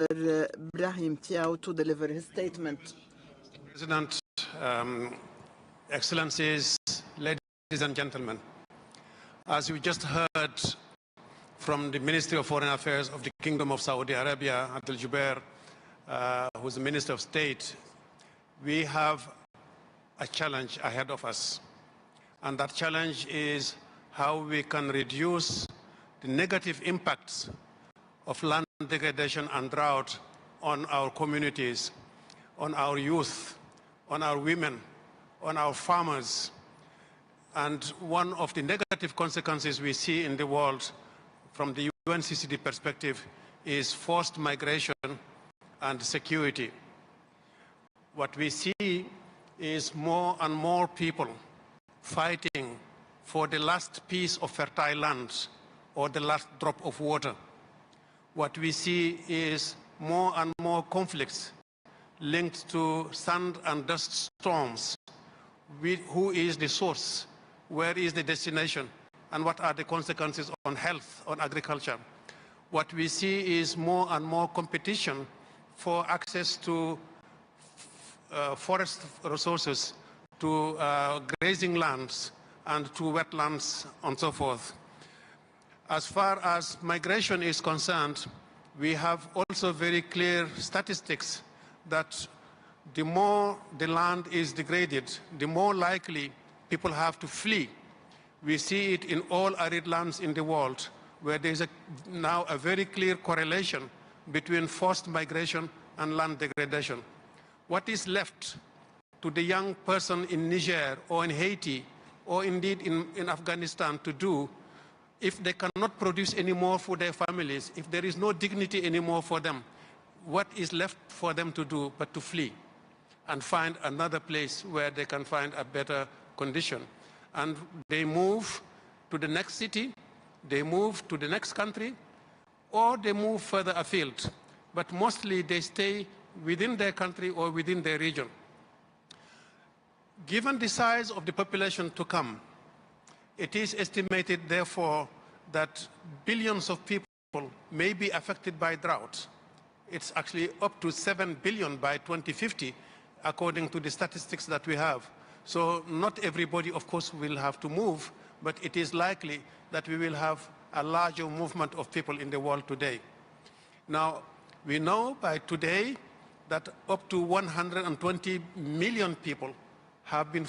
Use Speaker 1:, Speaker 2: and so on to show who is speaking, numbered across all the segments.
Speaker 1: Brahim Tiao to deliver his statement.
Speaker 2: President, Excellencies, ladies and gentlemen, as we just heard from the Ministry of Foreign Affairs of the Kingdom of Saudi Arabia, Abdul Jubair, who is the Minister of State, we have a challenge ahead of us. And that challenge is how we can reduce the negative impacts of land degradation and drought on our communities, on our youth, on our women, on our farmers. And one of the negative consequences we see in the world from the UNCCD perspective is forced migration and security. What we see is more and more people fighting for the last piece of fertile land or the last drop of water. What we see is more and more conflicts linked to sand and dust storms. Who is the source? Where is the destination? And what are the consequences on health, on agriculture? What we see is more and more competition for access to forest resources, to grazing lands, and to wetlands, and so forth. As far as migration is concerned, we have also very clear statistics that the more the land is degraded, the more likely people have to flee. We see it in all arid lands in the world, where there is now a very clear correlation between forced migration and land degradation. What is left to the young person in Niger or in Haiti or indeed in Afghanistan to do if they cannot produce any more for their families, if there is no dignity anymore for them? What is left for them to do but to flee and find another place where they can find a better condition? And they move to the next city, they move to the next country, or they move further afield. But mostly they stay within their country or within their region. Given the size of the population to come, it is estimated, therefore, that billions of people may be affected by drought. It's actually up to 7 billion by 2050, according to the statistics that we have. So not everybody, of course, will have to move, but it is likely that we will have a larger movement of people in the world today. Now, we know by today that up to 120 million people have been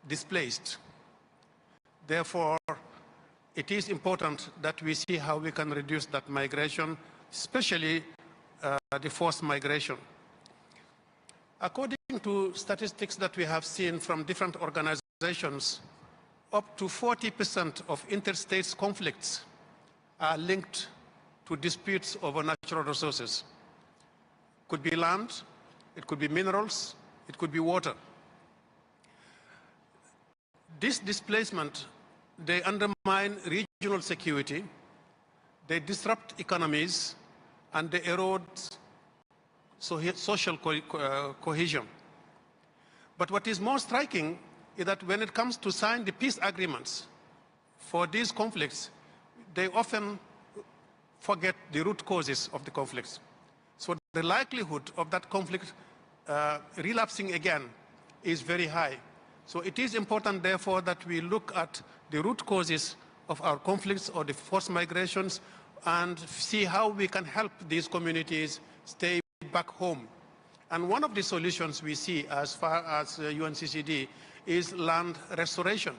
Speaker 2: displaced. Therefore, it is important that we see how we can reduce that migration, especially the forced migration. According to statistics that we have seen from different organizations, up to 40% of interstate conflicts are linked to disputes over natural resources. It could be land, it could be minerals, it could be water. This displacement, they undermine regional security, they disrupt economies, and they erode social cohesion. But what is more striking is that when it comes to sign the peace agreements for these conflicts, they often forget the root causes of the conflicts. So the likelihood of that conflict relapsing again is very high. So it is important, therefore, that we look at the root causes of our conflicts or the forced migrations and see how we can help these communities stay back home. And one of the solutions we see as far as UNCCD is land restoration.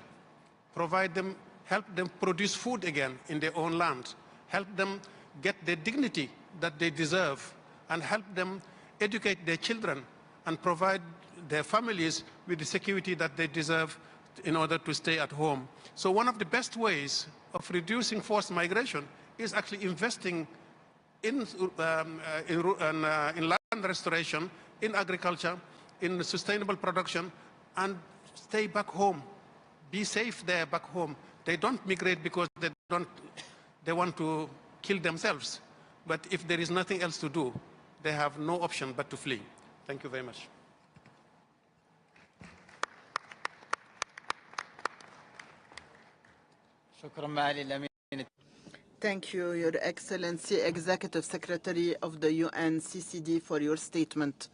Speaker 2: Provide them, help them produce food again in their own land, help them get the dignity that they deserve, and help them educate their children and provide their families with the security that they deserve in order to stay at home. So one of the best ways of reducing forced migration is actually investing in land restoration, in agriculture, in sustainable production, and stay back home. Be safe there back home. They don't migrate because they want to kill themselves. But if there is nothing else to do, they have no option but to flee. Thank you very much.
Speaker 1: Thank you, Your Excellency, Executive Secretary of the UNCCD, for your statement.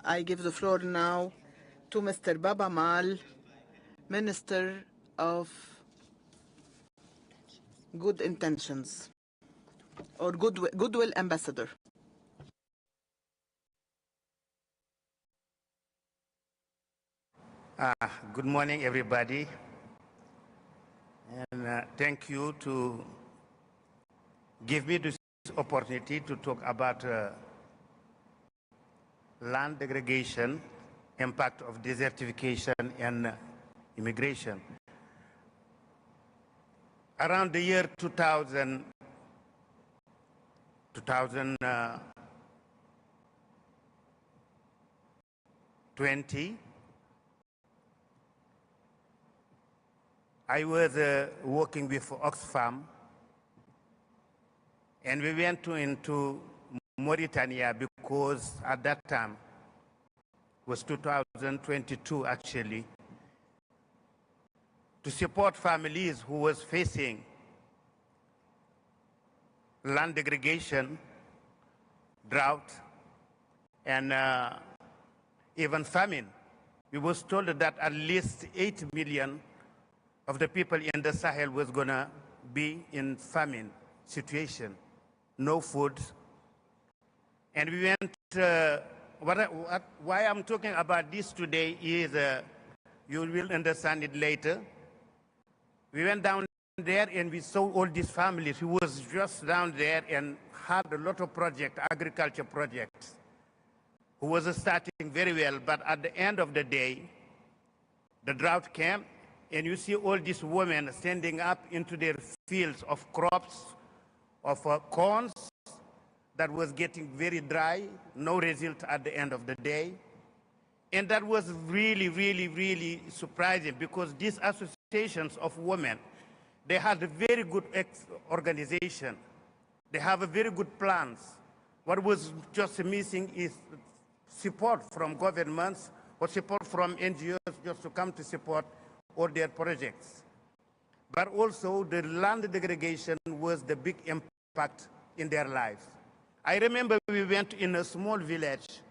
Speaker 1: I give the floor now to Mr. Baba Mal, Minister of Good Intentions, or Goodwill Ambassador.
Speaker 3: Good morning, everybody. And thank you to give me this opportunity to talk about land degradation, impact of desertification and immigration. Around the year 2020, I was working with Oxfam, and we went into Mauritania because at that time, it was 2022 actually, to support families who was facing land degradation, drought, and even famine. We was told that at least 8 million of the people in the Sahel was going to be in famine situation, no food. And we went, why I'm talking about this today is, you will understand it later. We went down there and we saw all these families who was just down there and had a lot of projects, agriculture projects, who was starting very well, but at the end of the day, the drought came. And you see all these women standing up into their fields of crops, of corns that was getting very dry, no result at the end of the day. And that was really, really, really surprising because these associations of women, they had a very good organization. They have a very good plans. What was just missing is support from governments or support from NGOs just to come to support or their projects. But also the land degradation was the big impact in their lives. I remember we went in a small village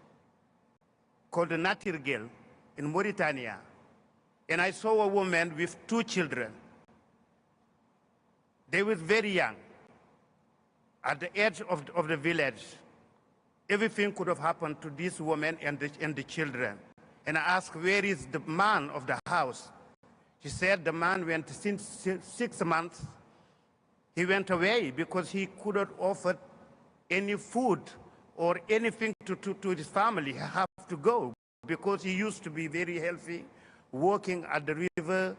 Speaker 3: called Natirgel in Mauritania, and I saw a woman with 2 children. They were very young. At the edge of the village, everything could have happened to this woman and the children. And I asked, where is the man of the house? He said the man went since 6 months. He went away because he couldn't offer any food or anything to his family. He had to go because he used to be very healthy, working at the river,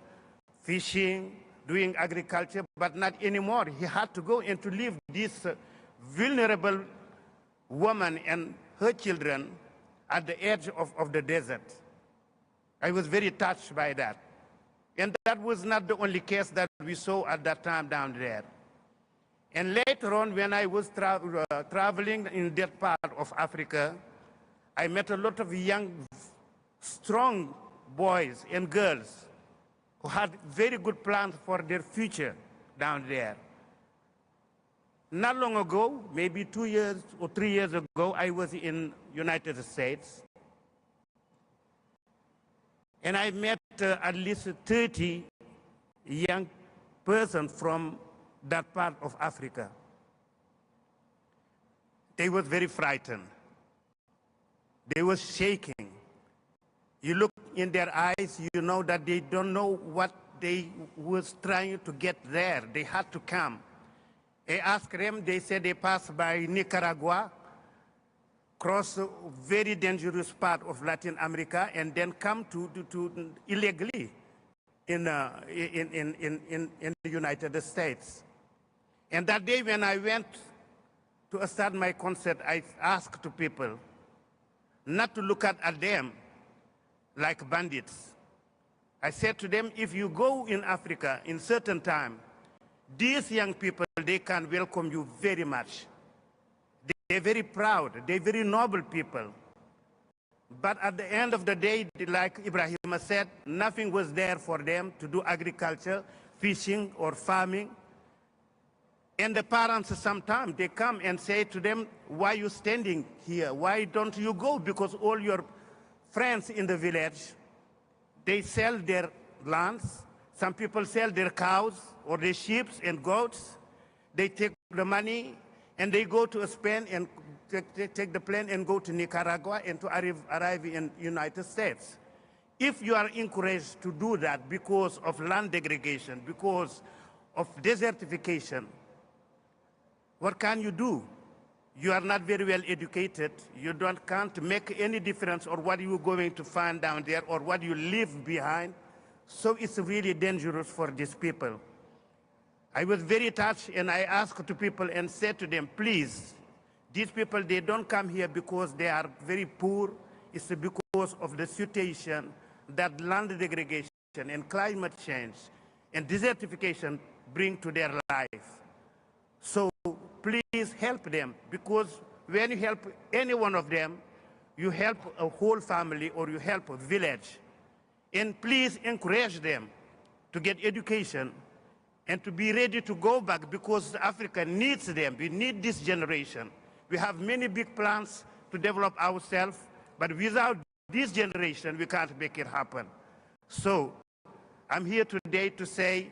Speaker 3: fishing, doing agriculture, but not anymore. He had to go and to leave this vulnerable woman and her children at the edge of the desert. I was very touched by that. And that was not the only case that we saw at that time down there. And later on, when I was traveling in that part of Africa, I met a lot of young, strong boys and girls who had very good plans for their future down there. Not long ago, maybe 2 years or 3 years ago, I was in United States. And I met at least 30 young persons from that part of Africa. They were very frightened. They were shaking. You look in their eyes, you know that they don't know what they was trying to get there. They had to come. I asked them, they said they passed by Nicaragua, cross a very dangerous part of Latin America, and then come to illegally in the United States. And that day when I went to start my concert, I asked to people not to look at them like bandits. I said to them, if you go in Africa in certain time, these young people, they can welcome you very much. They're very proud. They're very noble people. But at the end of the day, like Ibrahim said, nothing was there for them to do agriculture, fishing or farming. And the parents sometimes, they come and say to them, why are you standing here? Why don't you go? Because all your friends in the village, they sell their lands. Some people sell their cows or their sheep and goats. They take the money and they go to Spain and take the plane and go to Nicaragua and to arrive in United States. If you are encouraged to do that because of land degradation, because of desertification, what can you do? You are not very well educated. You can't make any difference or what you're going to find down there or what you leave behind. So it's really dangerous for these people. I was very touched and I asked to people and said to them, please, these people, they don't come here because they are very poor. It's because of the situation that land degradation and climate change and desertification bring to their life. So please help them, because when you help any one of them, you help a whole family or you help a village. And please encourage them to get education and to be ready to go back, because Africa needs them. We need this generation. We have many big plans to develop ourselves, but without this generation, we can't make it happen. So I'm here today to say,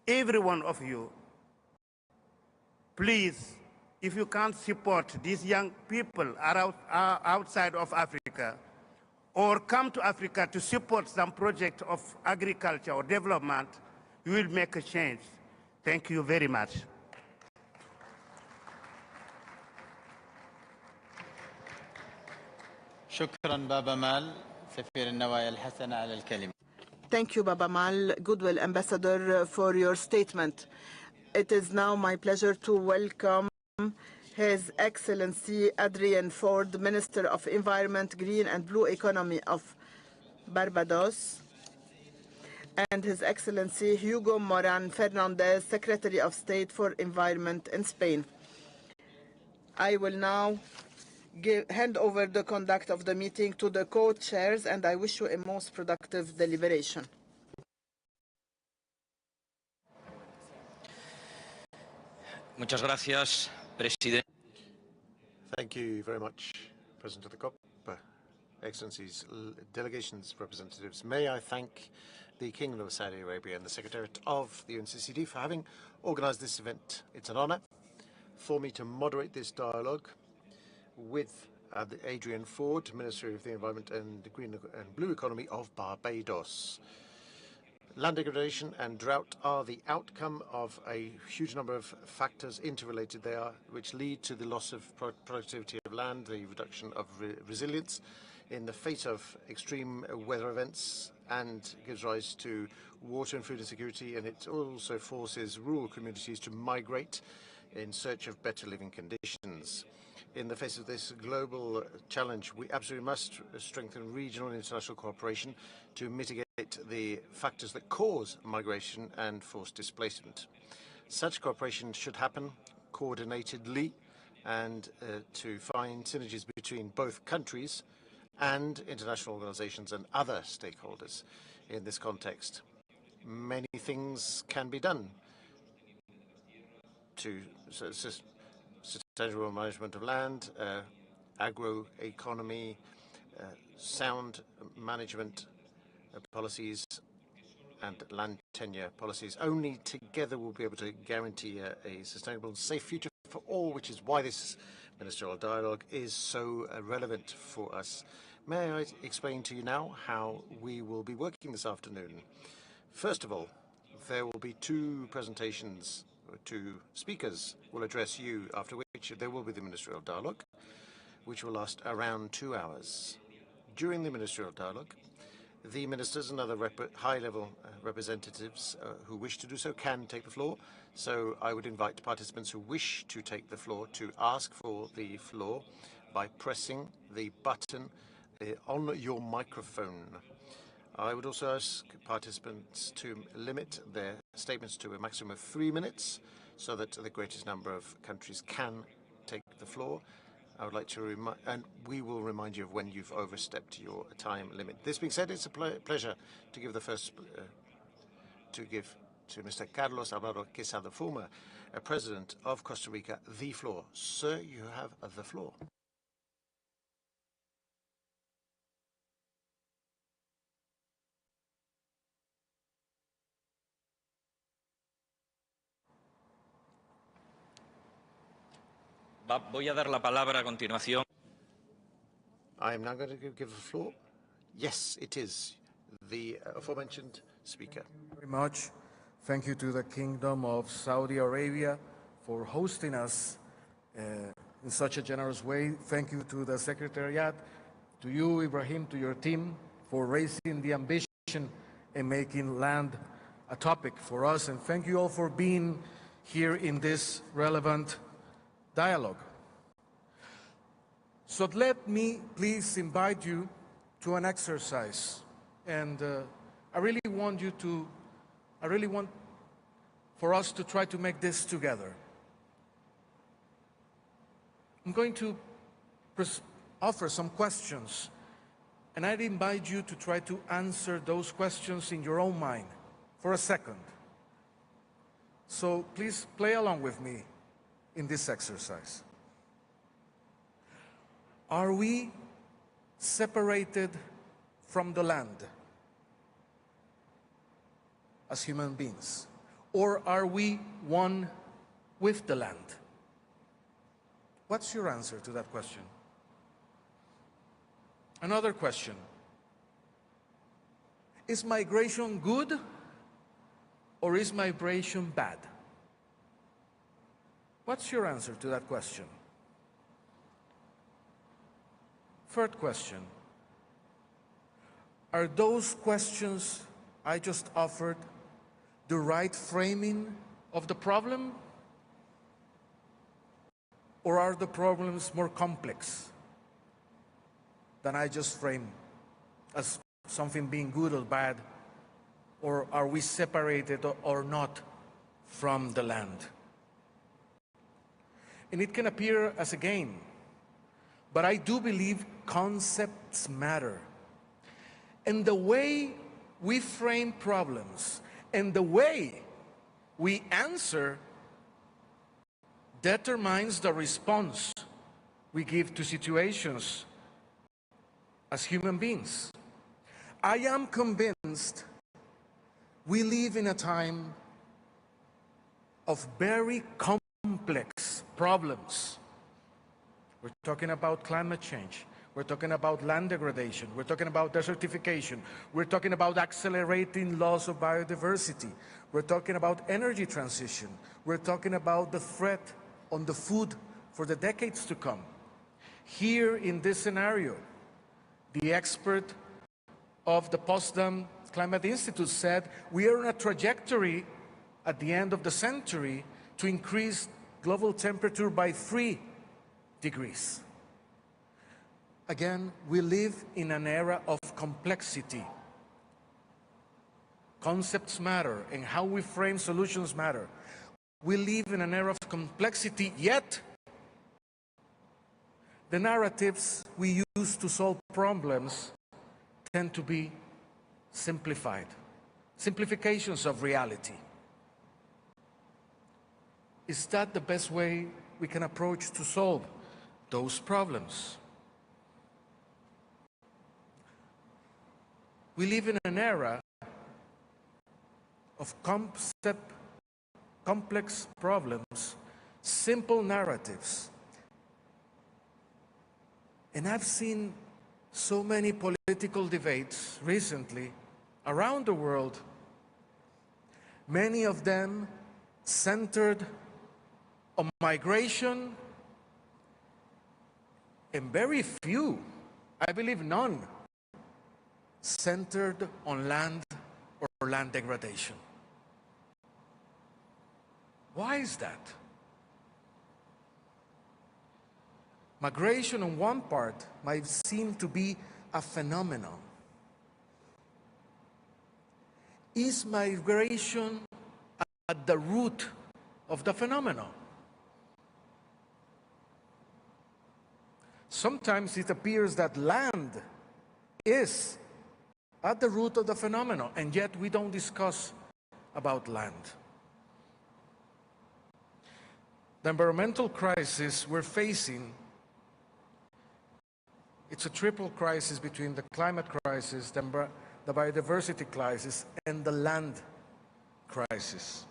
Speaker 3: every one of you, please, if you can't support these young people outside of Africa, or come to Africa to support some project of agriculture or development, you will make a change. Thank you very much.
Speaker 4: شكرا بابا مال سفير النوايا الحسنة على الكلمة.
Speaker 1: Thank you, Baba Mal, Goodwill Ambassador, for your statement. It is now my pleasure to welcome His Excellency Adrian Ford, Minister of Environment, Green and Blue Economy of Barbados, and His Excellency Hugo Moran Fernandez, Secretary of State for Environment in Spain. I will now hand over the conduct of the meeting to the co-chairs, and I wish you a most productive deliberation.
Speaker 5: Muchas gracias, Presidente.
Speaker 6: Thank you very much, President of the COP, Excellencies, delegations, representatives. May I thank the Kingdom of Saudi Arabia and the Secretariat of the UNCCD for having organized this event. It's an honor for me to moderate this dialogue with Adrian Ford, Minister of the Environment and the Green and Blue Economy of Barbados. Land degradation and drought are the outcome of a huge number of factors, interrelated they are, which lead to the loss of productivity of land, the reduction of resilience in the face of extreme weather events, and gives rise to water and food insecurity, and it also forces rural communities to migrate in search of better living conditions. In the face of this global challenge, we absolutely must strengthen regional and international cooperation to mitigate the factors that cause migration and forced displacement. Such cooperation should happen coordinatedly and to find synergies between both countries and international organizations and other stakeholders in this context. Many things can be done to sustainable management of land, agroeconomy, sound management policies, and land tenure policies. Only together we'll be able to guarantee a sustainable and safe future for all, which is why this ministerial dialogue is so relevant for us. May I explain to you now how we will be working this afternoon? First of all, there will be two presentations. Two speakers will address you, after which there will be the ministerial dialogue, which will last around 2 hours. During the ministerial dialogue, the ministers and other high-level representatives who wish to do so can take the floor. So I would invite participants who wish to take the floor to ask for the floor by pressing the button on your microphone. I would also ask participants to limit their statements to a maximum of 3 minutes so that the greatest number of countries can take the floor. I would like to remind, and we will remind you of when you've overstepped your time limit. This being said, it's a pleasure to give the first to give to Mr. Carlos Alvaro Quesada Fuma, President of Costa Rica, the floor. Sir, you have the floor.
Speaker 5: Voy a dar la palabra a continuación.
Speaker 6: I am now going to give the floor. Yes, it is the aforementioned speaker.
Speaker 7: Very much. Thank you to the Kingdom of Saudi Arabia for hosting us in such a generous way. Thank you to the Secretariat, to you, Ibrahim, to your team, for raising the ambition and making land a topic for us. And thank you all for being here in this relevant dialogue. So let me please invite you to an exercise. And I really want for us to try to make this together. I'm going to offer some questions, and I'd invite you to try to answer those questions in your own mind for a second. So please play along with me in this exercise. Are we separated from the land as human beings? Or are we one with the land? What's your answer to that question? Another question. Is migration good or is migration bad? What's your answer to that question? Third question. Are those questions I just offered the right framing of the problem? Or are the problems more complex than I just framed as something being good or bad? Or are we separated or not from the land? And it can appear as a game, but I do believe concepts matter. And the way we frame problems and the way we answer determines the response we give to situations as human beings. I am convinced we live in a time of very complex problems. We're talking about climate change. We're talking about land degradation. We're talking about desertification. We're talking about accelerating loss of biodiversity. We're talking about energy transition. We're talking about the threat on the food for the decades to come. Here in this scenario, the expert of the Potsdam Climate Institute said we are on a trajectory at the end of the century to increase global temperature by 3 degrees. Again, we live in an era of complexity. Concepts matter, and how we frame solutions matter. We live in an era of complexity, yet the narratives we use to solve problems tend to be simplified, simplifications of reality. Is that the best way we can approach to solve those problems? We live in an era of complex problems, simple narratives. And I've seen so many political debates recently around the world, many of them centered on migration, and very few, I believe none, centered on land or land degradation. Why is that? Migration on one part might seem to be a phenomenon. Is migration at the root of the phenomenon? Sometimes it appears that land is at the root of the phenomenon, and yet we don't discuss about land. The environmental crisis we're facing, it's a triple crisis between the climate crisis, the biodiversity crisis, and the land crisis.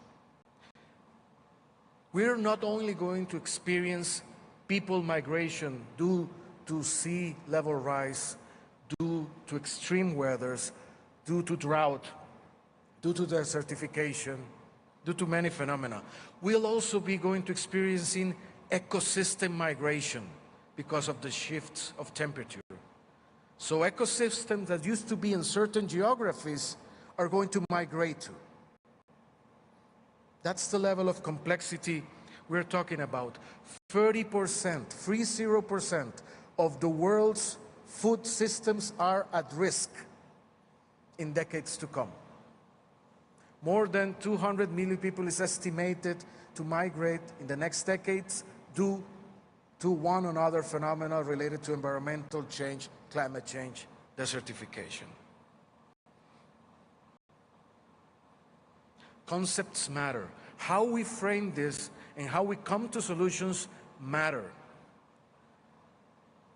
Speaker 7: We're not only going to experience people migration due to sea level rise, due to extreme weathers, due to drought, due to desertification, due to many phenomena. We'll also be going to experiencing ecosystem migration because of the shifts of temperature. So ecosystems that used to be in certain geographies are going to migrate to. That's the level of complexity we're talking about. 30%, 30% of the world's food systems are at risk in decades to come. More than 200 million people is estimated to migrate in the next decades due to one or other phenomena related to environmental change, climate change, desertification. Concepts matter. How we frame this and how we come to solutions matter.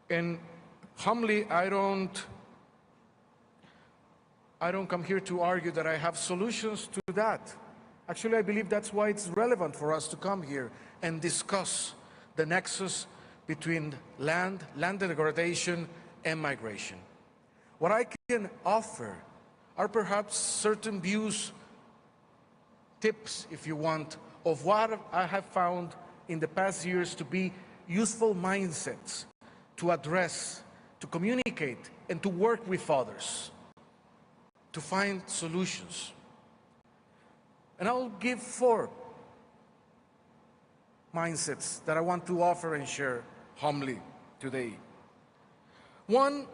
Speaker 7: And humbly, I don't come here to argue that I have solutions to that. Actually, I believe that's why it's relevant for us to come here and discuss the nexus between land degradation, and migration. What I can offer are perhaps certain views, tips, if you want, of what I have found in the past years to be useful mindsets to address, to communicate, and to work with others, to find solutions. And I'll give 4 mindsets that I want to offer and share humbly today. One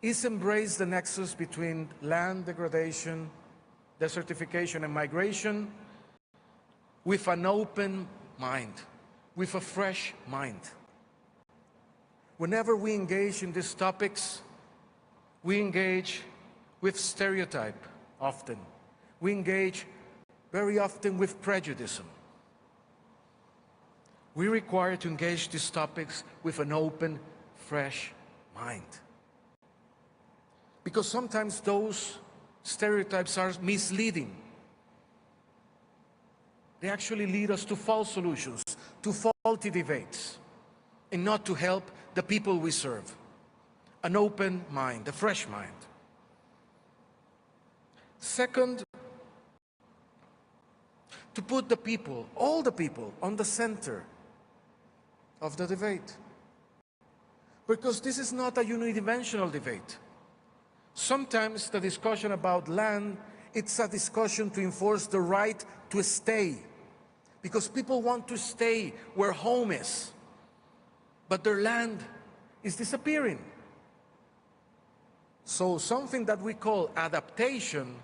Speaker 7: is embrace the nexus between land degradation, desertification, and migration with an open mind, with a fresh mind. Whenever we engage in these topics, we engage with stereotype often. We engage very often with prejudice. We require to engage these topics with an open, fresh mind. Because sometimes those stereotypes are misleading. They actually lead us to false solutions, to faulty debates, and not to help the people we serve. An open mind, a fresh mind. Second, to put the people, all the people, on the center of the debate. Because this is not a unidimensional debate. Sometimes the discussion about land, it's a discussion to enforce the right to stay. Because people want to stay where home is. But their land is disappearing. So something that we call adaptation,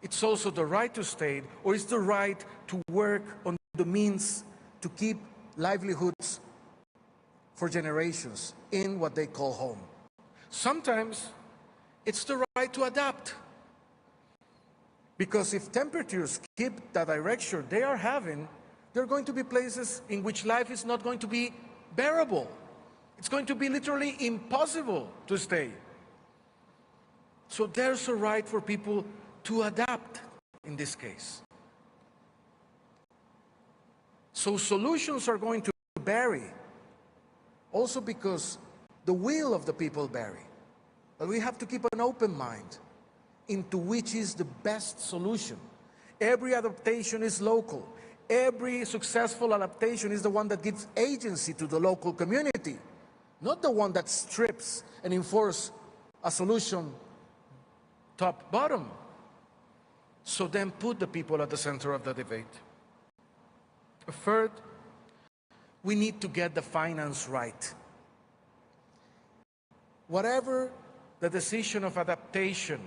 Speaker 7: it's also the right to stay, or it's the right to work on the means to keep livelihoods for generations in what they call home. Sometimes it's the right to adapt. Because if temperatures keep the direction they are having, there are going to be places in which life is not going to be bearable. It's going to be literally impossible to stay. So there's a right for people to adapt in this case. So solutions are going to vary, also because the will of the people vary. But we have to keep an open mind into which is the best solution. Every adaptation is local. Every successful adaptation is the one that gives agency to the local community, not the one that strips and enforces a solution top-bottom. So then put the people at the center of the debate. Third, we need to get the finance right. Whatever the decision of adaptation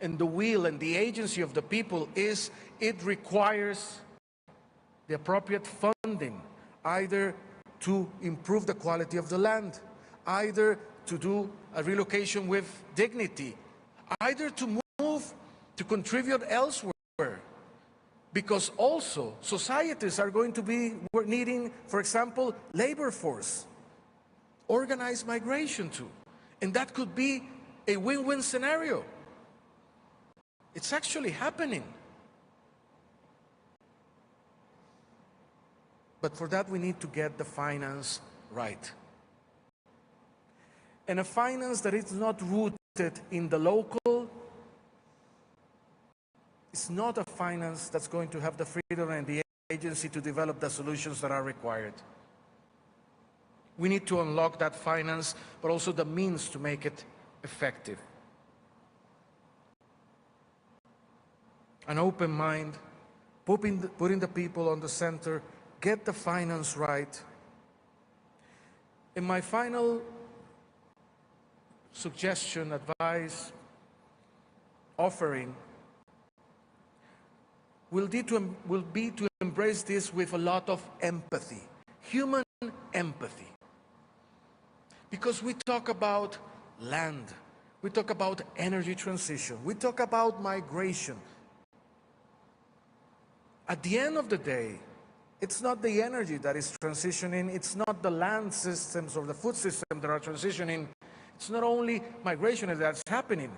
Speaker 7: and the will and the agency of the people is, it requires the appropriate funding, either to improve the quality of the land, either to do a relocation with dignity, either to move to contribute elsewhere, because also societies are going to be needing, for example, labor force, organized migration too. And that could be a win-win scenario. It's actually happening. But for that, we need to get the finance right. And a finance that is not rooted in the local, it's not a finance that's going to have the freedom and the agency to develop the solutions that are required. We need to unlock that finance, but also the means to make it effective. An open mind, putting the people on the center, get the finance right. And my final suggestion, advice, offering will be to embrace this with a lot of empathy, human empathy. Because we talk about land, we talk about energy transition, we talk about migration. At the end of the day, it's not the energy that is transitioning, it's not the land systems or the food system that are transitioning, it's not only migration that's happening.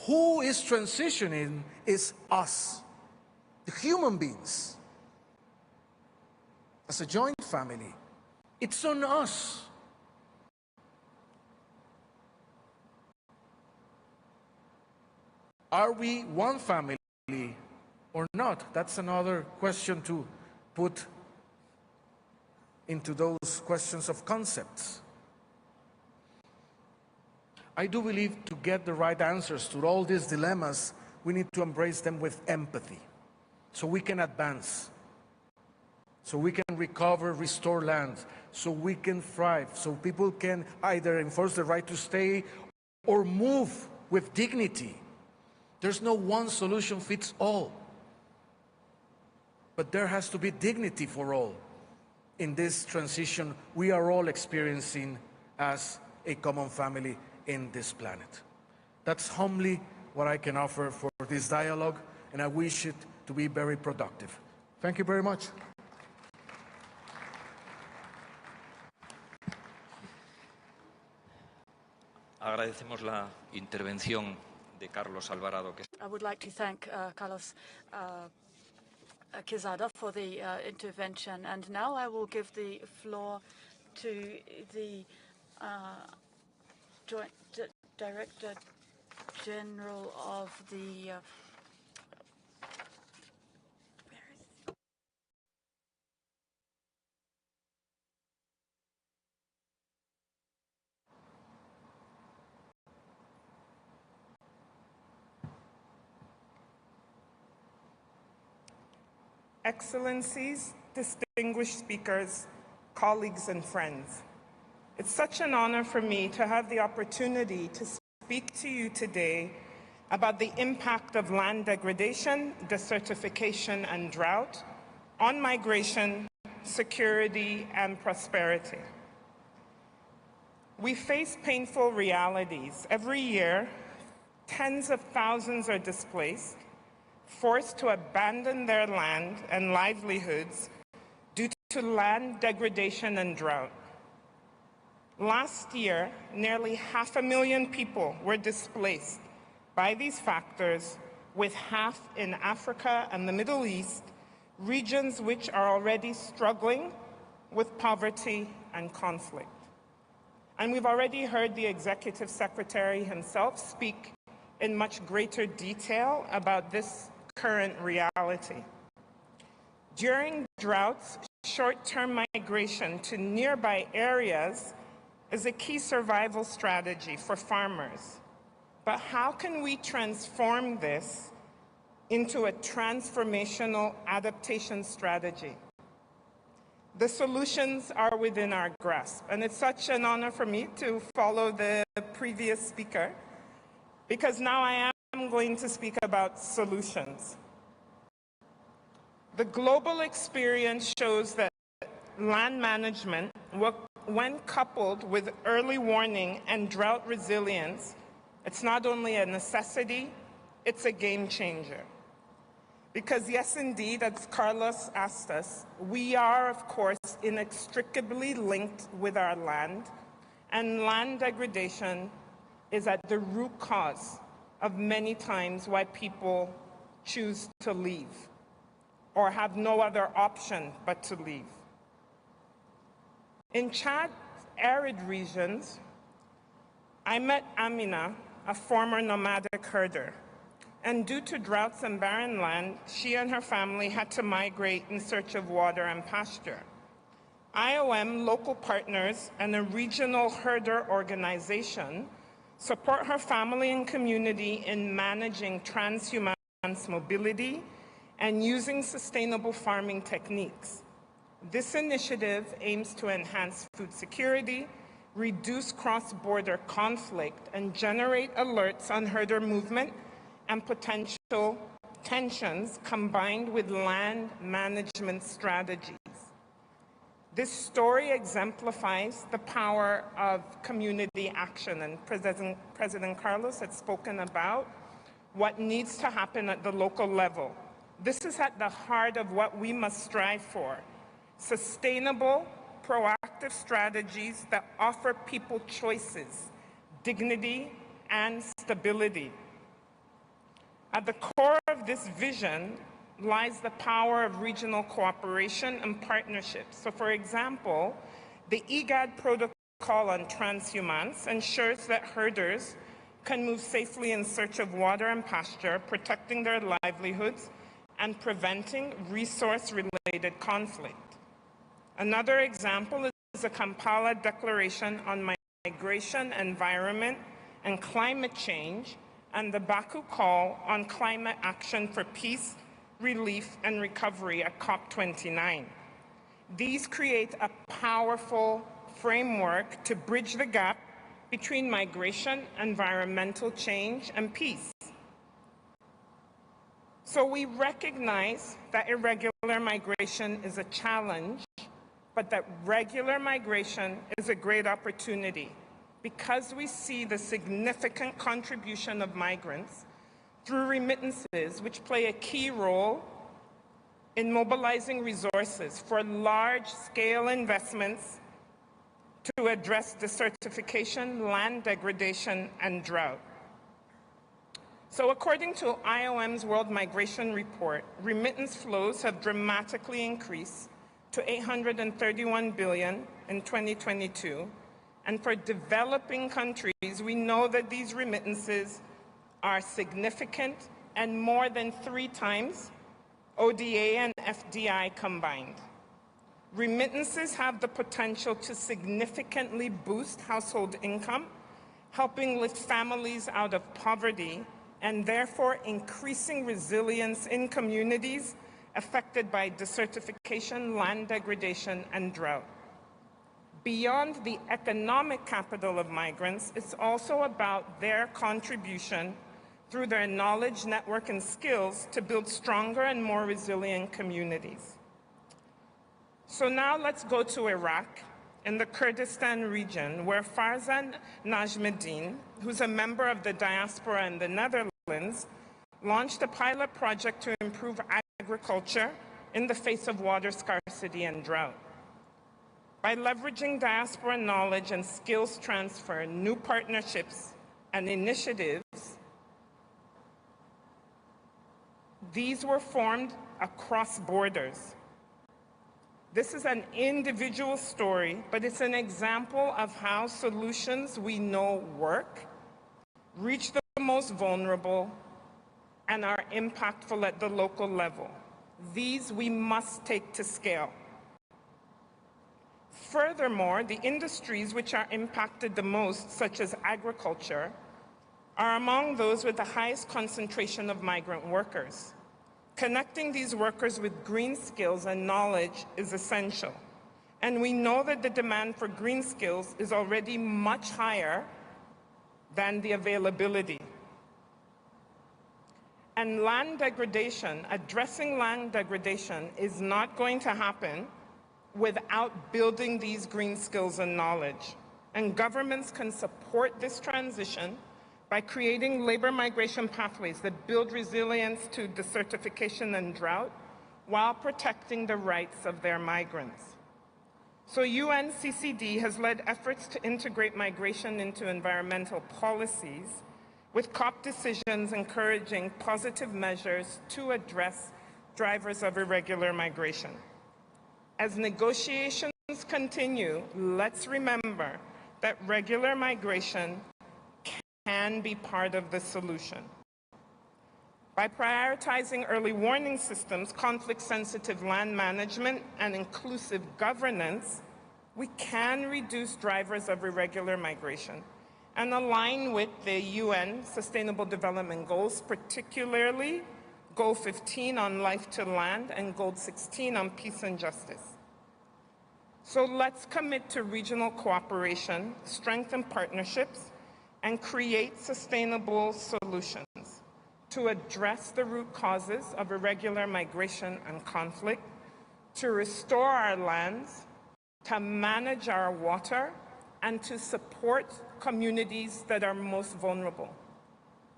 Speaker 7: Who is transitioning is us, the human beings. As a joint family, it's on us. Are we one family or not? That's another question to put into those questions of concepts. I do believe to get the right answers to all these dilemmas, we need to embrace them with empathy, so we can advance, so we can recover, restore land, so we can thrive, so people can either enforce the right to stay or move with dignity. There's no one solution fits all. But there has to be dignity for all in this transition we are all experiencing as a common family in this planet. That's humbly what I can offer for this dialogue, and I wish it to be very productive. Thank you very much.
Speaker 5: Agradecemos la intervención de Carlos Alvarado.
Speaker 8: I would like to thank Carlos Quezada for the intervention, and now I will give the floor to the Joint Director General of the
Speaker 9: Excellencies, distinguished speakers, colleagues and friends. It's such an honor for me to have the opportunity to speak to you today about the impact of land degradation, desertification and drought on migration, security and prosperity. We face painful realities. Every year, tens of thousands are displaced, forced to abandon their land and livelihoods due to land degradation and drought. Last year, nearly 500,000 people were displaced by these factors, with half in Africa and the Middle East, regions which are already struggling with poverty and conflict. And we've already heard the Executive Secretary himself speak in much greater detail about this current reality. During droughts, short-term migration to nearby areas is a key survival strategy for farmers. But how can we transform this into a transformational adaptation strategy? The solutions are within our grasp, and it's such an honor for me to follow the previous speaker, because now I am going to speak about solutions. The global experience shows that land management, when coupled with early warning and drought resilience, it's not only a necessity, It's a game changer. Because yes, indeed, as Carlos asked us, we are, of course, inextricably linked with our land, and land degradation is at the root cause of many times why people choose to leave or have no other option but to leave. In Chad's arid regions, I met Amina, a former nomadic herder. And due to droughts and barren land, she and her family had to migrate in search of water and pasture. IOM, local partners, and a regional herder organization support her family and community in managing transhumance mobility and using sustainable farming techniques. This initiative aims to enhance food security, reduce cross-border conflict, and generate alerts on herder movement and potential tensions combined with land management strategies. This story exemplifies the power of community action, and President Carlos had spoken about what needs to happen at the local level. This is at the heart of what we must strive for: sustainable, proactive strategies that offer people choices, dignity, and stability. At the core of this vision lies the power of regional cooperation and partnerships. So, for example, the IGAD protocol on transhumance ensures that herders can move safely in search of water and pasture, protecting their livelihoods and preventing resource-related conflict. Another example is the Kampala Declaration on Migration, Environment, and Climate Change, and the Baku Call on Climate Action for Peace, Relief, and Recovery at COP29. These create a powerful framework to bridge the gap between migration, environmental change, and peace. So we recognize that irregular migration is a challenge, but that regular migration is a great opportunity, because we see the significant contribution of migrants through remittances, which play a key role in mobilizing resources for large-scale investments to address desertification, land degradation, and drought. So according to IOM's World Migration Report, remittance flows have dramatically increased to $831 billion in 2022. And for developing countries, we know that these remittances are significant and more than 3 times ODA and FDI combined. Remittances have the potential to significantly boost household income, helping lift families out of poverty, and therefore increasing resilience in communities affected by desertification, land degradation, and drought. Beyond the economic capital of migrants, it's also about their contribution through their knowledge, network, and skills to build stronger and more resilient communities. So now let's go to Iraq, in the Kurdistan region, where Farzan Najmuddin, who's a member of the diaspora in the Netherlands, launched a pilot project to improve agriculture in the face of water scarcity and drought. By leveraging diaspora knowledge and skills transfer, new partnerships and initiatives, these were formed across borders. This is an individual story, but it's an example of how solutions we know work, reach the most vulnerable, and are impactful at the local level. These we must take to scale. Furthermore, the industries which are impacted the most, such as agriculture, are among those with the highest concentration of migrant workers. Connecting these workers with green skills and knowledge is essential. And we know that the demand for green skills is already much higher than the availability. And land degradation, addressing land degradation, is not going to happen without building these green skills and knowledge. And governments can support this transition by creating labor migration pathways that build resilience to desertification and drought while protecting the rights of their migrants. So UNCCD has led efforts to integrate migration into environmental policies, with COP decisions encouraging positive measures to address drivers of irregular migration. As negotiations continue, let's remember that regular migration can be part of the solution. By prioritizing early warning systems, conflict-sensitive land management, and inclusive governance, we can reduce drivers of irregular migration and align with the UN Sustainable Development Goals, particularly Goal 15 on life to land and Goal 16 on peace and justice. So let's commit to regional cooperation, strengthen partnerships, and create sustainable solutions to address the root causes of irregular migration and conflict, to restore our lands, to manage our water, and to support communities that are most vulnerable.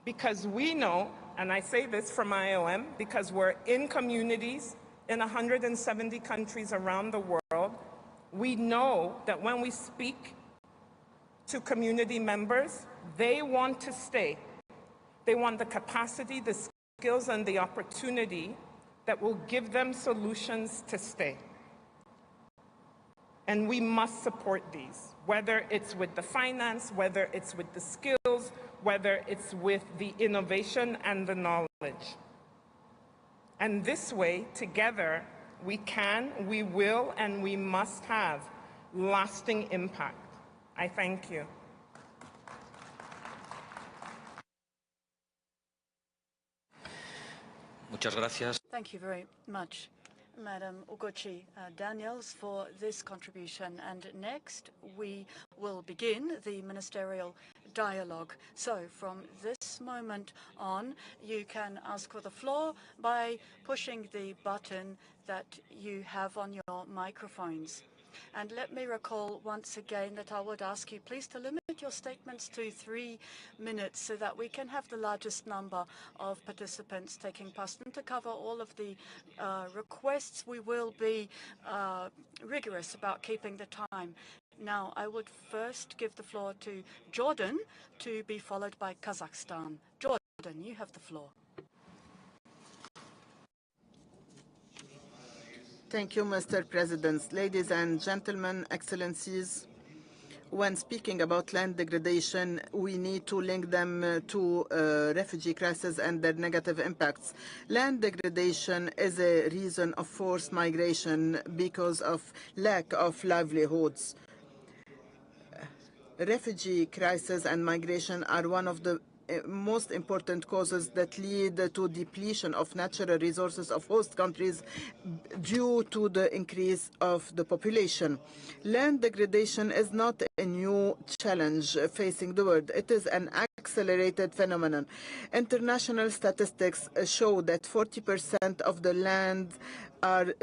Speaker 9: Because we know, and I say this from IOM, because we're in communities in 170 countries around the world, we know that when we speak to community members, they want to stay. They want the capacity, the skills, and the opportunity that will give them solutions to stay. And we must support these, whether it's with the finance, whether it's with the skills, whether it's with the innovation and the knowledge. And this way, together, we can, we will, and we must have lasting impact. I thank you.
Speaker 5: Muchas gracias.
Speaker 8: Thank you very much, Madam Ugochi Daniels, for this contribution. And next, we will begin the ministerial dialogue. So from this moment on, you can ask for the floor by pushing the button that you have on your microphones. And let me recall once again that I would ask you please to limit your statements to 3 minutes so that we can have the largest number of participants taking part. And to cover all of the requests, we will be rigorous about keeping the time. Now, I would first give the floor to Jordan, to be followed by Kazakhstan. Jordan, you have the floor.
Speaker 1: Thank you, Mr. President. Ladies and gentlemen, excellencies, when speaking about land degradation, we need to link them to refugee crisis and their negative impacts. Land degradation is a reason of forced migration because of lack of livelihoods. Refugee crisis and migration are one of the most important causes that lead to depletion of natural resources of host countries due to the increase of the population. Land degradation is not a new challenge facing the world. It is an accelerated phenomenon. International statistics show that 40% of the land are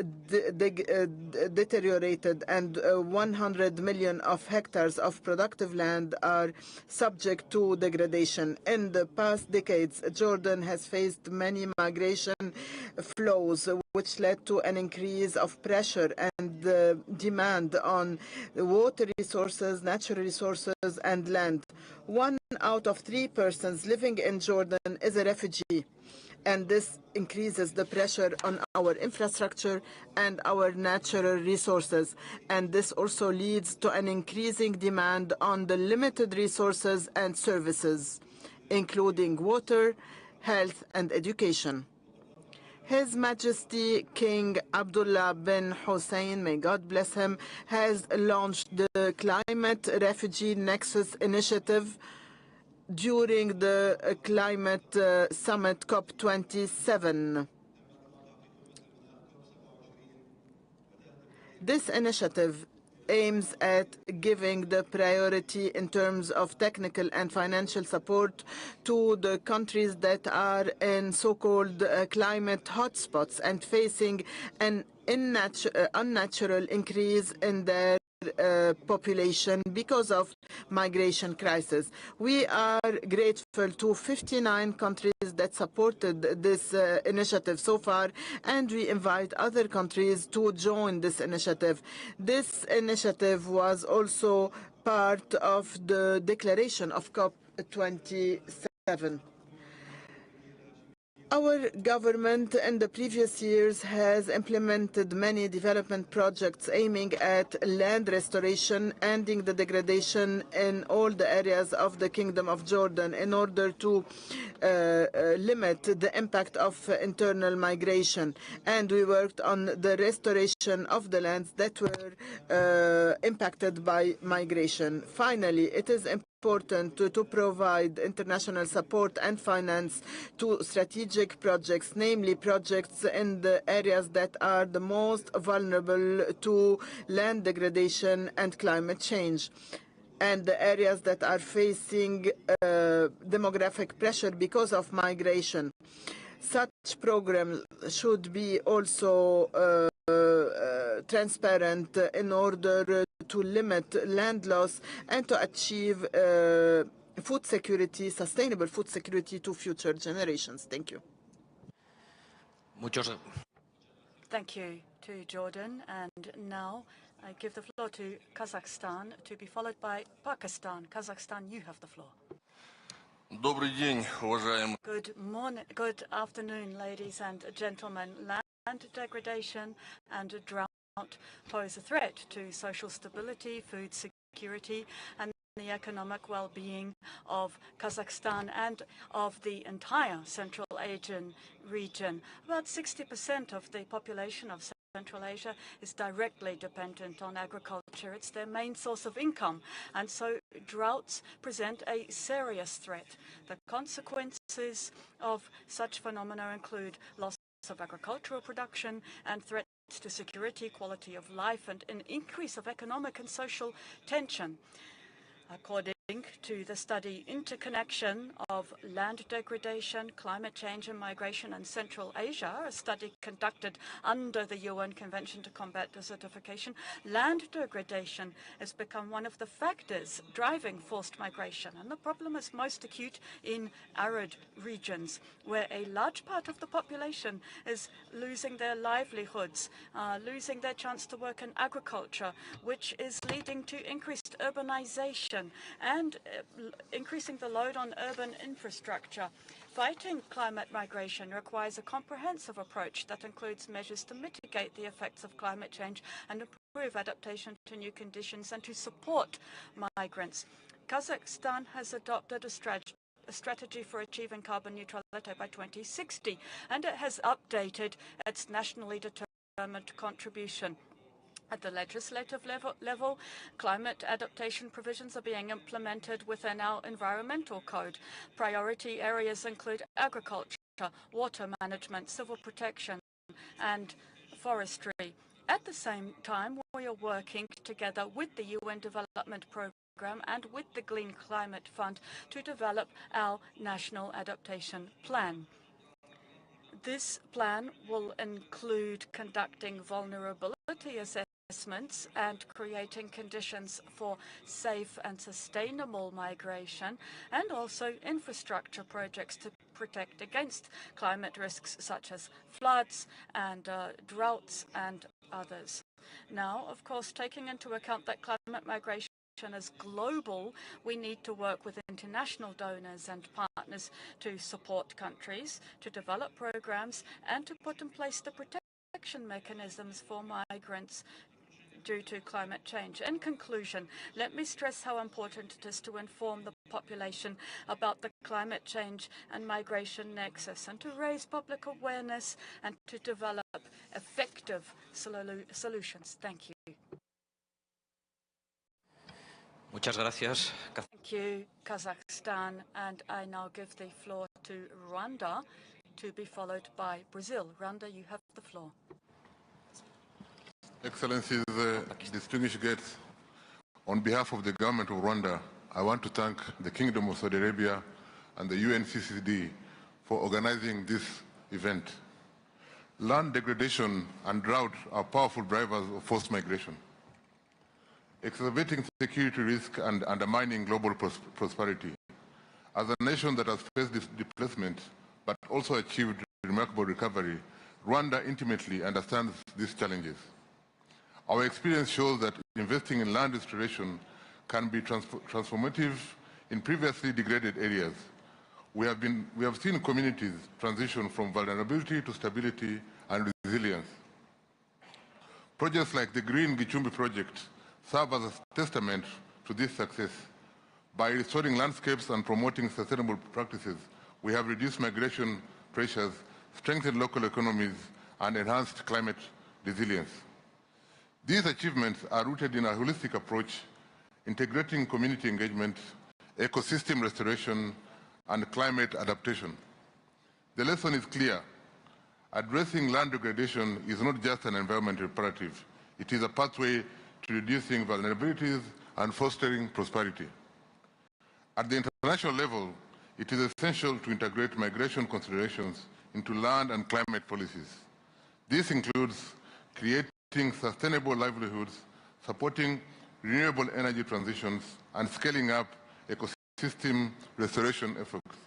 Speaker 1: deteriorated, and 100 million of hectares of productive land are subject to degradation. In the past decades, Jordan has faced many migration flows, which led to an increase of pressure and demand on water resources, natural resources, and land. 1 out of 3 persons living in Jordan is a refugee, and this increases the pressure on our infrastructure and our natural resources. And this also leads to an increasing demand on the limited resources and services, including water, health, and education. His Majesty King Abdullah bin Hussein, may God bless him, has launched the Climate Refugee Nexus Initiative during the Climate Summit COP27. This initiative aims at giving the priority in terms of technical and financial support to the countries that are in so-called climate hotspots and facing an unnatural increase in their population because of migration crisis. We are grateful to 59 countries that supported this initiative so far, and we invite other countries to join this initiative. This initiative was also part of the declaration of COP27. Our government in the previous years has implemented many development projects aiming at land restoration, ending the degradation in all the areas of the Kingdom of Jordan in order to limit the impact of internal migration. And we worked on the restoration of the lands that were impacted by migration. Finally, it is important to provide international support and finance to strategic projects, namely projects in the areas that are the most vulnerable to land degradation and climate change, and the areas that are facing demographic pressure because of migration. Such programs should be also transparent in order to limit land loss and to achieve food security, sustainable food security to future generations. Thank you.
Speaker 8: Thank you to Jordan. And now I give the floor to Kazakhstan, to be followed by Pakistan. Kazakhstan, you have the floor. Good morning, good afternoon, ladies and gentlemen. Land degradation and drought pose a threat to social stability, food security, and the economic well-being of Kazakhstan and of the entire Central Asian region. About 60% of the population of Central Asia is directly dependent on agriculture. It's their main source of income, and so droughts present a serious threat. The consequences of such phenomena include loss of agricultural production and threats to security, quality of life, and an increase of economic and social tension. According to the study Interconnection of Land Degradation, Climate Change and Migration in Central Asia, a study conducted under the UN Convention to Combat Desertification, land degradation has become one of the factors driving forced migration. And the problem is most acute in arid regions, where a large part of the population is losing their livelihoods, losing their chance to work in agriculture, which is leading to increased urbanization and increasing the load on urban infrastructure. Fighting climate migration requires a comprehensive approach that includes measures to mitigate the effects of climate change and improve adaptation to new conditions and to support migrants. Kazakhstan has adopted a strategy for achieving carbon neutrality by 2060, and it has updated its nationally determined contribution. At the legislative level, climate adaptation provisions are being implemented within our environmental code. Priority areas include agriculture, water management, civil protection, and forestry. At the same time, we are working together with the UN Development Programme and with the Clean Climate Fund to develop our national adaptation plan. This plan will include conducting vulnerability assessments and creating conditions for safe and sustainable migration, and also infrastructure projects to protect against climate risks such as floods and droughts and others. Now, of course, taking into account that climate migration is global, we need to work with international donors and partners to support countries, to develop programs, and to put in place the protection mechanisms for migrants due to climate change. In conclusion, let me stress how important it is to inform the population about the climate change and migration nexus, and to raise public awareness and to develop effective solutions. Thank you.
Speaker 5: Muchas gracias.
Speaker 8: Thank you, Kazakhstan. And I now give the floor to Rwanda, to be followed by Brazil. Rwanda, you have the floor.
Speaker 10: Excellencies, distinguished guests, on behalf of the government of Rwanda, I want to thank the Kingdom of Saudi Arabia and the UNCCD for organizing this event. Land degradation and drought are powerful drivers of forced migration. exacerbating security risk and undermining global prosperity. As a nation that has faced displacement but also achieved remarkable recovery, Rwanda intimately understands these challenges. Our experience shows that investing in land restoration can be transformative in previously degraded areas. We have seen communities transition from vulnerability to stability and resilience. Projects like the Green Gichumbi project serve as a testament to this success. By restoring landscapes and promoting sustainable practices, we have reduced migration pressures, strengthened local economies, and enhanced climate resilience. These achievements are rooted in a holistic approach, integrating community engagement, ecosystem restoration, and climate adaptation. The lesson is clear. Addressing land degradation is not just an environmental imperative. It is a pathway to reducing vulnerabilities and fostering prosperity. At the international level, it is essential to integrate migration considerations into land and climate policies. This includes creating sustainable livelihoods, supporting renewable energy transitions, and scaling up ecosystem restoration efforts.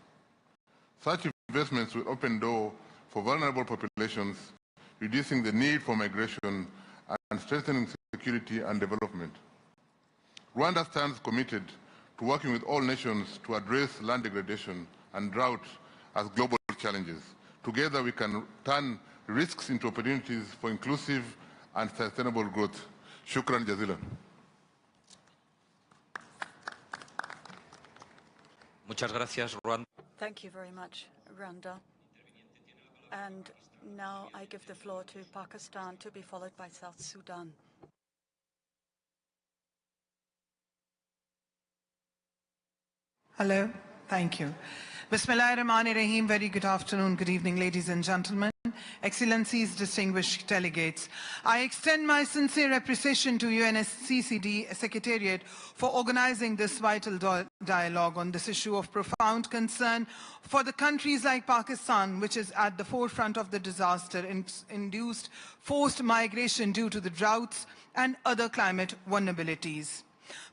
Speaker 10: Such investments will open doors for vulnerable populations, reducing the need for migration and strengthening security and development. Rwanda stands committed to working with all nations to address land degradation and drought as global challenges. Together we can turn risks into opportunities for inclusive and sustainable growth. Shukran jazilan.
Speaker 5: Muchas gracias, Rwanda.
Speaker 8: Thank you very much, Rwanda. And now I give the floor to Pakistan, to be followed by South Sudan.
Speaker 11: Hello, thank you. Bismillahirrahmanirrahim. Very good afternoon, good evening, ladies and gentlemen, Excellencies, distinguished delegates. I extend my sincere appreciation to UNSCCD Secretariat for organizing this vital dialogue on this issue of profound concern for the countries like Pakistan, which is at the forefront of the disaster-induced forced migration due to the droughts and other climate vulnerabilities.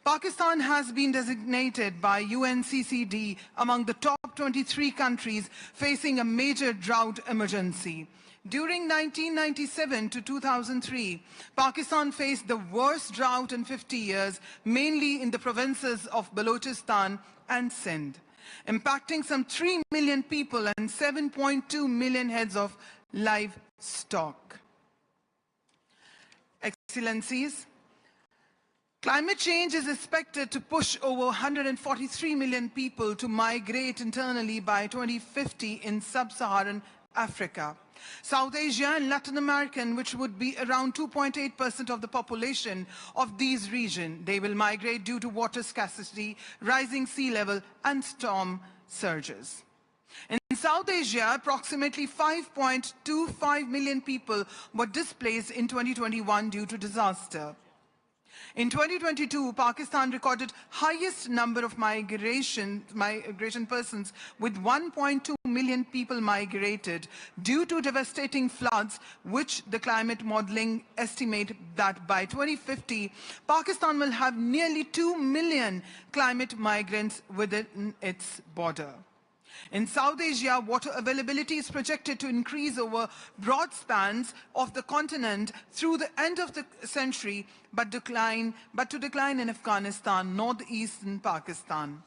Speaker 11: Pakistan has been designated by UNCCD among the top 23 countries facing a major drought emergency. During 1997 to 2003, Pakistan faced the worst drought in 50 years, mainly in the provinces of Balochistan and Sindh, impacting some 3 million people and 7.2 million heads of livestock. Excellencies, climate change is expected to push over 143 million people to migrate internally by 2050 in sub-Saharan Africa. South Asia and Latin American, which would be around 2.8% of the population of these regions, they will migrate due to water scarcity, rising sea level, and storm surges. In South Asia, approximately 5.25 million people were displaced in 2021 due to disaster. In 2022, Pakistan recorded highest number of migration persons, with 1.2 million people migrated due to devastating floods, which the climate modeling estimate that by 2050, Pakistan will have nearly 2 million climate migrants within its border. In South Asia, water availability is projected to increase over broad spans of the continent through the end of the century, but to decline in Afghanistan, northeastern Pakistan.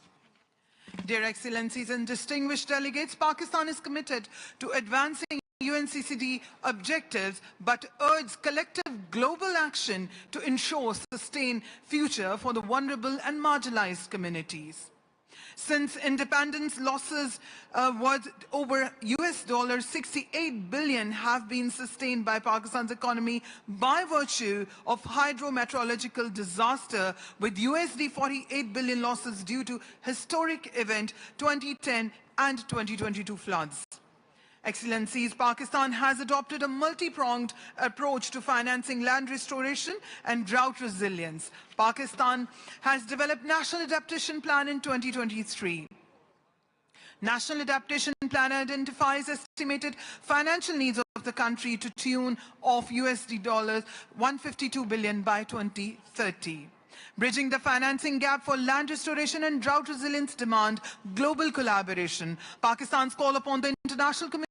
Speaker 11: Dear Excellencies and distinguished delegates, Pakistan is committed to advancing UNCCD objectives, but urges collective global action to ensure sustained future for the vulnerable and marginalized communities. Since independence, losses worth over $68 billion have been sustained by Pakistan's economy by virtue of hydrometeorological disaster, with $48 billion losses due to historic event 2010 and 2022 floods. Excellencies, Pakistan has adopted a multi-pronged approach to financing land restoration and drought resilience. Pakistan has developed National Adaptation Plan in 2023. National Adaptation Plan identifies estimated financial needs of the country to tune of $152 billion by 2030. Bridging the financing gap for land restoration and drought resilience demand global collaboration. Pakistan's call upon the international community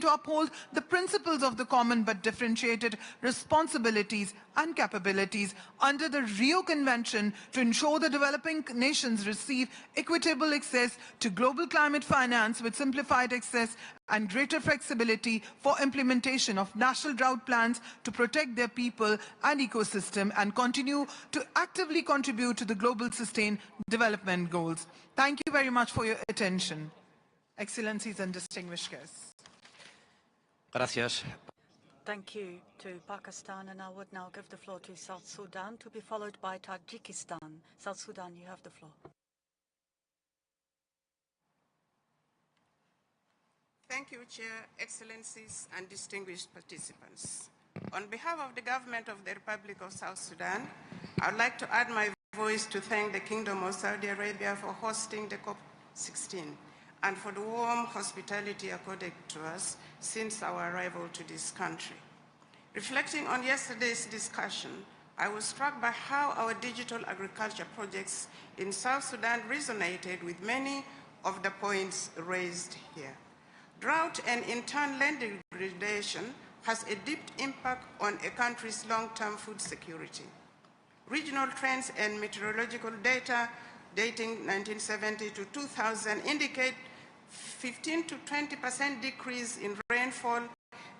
Speaker 11: to uphold the principles of the common but differentiated responsibilities and capabilities under the Rio Convention to ensure the developing nations receive equitable access to global climate finance with simplified access and greater flexibility for implementation of national drought plans to protect their people and ecosystem and continue to actively contribute to the global sustained development goals. Thank you very much for your attention. Excellencies and distinguished guests.
Speaker 5: Gracias.
Speaker 8: Thank you to Pakistan, and I would now give the floor to South Sudan, to be followed by Tajikistan. South Sudan, you have the floor.
Speaker 9: Thank you, Chair, Excellencies, and distinguished participants. On behalf of the government of the Republic of South Sudan, I would like to add my voice to thank the Kingdom of Saudi Arabia for hosting the COP16 and for the warm hospitality accorded to us since our arrival to this country. Reflecting on yesterday's discussion, I was struck by how our digital agriculture projects in South Sudan resonated with many of the points raised here. Drought and in turn land degradation has a deep impact on a country's long-term food security. Regional trends and meteorological data dating 1970 to 2000 indicate 15 to 20% decrease in rainfall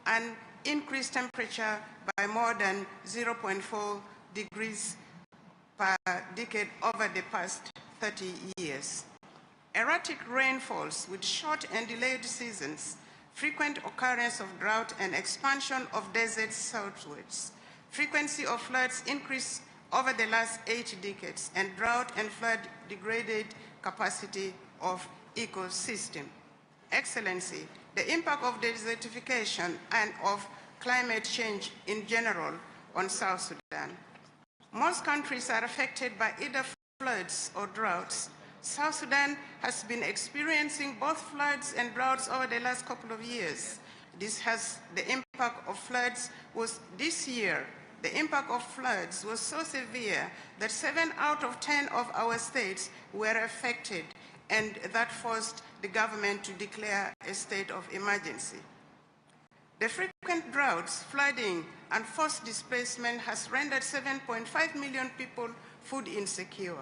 Speaker 9: and increased temperature by more than 0.4 degrees per decade over the past 30 years. Erratic rainfalls with short and delayed seasons, frequent occurrence of drought and expansion of deserts southwards, frequency of floods increased over the last 8 decades, and drought and flood degraded capacity of ecosystem. Excellency, the impact of desertification and of climate change in general on South Sudan. Most countries are affected by either floods or droughts. South Sudan has been experiencing both floods and droughts over the last couple of years. The impact of floods was this year. The impact of floods was so severe that 7 out of 10 of our states were affected, and that forced the government to declare a state of emergency. The frequent droughts, flooding, and forced displacement has rendered 7.5 million people food insecure.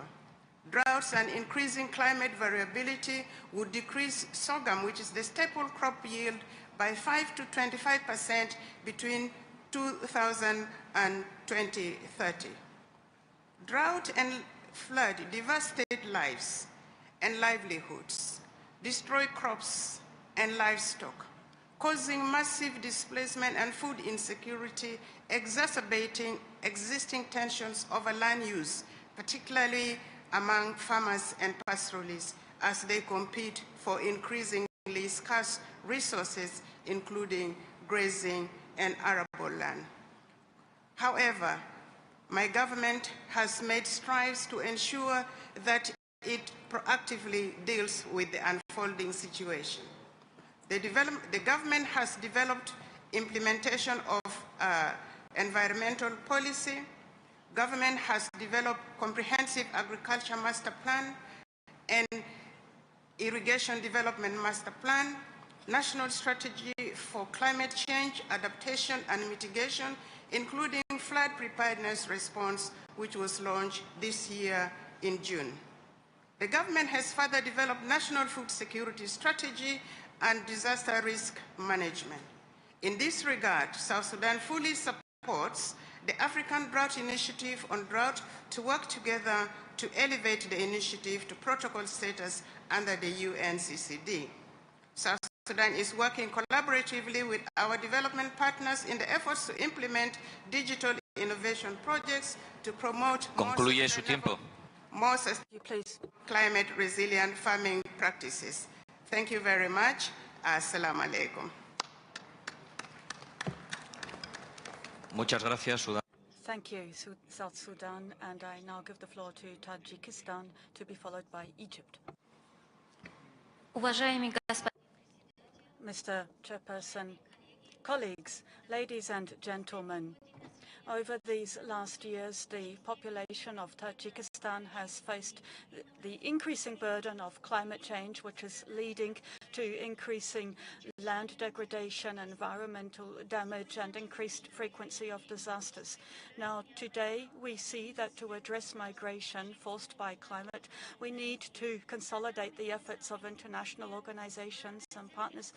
Speaker 9: Droughts and increasing climate variability would decrease sorghum, which is the staple crop yield, by 5 to 25% between 2000 and 2030. Drought and flood devastate lives and livelihoods, destroy crops and livestock, causing massive displacement and food insecurity, exacerbating existing tensions over land use, particularly among farmers and pastoralists as they compete for increasingly scarce resources, including grazing and arable land. However, my government has made strides to ensure that it proactively deals with the unfolding situation. The government has developed implementation of environmental policy. Government has developed comprehensive agriculture master plan and irrigation development master plan, national strategy for climate change, adaptation and mitigation, including flood preparedness response, which was launched this year in June. The government has further developed national food security strategy and disaster risk management. In this regard, South Sudan fully supports the African Drought Initiative on Drought to work together to elevate the initiative to protocol status under the UNCCD. South Sudan is working collaboratively with our development partners in the efforts to implement digital innovation projects to promote more sustainable climate resilient farming practices. Thank you very much. Assalamu alaikum.
Speaker 5: Muchas gracias, Sudán.
Speaker 8: Thank you, South Sudan, and I now give the floor to Tajikistan, to be followed by Egypt. Mr. Chairperson, colleagues, ladies and gentlemen, Over these last years, the population of Tajikistan has faced the increasing burden of climate change, which is leading to increasing land degradation, environmental damage, and increased frequency of disasters. Now, today, we see that to address migration forced by climate, we need to consolidate the efforts of international organizations and partners.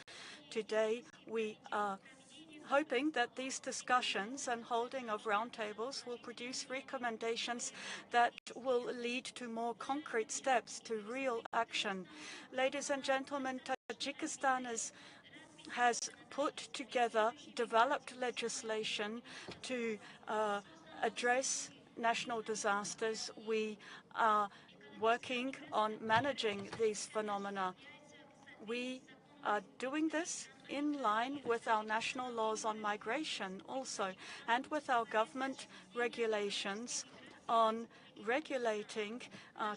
Speaker 8: Today, we are hoping that these discussions and holding of roundtables will produce recommendations that will lead to more concrete steps to real action. Ladies and gentlemen, Tajikistan has put together, developed legislation to address national disasters. We are working on managing these phenomena. We are doing this in line with our national laws on migration also, and with our government regulations on regulating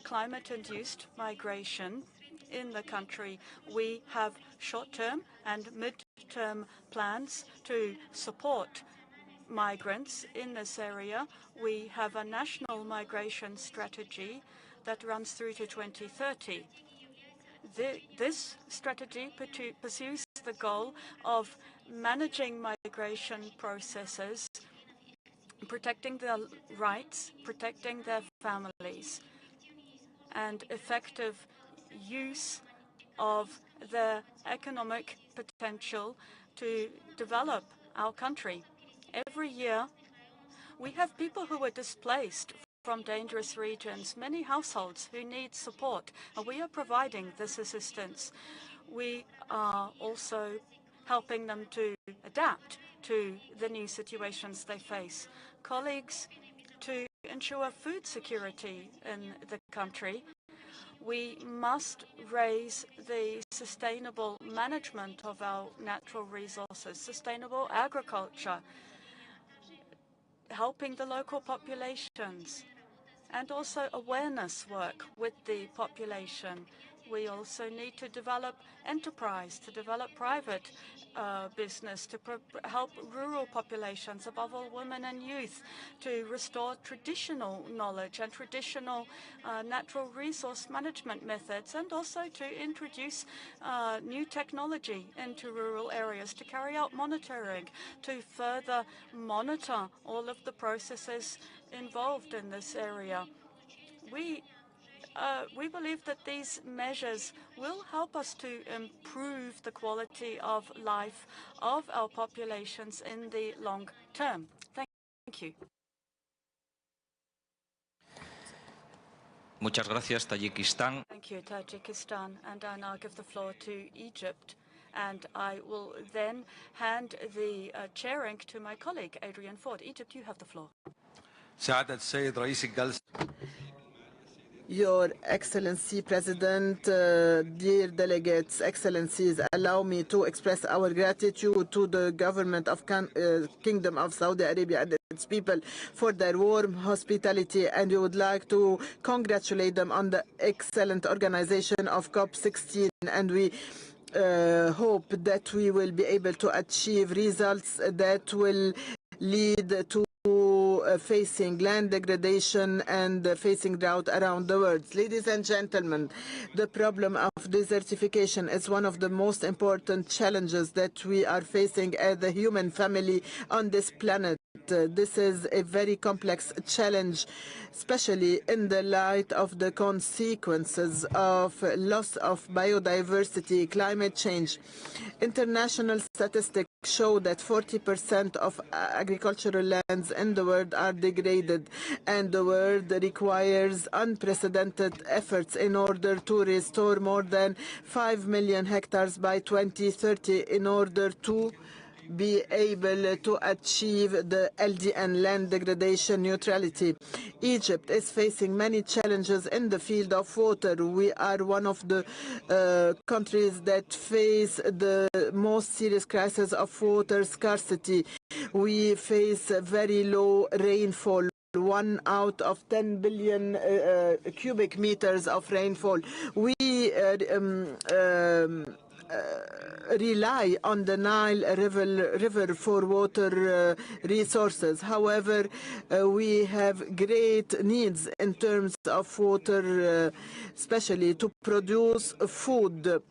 Speaker 8: climate-induced migration in the country. We have short-term and mid-term plans to support migrants in this area. We have a national migration strategy that runs through to 2030. This strategy pursues the goal of managing migration processes, protecting their rights, protecting their families, and effective use of their economic potential to develop our country. Every year, we have people who are displaced from dangerous regions, many households who need support, and we are providing this assistance. We are also helping them to adapt to the new situations they face. Colleagues, to ensure food security in the country, we must raise the sustainable management of our natural resources, sustainable agriculture, helping the local populations, and also awareness work with the population. We also need to develop enterprise, to develop private business, to help rural populations, above all women and youth, to restore traditional knowledge and traditional natural resource management methods, and also to introduce new technology into rural areas, to carry out monitoring, to further monitor all of the processes involved in this area. We believe that these measures will help us to improve the quality of life of our populations in the long term. Thank you.
Speaker 5: Muchas gracias, Tajikistán.
Speaker 8: Thank you, Tajikistan. And I now give the floor to Egypt. And I will then hand the chairing to my colleague, Adrian Ford. Egypt, you have the floor.
Speaker 12: سعادة السيد رئيس الجلسة.
Speaker 1: Your Excellency President, dear delegates, Excellencies, allow me to express our gratitude to the government of Kingdom of Saudi Arabia and its people for their warm hospitality, and we would like to congratulate them on the excellent organization of COP16, and we hope that we will be able to achieve results that will lead to facing land degradation and facing drought around the world. Ladies and gentlemen, the problem of desertification is one of the most important challenges that we are facing as the human family on this planet. This is a very complex challenge, especially in the light of the consequences of loss of biodiversity, climate change. International statistics show that 40% of agricultural lands in the world are degraded, and the world requires unprecedented efforts in order to restore more than 5 million hectares by 2030 in order to be able to achieve the LDN, land degradation neutrality. Egypt is facing many challenges in the field of water. We are one of the countries that face the most serious crisis of water scarcity. We face very low rainfall. 1 out of 10 billion cubic meters of rainfall. We rely on the Nile River for water resources. However, we have great needs in terms of water, especially to produce food.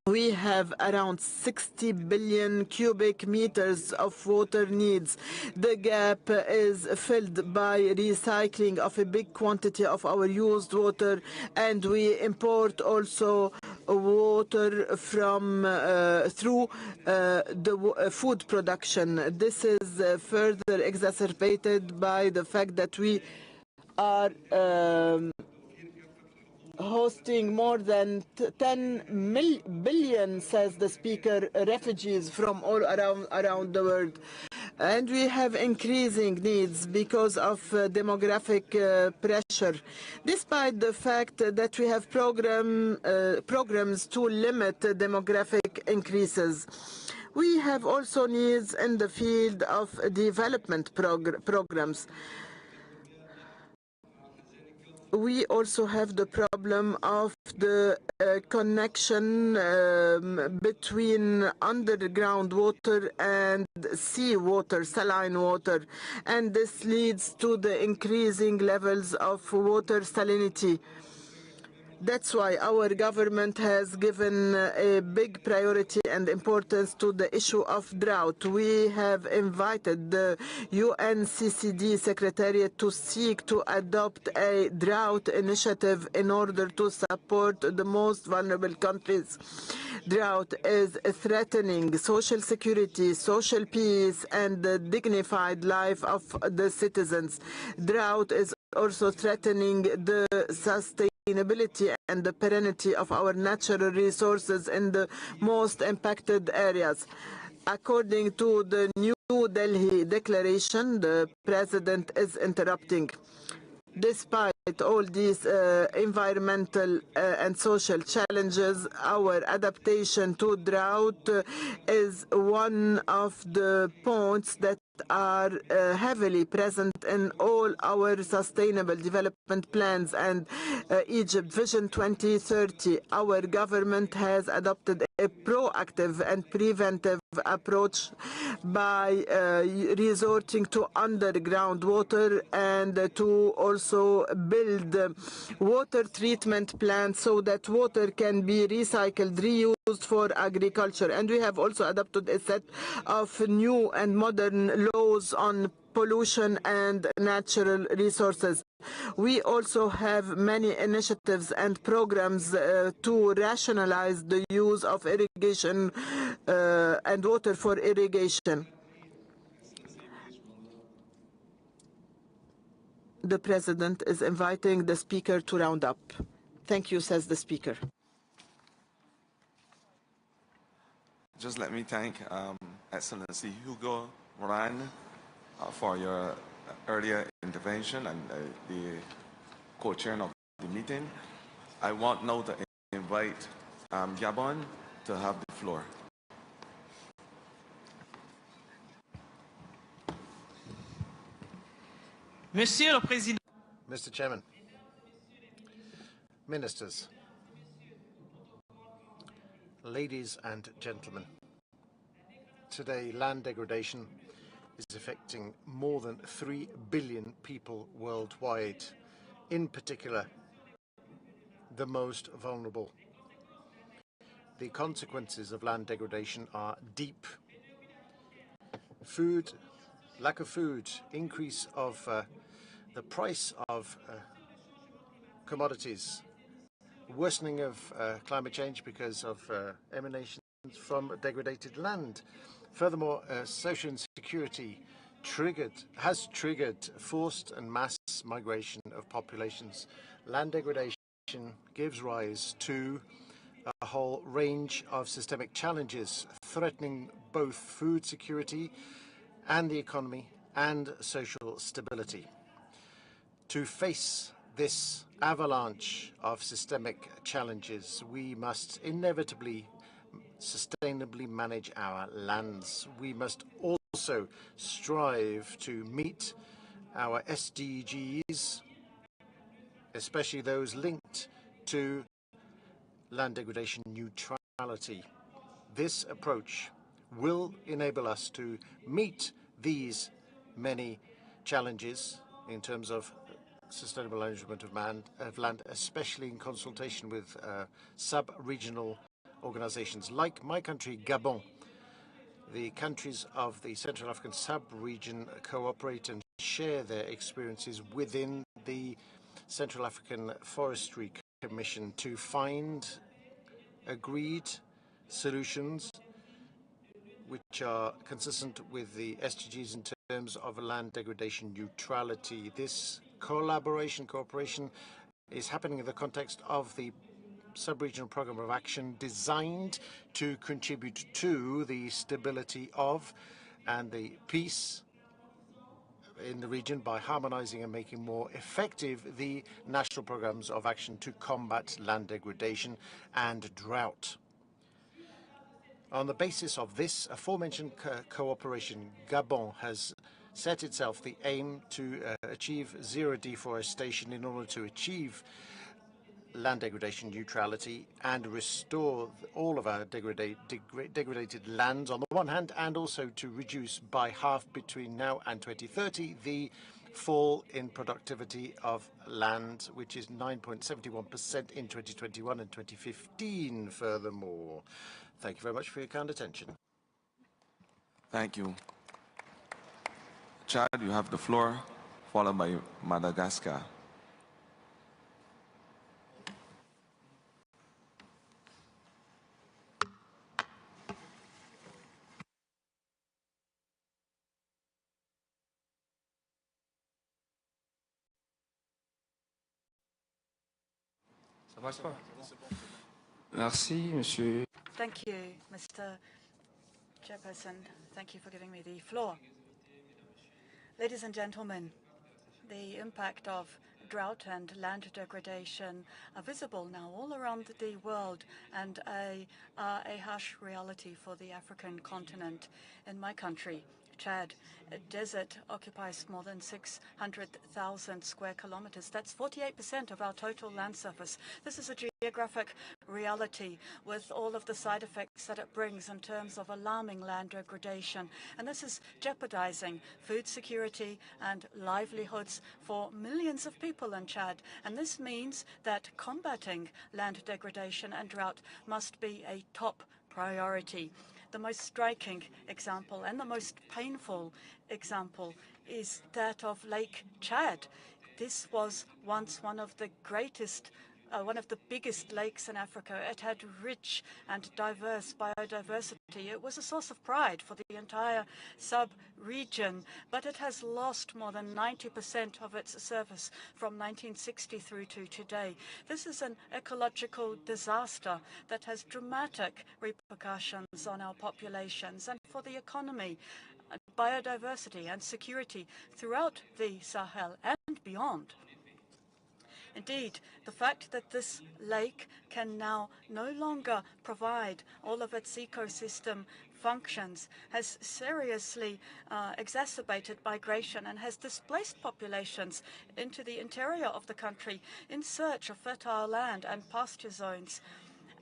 Speaker 1: We have around 60 billion cubic meters of water needs. The gap is filled by recycling of a big quantity of our used water, and we import also water from through the food production. This is further exacerbated by the fact that we are hosting more than 10 billion, says the speaker, refugees from all around the world. And we have increasing needs because of demographic pressure. Despite the fact that we have programs to limit demographic increases, we have also needs in the field of development programs. We also have the problem of the connection between underground water and sea water, saline water, and this leads to the increasing levels of water salinity. That's why our government has given a big priority and importance to the issue of drought. We have invited the UNCCD Secretariat to seek to adopt a drought initiative in order to support the most vulnerable countries. Drought is threatening social security, social peace, and the dignified life of the citizens. Drought is also threatening the sustainability and the perennity of our natural resources in the most impacted areas. According to the New Delhi Declaration, the President is interrupting. Despite all these environmental and social challenges, our adaptation to drought is one of the points that are heavily present in all our sustainable development plans and Egypt Vision 2030. Our government has adopted a proactive and preventive approach by resorting to underground water and to also build water treatment plants so that water can be recycled, reused for agriculture. And we have also adopted a set of new and modern laws on pollution and natural resources. We also have many initiatives and programs to rationalize the use of irrigation and water for irrigation. The President is inviting the speaker to round up. Thank you, says the speaker.
Speaker 13: Just let me thank Excellency Hugo Moran for your earlier intervention and the co-chair of the meeting. I want now to invite Gabon to have the floor.
Speaker 6: Monsieur le Président. Mr. Chairman, Ministers, ladies and gentlemen, today land degradation is affecting more than 3 billion people worldwide, in particular the most vulnerable. The consequences of land degradation are deep. Food, lack of food, increase of the price of commodities, worsening of climate change because of emanations from degraded land. Furthermore, social insecurity has triggered forced and mass migration of populations. Land degradation gives rise to a whole range of systemic challenges threatening both food security and the economy and social stability. To face this avalanche of systemic challenges, we must inevitably sustainably manage our lands. We must also strive to meet our SDGs, especially those linked to land degradation neutrality. neutrality. This approach will enable us to meet these many challenges in terms of sustainable management of land, especially in consultation with sub-regional organizations like my country, Gabon. The countries of the Central African sub-region cooperate and share their experiences within the Central African Forestry Commission to find agreed solutions which are consistent with the SDGs in terms of land degradation neutrality. This cooperation is happening in the context of the sub-regional program of action designed to contribute to the stability of and the peace in the region by harmonizing and making more effective the national programs of action to combat land degradation and drought. On the basis of this aforementioned cooperation, Gabon has set itself the aim to achieve zero deforestation in order to achieve land degradation neutrality and restore all of our degraded lands on the one hand, and also to reduce by half between now and 2030 the fall in productivity of land, which is 9.71% in 2021 and 2015 furthermore. Thank you very much for your kind attention.
Speaker 13: Thank you. Chad, you have the floor, followed by Madagascar.
Speaker 14: Merci, Monsieur.
Speaker 8: Thank you, Mr. Chairperson. Thank you for giving me the floor. Ladies and gentlemen, the impact of drought and land degradation are visible now all around the world and a harsh reality for the African continent. In my country, Chad, a desert occupies more than 600,000 square kilometers. That's 48% of our total land surface. This is a geographic reality with all of the side effects that it brings in terms of alarming land degradation. And this is jeopardizing food security and livelihoods for millions of people in Chad. And this means that combating land degradation and drought must be a top priority. The most striking example and the most painful example is that of Lake Chad. This was once one of the biggest lakes in Africa. It had rich and diverse biodiversity. It was a source of pride for the entire sub-region, but it has lost more than 90% of its surface from 1960 through to today. This is an ecological disaster that has dramatic repercussions on our populations and for the economy, biodiversity and security throughout the Sahel and beyond. Indeed, the fact that this lake can now no longer provide all of its ecosystem functions has seriously exacerbated migration and has displaced populations into the interior of the country in search of fertile land and pasture zones.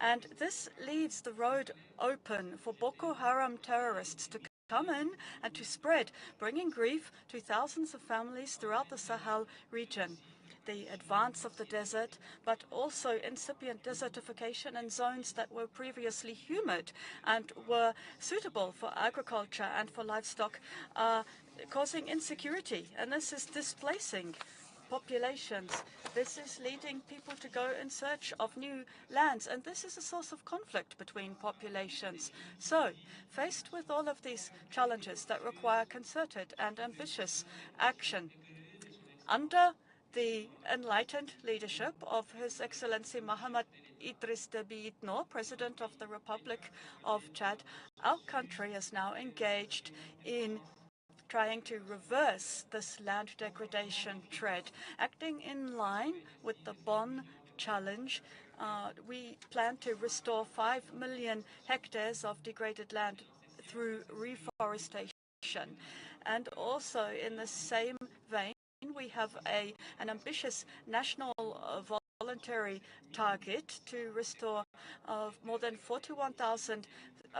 Speaker 8: And this leaves the road open for Boko Haram terrorists to come in and to spread, bringing grief to thousands of families throughout the Sahel region. The advance of the desert, but also incipient desertification in zones that were previously humid and were suitable for agriculture and for livestock, are causing insecurity, and this is displacing populations. This is leading people to go in search of new lands, and this is a source of conflict between populations. So, faced with all of these challenges that require concerted and ambitious action, under the enlightened leadership of His Excellency Mohamed Idriss Déby Itno, President of the Republic of Chad, our country is now engaged in trying to reverse this land degradation trend. Acting in line with the Bonn Challenge, we plan to restore 5 million hectares of degraded land through reforestation. And also in the same vein, we have an ambitious national voluntary target to restore more than 41,000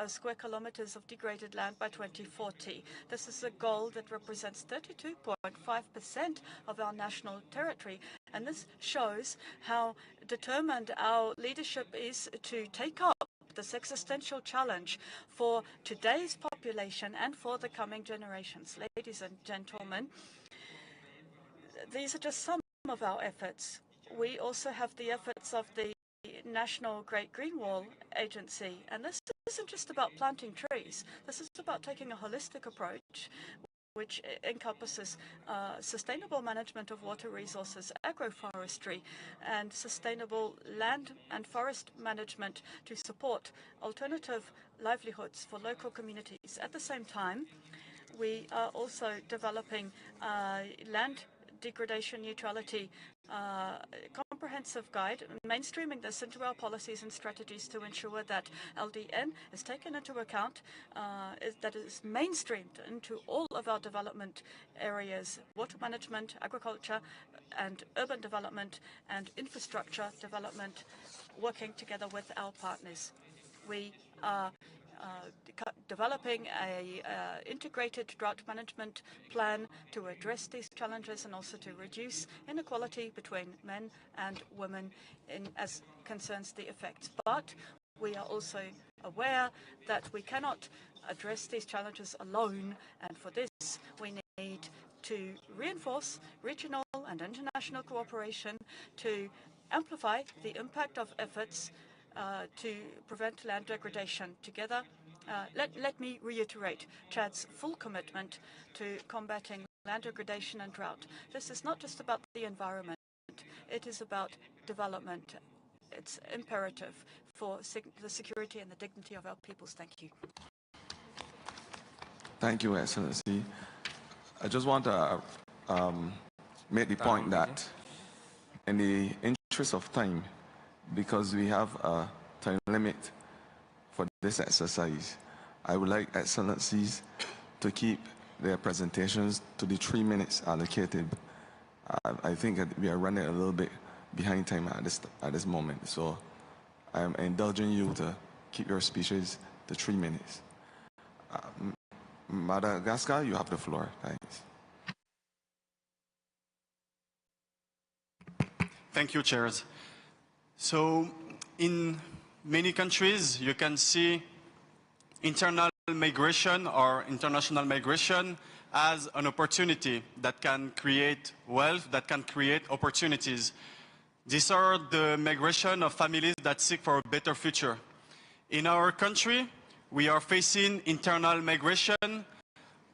Speaker 8: square kilometers of degraded land by 2040. This is a goal that represents 32.5% of our national territory. And this shows how determined our leadership is to take up this existential challenge for today's population and for the coming generations. Ladies and gentlemen, these are just some of our efforts. We also have the efforts of the National Great Green Wall Agency, and this isn't just about planting trees. This is about taking a holistic approach which encompasses sustainable management of water resources, agroforestry, and sustainable land and forest management to support alternative livelihoods for local communities. At the same time, we are also developing land degradation neutrality comprehensive guide, mainstreaming this into our policies and strategies to ensure that LDN is taken into account, that is mainstreamed into all of our development areas: water management, agriculture, and urban development, and infrastructure development, working together with our partners. We are developing an integrated drought management plan to address these challenges and also to reduce inequality between men and women as concerns the effects. But we are also aware that we cannot address these challenges alone, and for this we need to reinforce regional and international cooperation to amplify the impact of efforts to prevent land degradation. Together, let me reiterate Chad's full commitment to combating land degradation and drought. This is not just about the environment, it is about development. It's imperative for the security and the dignity of our peoples. Thank you.
Speaker 13: Thank you, Excellency. I just want to make the point that in the interest of time, because we have a time limit for this exercise, I would like Excellencies to keep their presentations to the 3 minutes allocated. I think that we are running a little bit behind time at this moment, so I'm indulging you to keep your speeches to 3 minutes. Madagascar, you have the floor. Thanks.
Speaker 14: Thank you, Chairs. So, in many countries, you can see internal migration or international migration as an opportunity that can create wealth, that can create opportunities. These are the migration of families that seek for a better future. In our country, we are facing internal migration,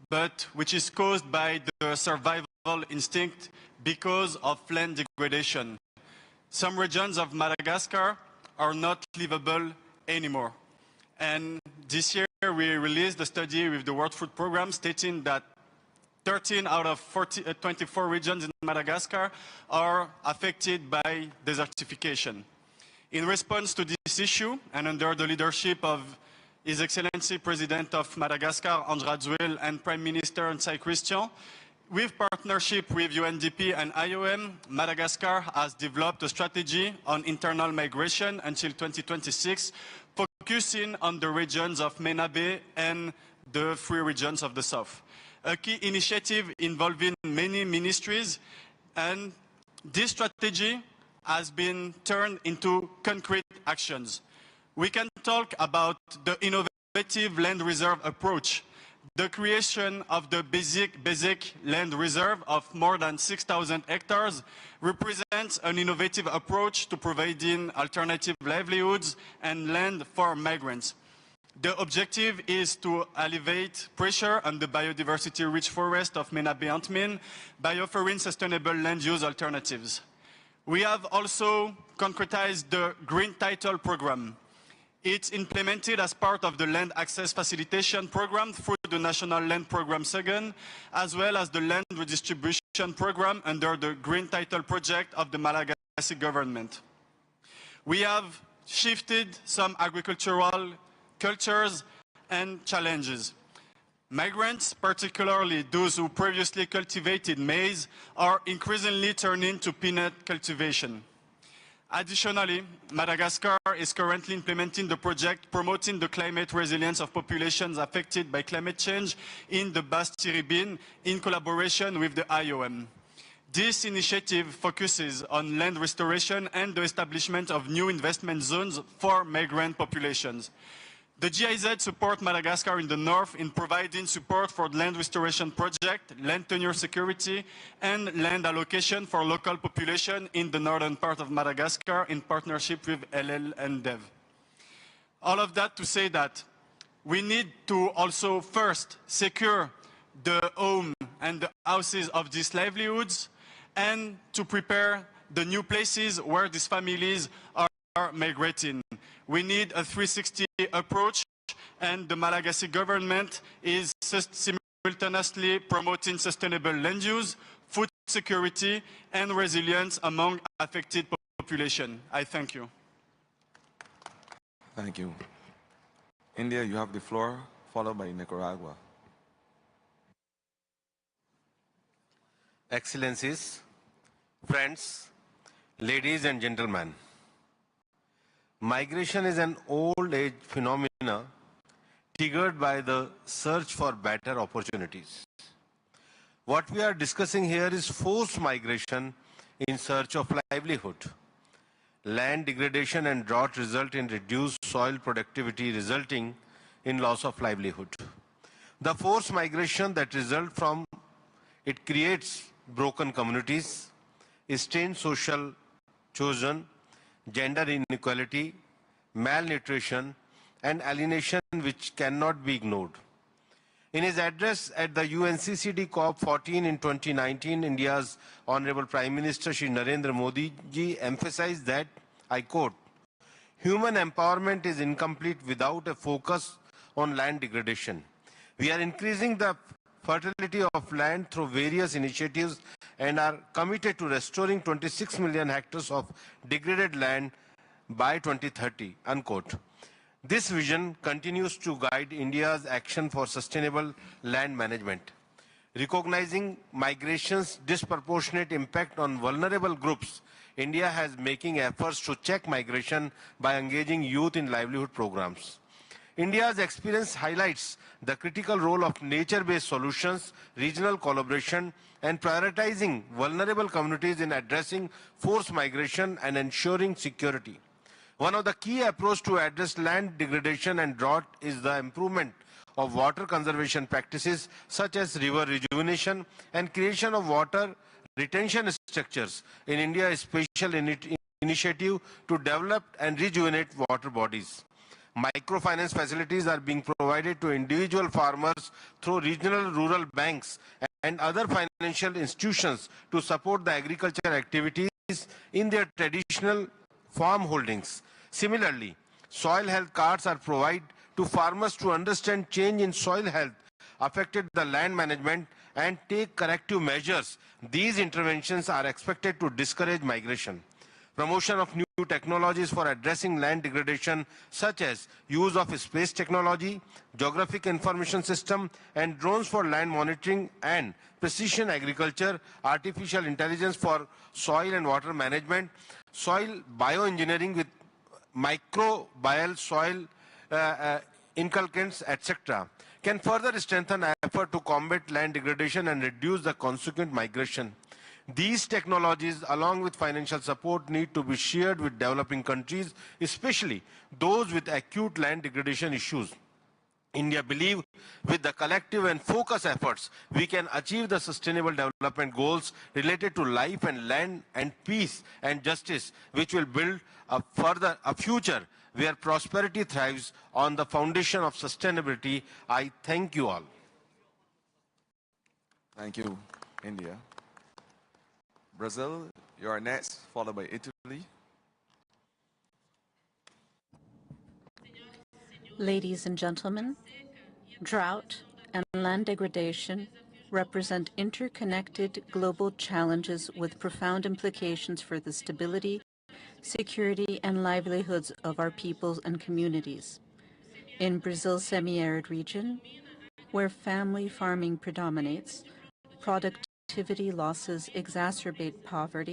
Speaker 14: but which is caused by the survival instinct because of land degradation. Some regions of Madagascar are not livable anymore. And this year we released a study with the World Food Programme stating that 13 out of 24 regions in Madagascar are affected by desertification. In response to this issue, and under the leadership of His Excellency President of Madagascar, André Rajoelina, and Prime Minister Nsai Christian, with partnership with UNDP and IOM, Madagascar has developed a strategy on internal migration until 2026, focusing on the regions of Mena Bay and the 3 regions of the south. A key initiative involving many ministries, and this strategy has been turned into concrete actions. We can talk about the innovative land reserve approach. The creation of the basic land reserve of more than 6,000 hectares represents an innovative approach to providing alternative livelihoods and land for migrants. The objective is to alleviate pressure on the biodiversity-rich forest of Mena Bay Antmin by offering sustainable land use alternatives. We have also concretized the Green Title Program. It's implemented as part of the Land Access Facilitation Program through the National Land Program Second, as well as the Land Redistribution Program under the Green Title Project of the Malagasy government. We have shifted some agricultural cultures and challenges. Migrants, particularly those who previously cultivated maize, are increasingly turning to peanut cultivation. Additionally, Madagascar is currently implementing the project promoting the climate resilience of populations affected by climate change in the Bas-Tiribin in collaboration with the IOM. This initiative focuses on land restoration and the establishment of new investment zones for migrant populations. The GIZ supports Madagascar in the north in providing support for the land restoration project, land tenure security, and land allocation for local population in the northern part of Madagascar in partnership with LL and DEV. All of that to say that we need to also first secure the home and the houses of these livelihoods and to prepare the new places where these families are migrating. We need a 360 approach, and the Malagasy government is simultaneously promoting sustainable land use, food security, and resilience among affected population. I thank you.
Speaker 13: Thank you. India, you have the floor, followed by Nicaragua.
Speaker 15: Excellencies, friends, ladies and gentlemen, migration is an old-age phenomena triggered by the search for better opportunities. What we are discussing here is forced migration in search of livelihood. Land degradation and drought result in reduced soil productivity, resulting in loss of livelihood. The forced migration that results from it creates broken communities, strained social cohesion, gender inequality, malnutrition, and alienation which cannot be ignored. In his address at the UNCCD COP16 in 2019, India's Honorable Prime Minister Shri Narendra Modi ji emphasized that, I quote, "Human empowerment is incomplete without a focus on land degradation. We are increasing the fertility of land through various initiatives and are committed to restoring 26 million hectares of degraded land by 2030, unquote. This vision continues to guide India's action for sustainable land management. Recognizing migration's disproportionate impact on vulnerable groups, India has making efforts to check migration by engaging youth in livelihood programs. India's experience highlights the critical role of nature-based solutions, regional collaboration, and prioritizing vulnerable communities in addressing forced migration and ensuring security. One of the key approaches to address land degradation and drought is the improvement of water conservation practices such as river rejuvenation and creation of water retention structures. In India, a special initiative to develop and rejuvenate water bodies. Microfinance facilities are being provided to individual farmers through regional rural banks and other financial institutions to support the agricultural activities in their traditional farm holdings. Similarly, soil health cards are provided to farmers to understand change in soil health affected the land management and take corrective measures. These interventions are expected to discourage migration. Promotion of new technologies for addressing land degradation, such as use of space technology, geographic information system, and drones for land monitoring and precision agriculture, artificial intelligence for soil and water management, soil bioengineering with microbial soil inculcants, etc., can further strengthen effort to combat land degradation and reduce the consequent migration. These technologies, along with financial support, need to be shared with developing countries, especially those with acute land degradation issues. India believes with the collective and focused efforts, we can achieve the sustainable development goals related to life and land and peace and justice, which will build a future where prosperity thrives on the foundation of sustainability. I thank you all.
Speaker 13: Thank you, India. Brazil, you are next, followed by Italy.
Speaker 16: Ladies and gentlemen, drought and land degradation represent interconnected global challenges with profound implications for the stability, security, and livelihoods of our peoples and communities. In Brazil's semi-arid region, where family farming predominates, productivity losses exacerbate poverty,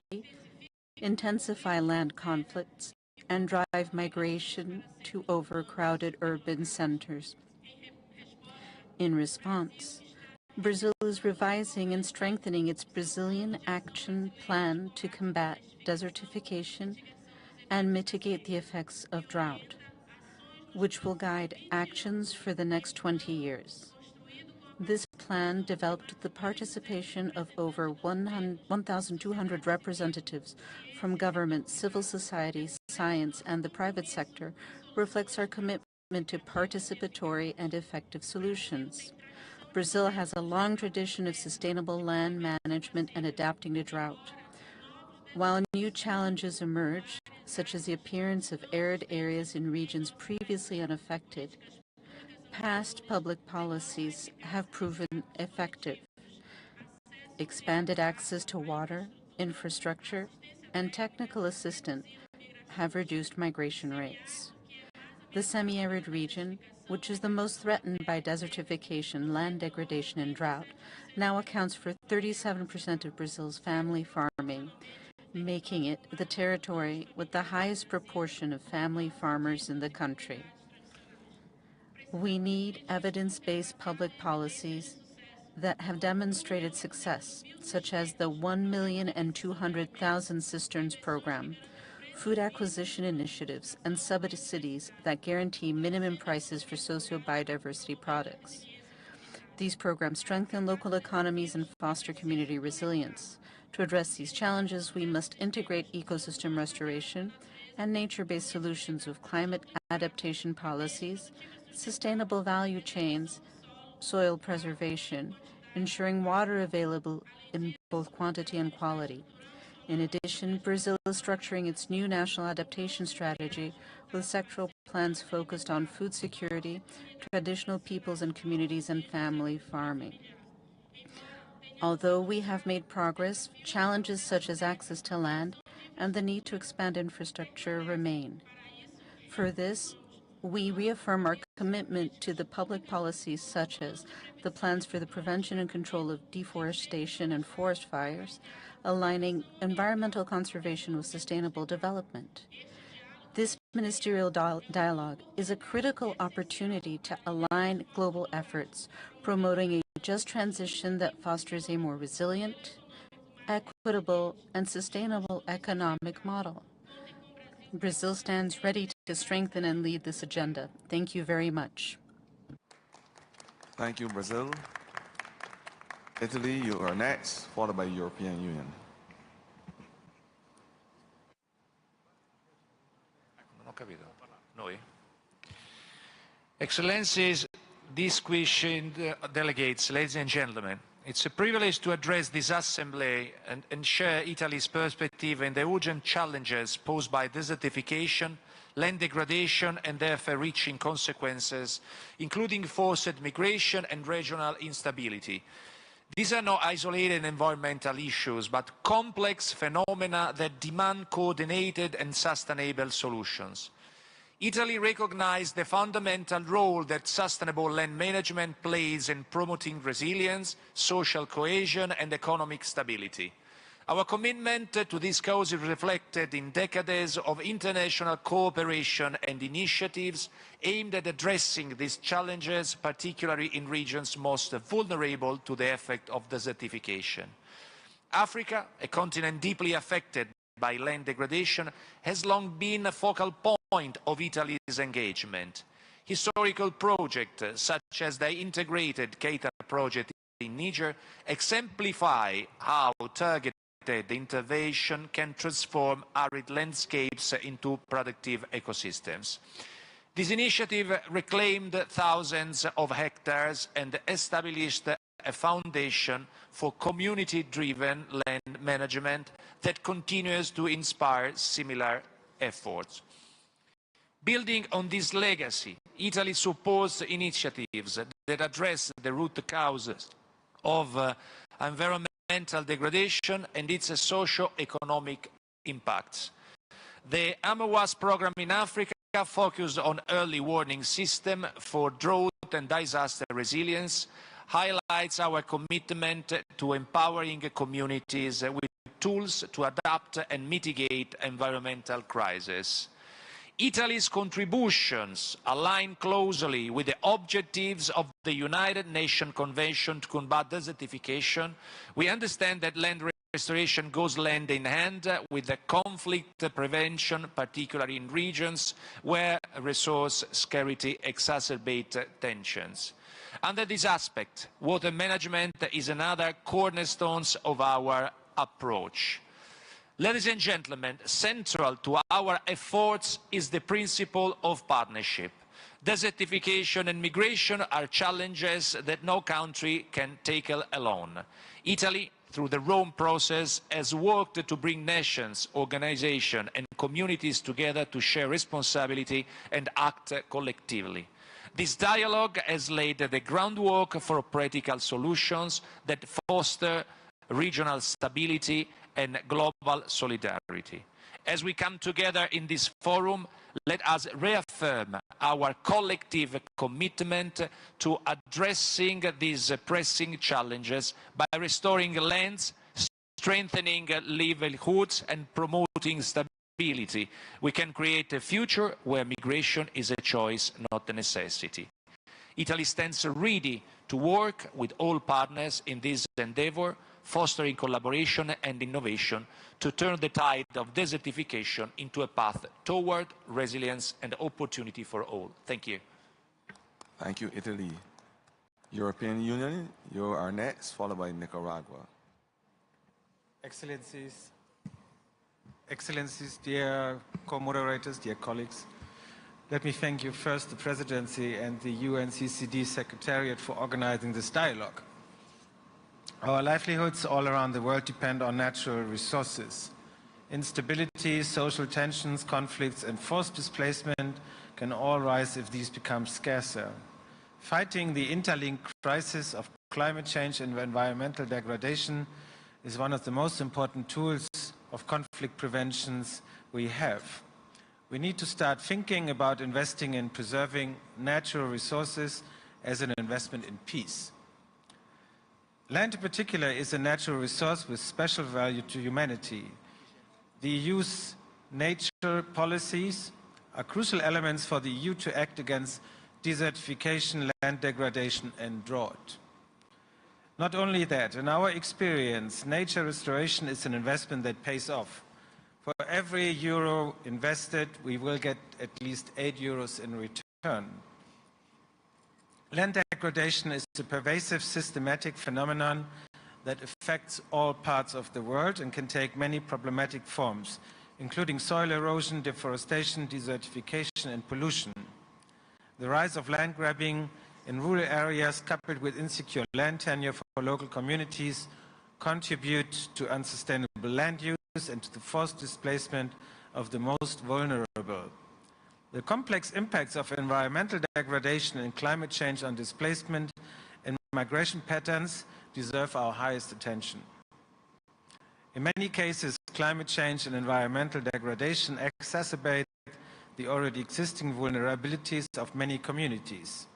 Speaker 16: intensify land conflicts, and drive migration to overcrowded urban centers. In response, Brazil is revising and strengthening its Brazilian Action Plan to combat desertification and mitigate the effects of drought, which will guide actions for the next 20 years. This plan, developed with the participation of over 1,200 representatives from government, civil society, science, and the private sector, reflects our commitment to participatory and effective solutions. Brazil has a long tradition of sustainable land management and adapting to drought. While new challenges emerge, such as the appearance of arid areas in regions previously unaffected, past public policies have proven effective. Expanded access to water, infrastructure, and technical assistance have reduced migration rates. The semi-arid region, which is the most threatened by desertification, land degradation, and drought, now accounts for 37% of Brazil's family farming, making it the territory with the highest proportion of family farmers in the country. We need evidence-based public policies that have demonstrated success, such as the 1,200,000 cisterns program, food acquisition initiatives, and subsidies that guarantee minimum prices for socio-biodiversity products. These programs strengthen local economies and foster community resilience. To address these challenges, we must integrate ecosystem restoration and nature-based solutions with climate adaptation policies, sustainable value chains, soil preservation, ensuring water available in both quantity and quality. In addition, Brazil is structuring its new national adaptation strategy with sectoral plans focused on food security, traditional peoples and communities, and family farming. Although we have made progress, challenges such as access to land and the need to expand infrastructure remain. For this, we reaffirm our commitment to the public policies such as the plans for the prevention and control of deforestation and forest fires, aligning environmental conservation with sustainable development. This ministerial dialogue is a critical opportunity to align global efforts, promoting a just transition that fosters a more resilient, equitable, and sustainable economic model. Brazil stands ready to strengthen and lead this agenda. Thank you very much.
Speaker 13: Thank you, Brazil. Italy, you are next, followed by European Union.
Speaker 17: Excellencies, distinguished delegates, ladies and gentlemen, it's a privilege to address this Assembly and share Italy's perspective in the urgent challenges posed by desertification, land degradation, and their far-reaching consequences, including forced migration and regional instability. These are not isolated environmental issues, but complex phenomena that demand coordinated and sustainable solutions. Italy recognized the fundamental role that sustainable land management plays in promoting resilience, social cohesion, and economic stability. Our commitment to this cause is reflected in decades of international cooperation and initiatives aimed at addressing these challenges, particularly in regions most vulnerable to the effect of desertification. Africa, a continent deeply affected by land degradation, has long been a focal point of Italy's engagement. Historical projects such as the integrated Keita project in Niger exemplify how targeted intervention can transform arid landscapes into productive ecosystems. This initiative reclaimed thousands of hectares and established a foundation for community-driven land management that continues to inspire similar efforts. Building on this legacy, Italy supports initiatives that address the root causes of environmental degradation and its socio-economic impacts. The Amaravati program in Africa focused on early warning system for drought and disaster resilience, highlights our commitment to empowering communities with tools to adapt and mitigate environmental crises. Italy's contributions align closely with the objectives of the United Nations Convention to combat desertification. We understand that land restoration goes hand in hand with the conflict prevention, particularly in regions where resource scarcity exacerbates tensions. Under this aspect, water management is another cornerstone of our approach. Ladies and gentlemen, central to our efforts is the principle of partnership. Desertification and migration are challenges that no country can tackle alone. Italy, through the Rome process, has worked to bring nations, organizations and communities together to share responsibility and act collectively. This dialogue has laid the groundwork for practical solutions that foster regional stability and global solidarity. As we come together in this forum, let us reaffirm our collective commitment to addressing these pressing challenges by restoring lands, strengthening livelihoods and promoting stability. We can create a future where migration is a choice, not a necessity. Italy stands ready to work with all partners in this endeavor, fostering collaboration and innovation to turn the tide of desertification into a path toward resilience and opportunity for all. Thank you.
Speaker 13: Thank you, Italy. European Union, you are next, followed by Nicaragua.
Speaker 18: Excellencies, dear co-moderators, dear colleagues, let me thank you first, the Presidency and the UNCCD Secretariat for organizing this dialogue. Our livelihoods all around the world depend on natural resources. Instability, social tensions, conflicts, and forced displacement can all rise if these become scarcer. Fighting the interlinked crisis of climate change and environmental degradation is one of the most important tools of conflict preventions we have. We need to start thinking about investing in preserving natural resources as an investment in peace. Land in particular is a natural resource with special value to humanity. The EU's nature policies are crucial elements for the EU to act against desertification, land degradation and drought. Not only that, in our experience, nature restoration is an investment that pays off. For every euro invested, we will get at least 8 euros in return. Land degradation is a pervasive, systematic phenomenon that affects all parts of the world and can take many problematic forms, including soil erosion, deforestation, desertification, and pollution. The rise of land grabbing in rural areas, coupled with insecure land tenure for local communities, contribute to unsustainable land use and to the forced displacement of the most vulnerable. The complex impacts of environmental degradation and climate change on displacement and migration patterns deserve our highest attention. In many cases, climate change and environmental degradation exacerbate the already existing vulnerabilities of many communities.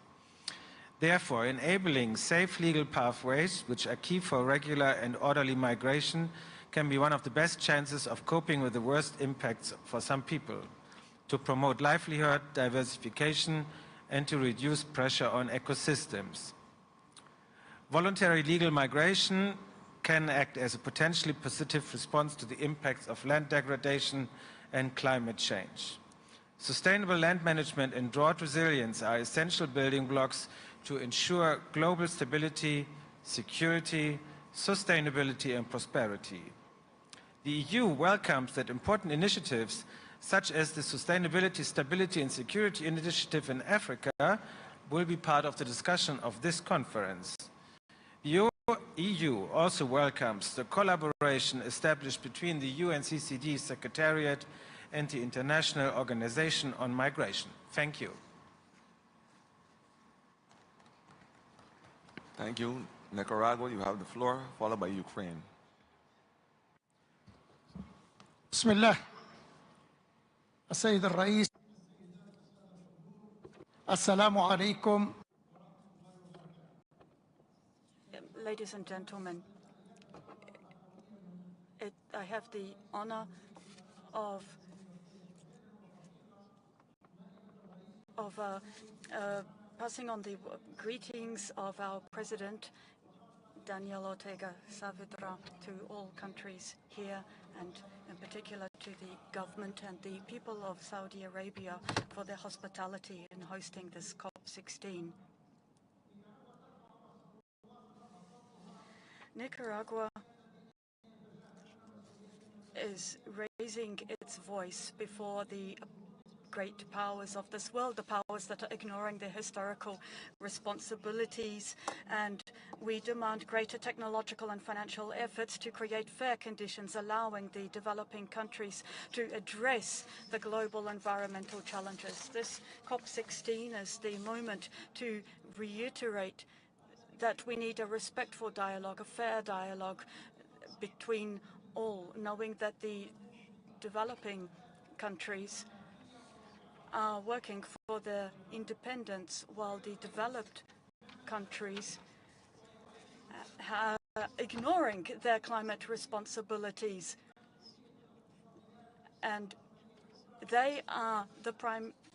Speaker 18: Therefore, enabling safe legal pathways, which are key for regular and orderly migration, can be one of the best chances of coping with the worst impacts for some people, to promote livelihood, diversification, and to reduce pressure on ecosystems. Voluntary legal migration can act as a potentially positive response to the impacts of land degradation and climate change. Sustainable land management and drought resilience are essential building blocks to ensure global stability, security, sustainability, and prosperity. The EU welcomes that important initiatives such as the Sustainability, Stability and Security Initiative in Africa will be part of the discussion of this conference. The EU also welcomes the collaboration established between the UNCCD Secretariat and the International Organization on Migration. Thank you.
Speaker 13: Thank you. Nicaragua, you have the floor, followed by Ukraine.
Speaker 19: بسم الله. السيد الرئيس، السلام عليكم.
Speaker 8: Ladies and gentlemen, I have the honor of passing on the greetings of our President, Daniel Ortega Saavedra, to all countries here, and in particular to the government and the people of Saudi Arabia for their hospitality in hosting this COP16. Nicaragua is raising its voice before the great powers of this world, the powers that are ignoring their historical responsibilities, and we demand greater technological and financial efforts to create fair conditions, allowing the developing countries to address the global environmental challenges. This COP16 is the moment to reiterate that we need a respectful dialogue, a fair dialogue between all, knowing that the developing countries are working for their independence, while the developed countries are ignoring their climate responsibilities. And they are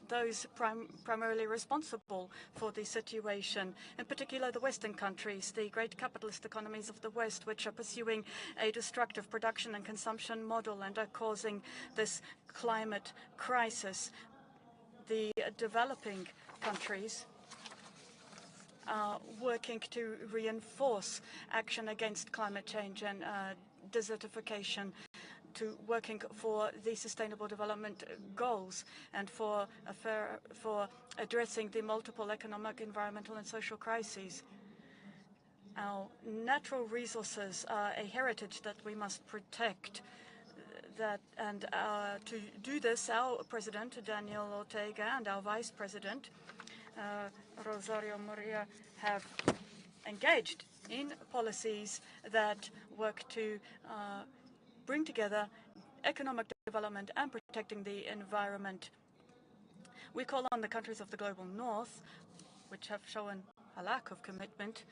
Speaker 8: those primarily responsible for the situation, in particular the Western countries, the great capitalist economies of the West, which are pursuing a destructive production and consumption model and are causing this climate crisis. The developing countries are working to reinforce action against climate change and desertification, to working for the Sustainable Development Goals and for addressing the multiple economic, environmental and social crises. Our natural resources are a heritage that we must protect. To do this, our President, Daniel Ortega, and our Vice President, Rosario Murillo, have engaged in policies that work to bring together economic development and protecting the environment. We call on the countries of the global north, which have shown a lack of commitment,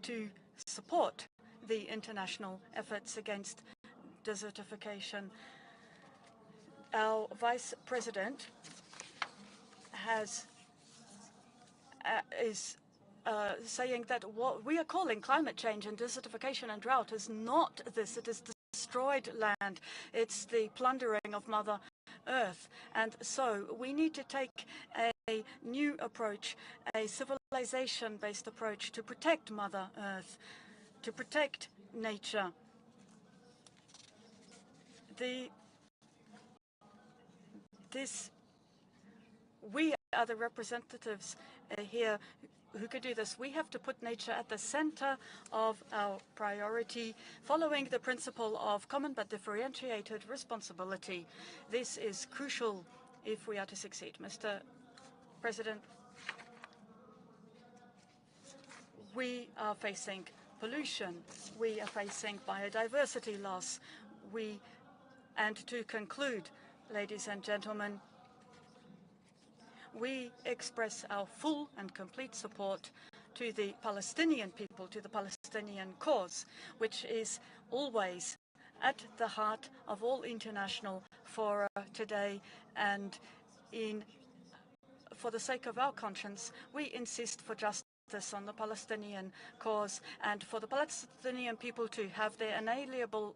Speaker 8: to support the international efforts against desertification. Our Vice President is saying that what we are calling climate change and desertification and drought is not this. It is destroyed land. It's the plundering of Mother Earth. And so we need to take a new approach, a civilization-based approach to protect Mother Earth, to protect nature. We are the representatives here who could do this. We have to put nature at the center of our priority, following the principle of common but differentiated responsibility. This is crucial if we are to succeed. Mr. President, we are facing pollution. We are facing biodiversity loss. And to conclude, ladies and gentlemen, we express our full and complete support to the Palestinian people, to the Palestinian cause, which is always at the heart of all international fora today. And for the sake of our conscience, we insist for justice on the Palestinian cause and for the Palestinian people to have their inalienable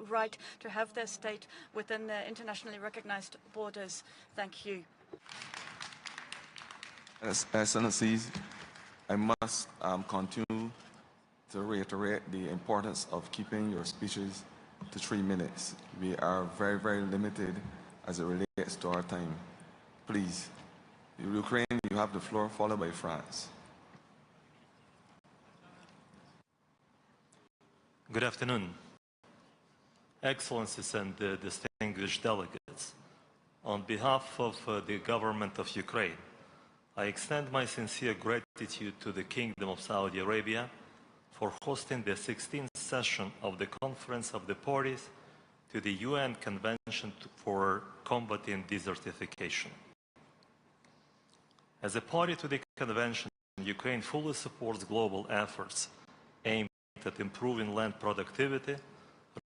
Speaker 8: right to have their state within their internationally recognized borders. Thank you.
Speaker 13: Excellencies, I must continue to reiterate the importance of keeping your speeches to 3 minutes. We are very, very limited as it relates to our time. Please, Ukraine, you have the floor, followed by France.
Speaker 20: Good afternoon, Excellencies and distinguished delegates. On behalf of the government of Ukraine, I extend my sincere gratitude to the Kingdom of Saudi Arabia for hosting the 16th session of the Conference of the Parties to the UN Convention for Combating Desertification. As a party to the convention, Ukraine fully supports global efforts at improving land productivity,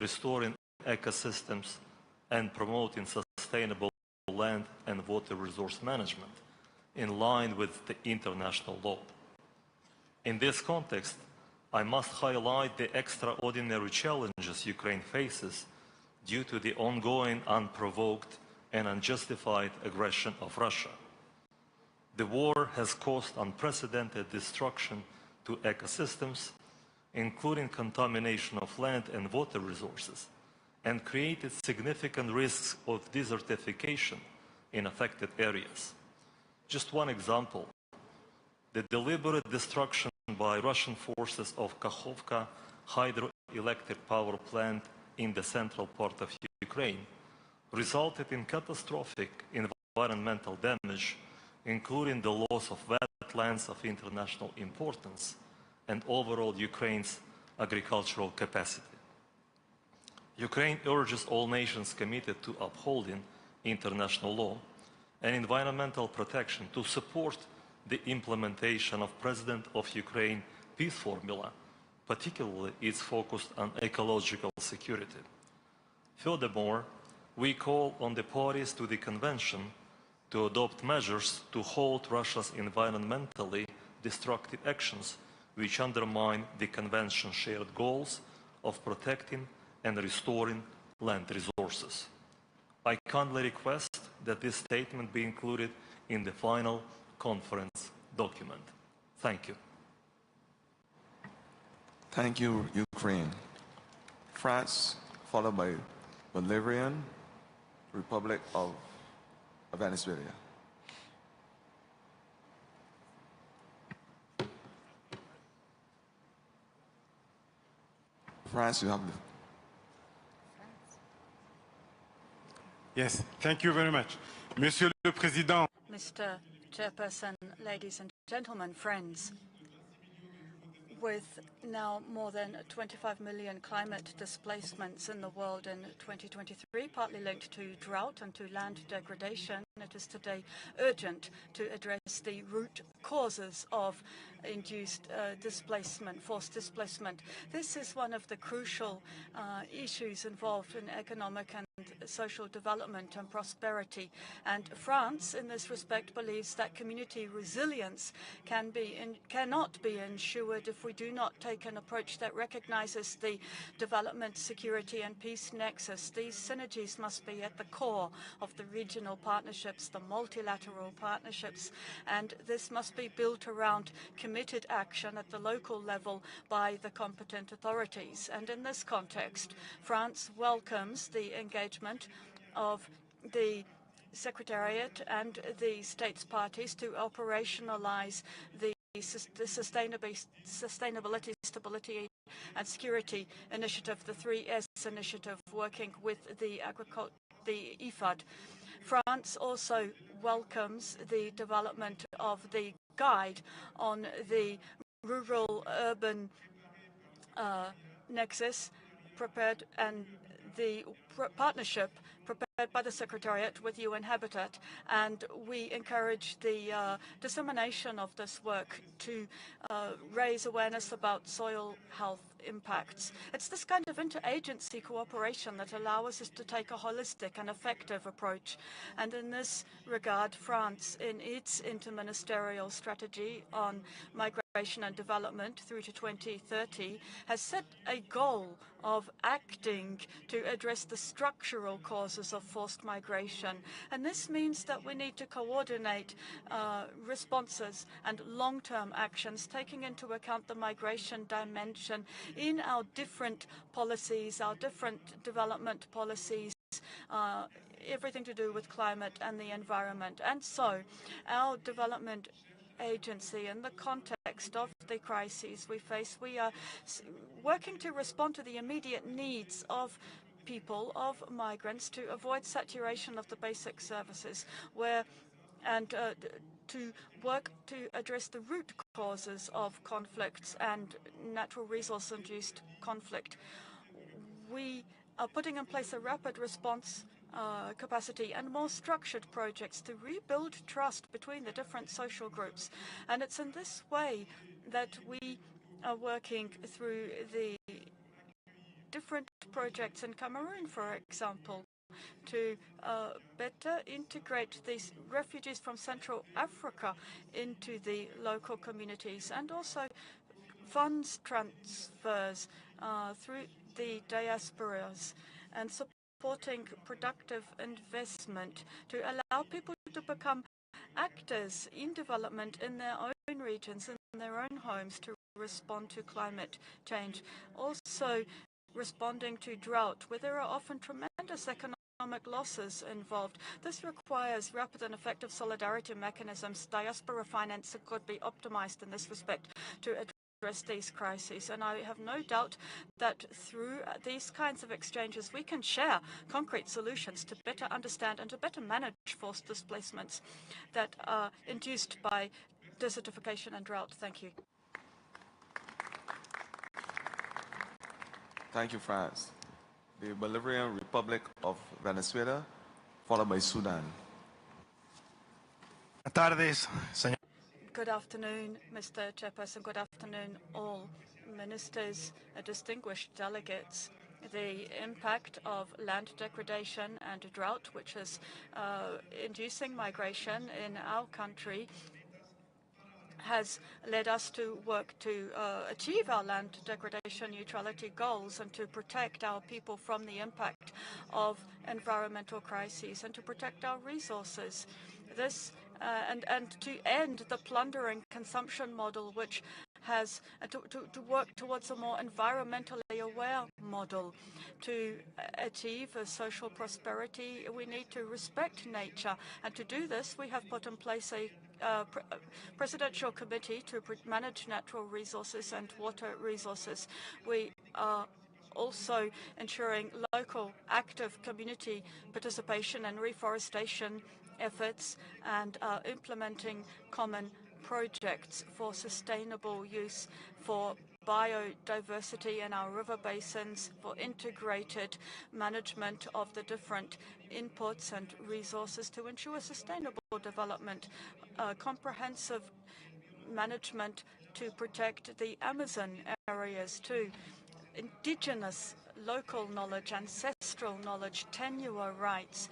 Speaker 20: restoring ecosystems, and promoting sustainable land and water resource management in line with the international law. In this context, I must highlight the extraordinary challenges Ukraine faces due to the ongoing unprovoked and unjustified aggression of Russia. The war has caused unprecedented destruction to ecosystems, including contamination of land and water resources, and created significant risks of desertification in affected areas. Just one example, the deliberate destruction by Russian forces of Kakhovka hydroelectric power plant in the central part of Ukraine resulted in catastrophic environmental damage, including the loss of wetlands of international importance and overall Ukraine's agricultural capacity. Ukraine urges all nations committed to upholding international law and environmental protection to support the implementation of President of Ukraine peace formula, particularly its focus on ecological security. Furthermore, we call on the parties to the Convention to adopt measures to halt Russia's environmentally destructive actions which undermine the Convention's shared goals of protecting and restoring land resources. I kindly request that this statement be included in the final conference document. Thank you.
Speaker 13: Thank you, Ukraine. France, followed by Bolivarian Republic of Venezuela. France, you have the...
Speaker 21: Yes, thank you very much. Monsieur le Président.
Speaker 8: Mr. Chairperson, ladies and gentlemen, friends, with now more than 25 million climate displacements in the world in 2023, partly linked to drought and to land degradation, it is today urgent to address the root causes of induced displacement, forced displacement. This is one of the crucial issues involved in economic and social development and prosperity. And France, in this respect, believes that community resilience cannot be ensured if we do not take an approach that recognizes the development, security, and peace nexus. These synergies must be at the core of the regional partnerships, the multilateral partnerships, and this must be built around committed action at the local level by the competent authorities. And in this context, France welcomes the engagement of the Secretariat and the states parties to operationalize the sustainability, stability, and security initiative, the 3S initiative, working with the IFAD. France also welcomes the development of the guide on the rural-urban nexus prepared, and the partnership prepared by the Secretariat with UN Habitat, and we encourage the dissemination of this work to raise awareness about soil health impacts. It's this kind of interagency cooperation that allows us to take a holistic and effective approach. And in this regard, France, in its interministerial strategy on migration and development through to 2030, has set a goal of acting to address the structural causes of forced migration. And this means that we need to coordinate responses and long-term actions, taking into account the migration dimension in our different policies, our different development policies, everything to do with climate and the environment. And so our development agency, in the context of the crises we face, we are working to respond to the immediate needs of people, of migrants, to avoid saturation of the basic services, to work to address the root causes of conflicts and natural resource-induced conflict. We are putting in place a rapid response capacity and more structured projects to rebuild trust between the different social groups. And it's in this way that we are working through the different projects in Cameroon, for example, to better integrate these refugees from Central Africa into the local communities, and also funds transfers through the diasporas, and supporting productive investment to allow people to become actors in development in their own regions, in their own homes, to respond to climate change. Also responding to drought, where there are often tremendous economic losses involved. This requires rapid and effective solidarity mechanisms. Diaspora finance could be optimized in this respect to address these crises. And I have no doubt that through these kinds of exchanges, we can share concrete solutions to better understand and to better manage forced displacements that are induced by desertification and drought. Thank you.
Speaker 13: Thank you, France. The Bolivarian Republic of Venezuela, followed by Sudan.
Speaker 8: Good afternoon, Mr. Chairperson. Good afternoon, all ministers, distinguished delegates. The impact of land degradation and drought, which is inducing migration in our country, has led us to work to achieve our land degradation neutrality goals and to protect our people from the impact of environmental crises and to protect our resources. This and to end the plundering consumption model, which has to work towards a more environmentally aware model. To achieve a social prosperity, we need to respect nature, and to do this, we have put in place a presidential committee to manage natural resources and water resources. We are also ensuring local active community participation and reforestation efforts, and implementing common projects for sustainable use, for biodiversity in our river basins, for integrated management of the different inputs and resources to ensure sustainable development, comprehensive management to protect the Amazon areas too, indigenous local knowledge, ancestral knowledge, tenure rights,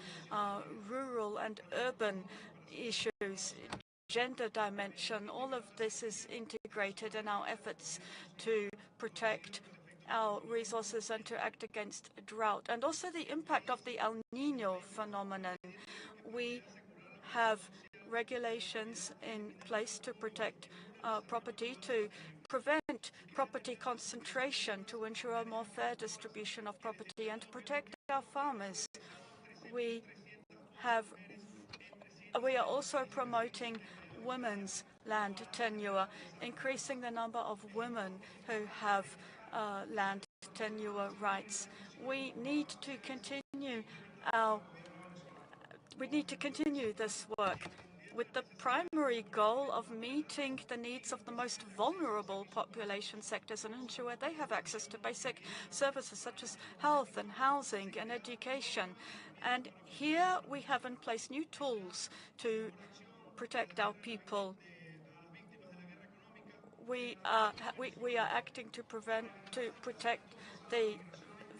Speaker 8: rural and urban issues, gender dimension. All of this is integrated in our efforts to protect our resources and to act against drought, and also the impact of the El Niño phenomenon. We have regulations in place to protect property, to prevent property concentration, to ensure a more fair distribution of property, and to protect our farmers. We are also promoting women's land tenure, increasing the number of women who have land tenure rights. We need to continue this work with the primary goal of meeting the needs of the most vulnerable population sectors and ensure they have access to basic services such as health and housing and education. And here we have in place new tools to protect our people. We are acting to protect the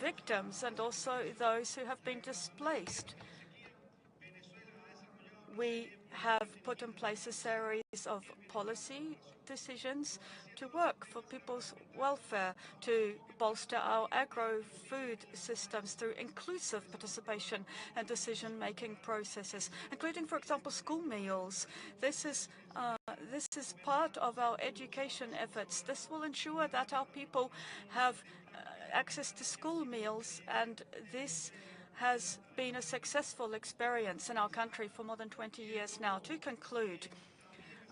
Speaker 8: victims and also those who have been displaced. We have put in place a series of policy decisions to work for people's welfare, to bolster our agro-food systems through inclusive participation and decision-making processes, including, for example, school meals. This is part of our education efforts. This will ensure that our people have access to school meals, and this has been a successful experience in our country for more than 20 years now. To conclude,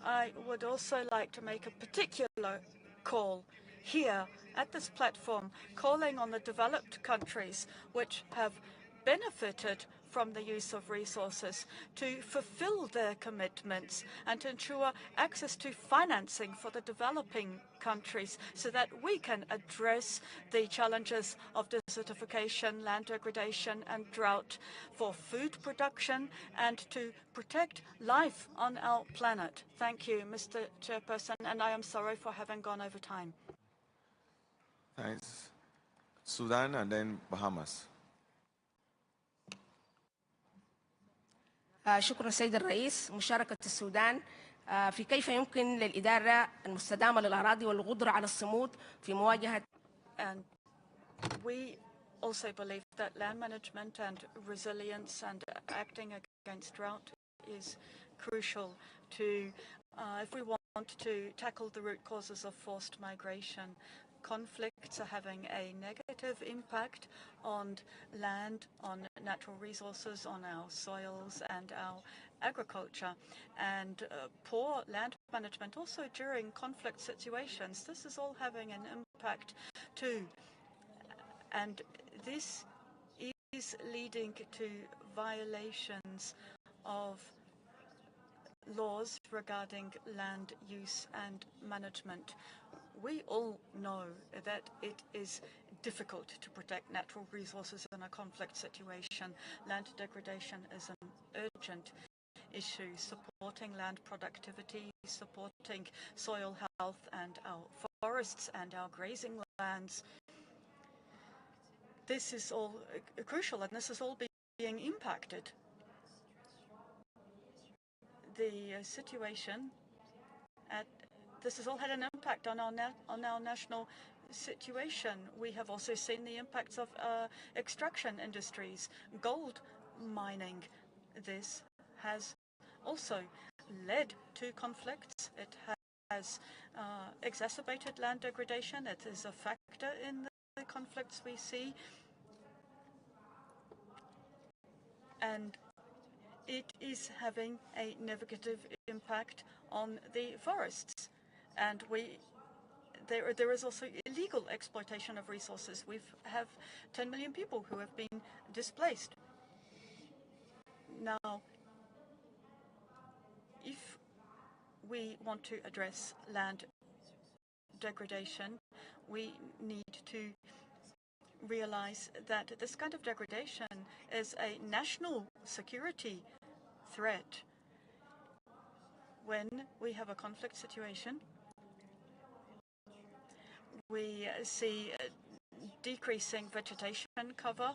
Speaker 8: I would also like to make a particular call here at this platform, calling on the developed countries which have benefited from the use of resources to fulfill their commitments and to ensure access to financing for the developing countries so that we can address the challenges of desertification, land degradation and drought, for food production and to protect life on our planet. Thank you, Mr. Chairperson, and I am sorry for having gone over time.
Speaker 13: Nice. Sudan and then Bahamas.
Speaker 2: شكرا سيد الرئيس. مشاركة السودان في كيف يمكن للإدارة المستدامة للأراضي والقدرة على الصمود في مواجهة.
Speaker 8: And we also believe that land management and resilience and acting against drought is crucial to, if we want to tackle the root causes of forced migration. Conflicts are having a negative impact on land, on natural resources, on our soils and our agriculture. And poor land management also during conflict situations. This is all having an impact too. And this is leading to violations of laws regarding land use and management. We all know that it is difficult to protect natural resources in a conflict situation. Land degradation is an urgent issue. Supporting land productivity, supporting soil health and our forests and our grazing lands. This is all crucial, and this is all being impacted. The situation this has all had an impact on our national situation. We have also seen the impacts of extraction industries, gold mining. This has also led to conflicts. It has exacerbated land degradation. It is a factor in the conflicts we see. And it is having a negative impact on the forests. And there is also illegal exploitation of resources. We have 10 million people who have been displaced. Now, if we want to address land degradation, we need to realize that this kind of degradation is a national security threat. When we have a conflict situation, we see decreasing vegetation cover.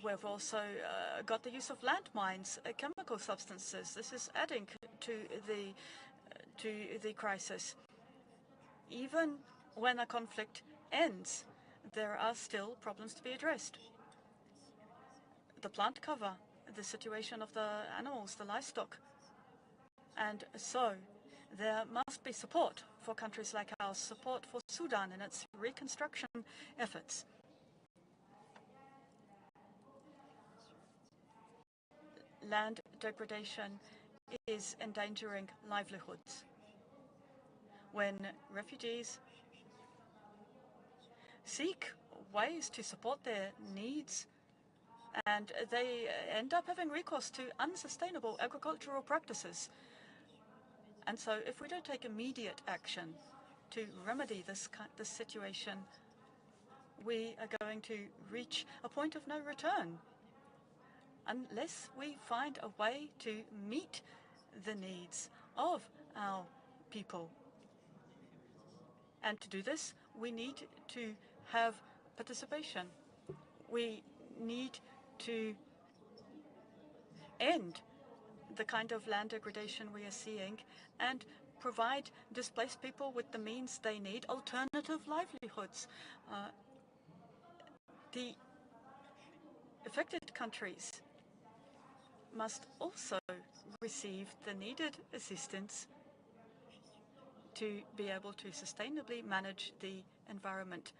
Speaker 8: We've also got the use of landmines, chemical substances. This is adding to the crisis. Even when a conflict ends, there are still problems to be addressed. The plant cover, the situation of the animals, the livestock. And so there must be support for countries like ours, support for Sudan and its reconstruction efforts. Land degradation is endangering livelihoods. When refugees seek ways to support their needs, and they end up having recourse to unsustainable agricultural practices. And so if we don't take immediate action to remedy this situation, we are going to reach a point of no return unless we find a way to meet the needs of our people. And to do this, we need to have participation. We need to end the kind of land degradation we are seeing and provide displaced people with the means they need, alternative livelihoods. The affected countries must also receive the needed assistance to be able to sustainably manage the environment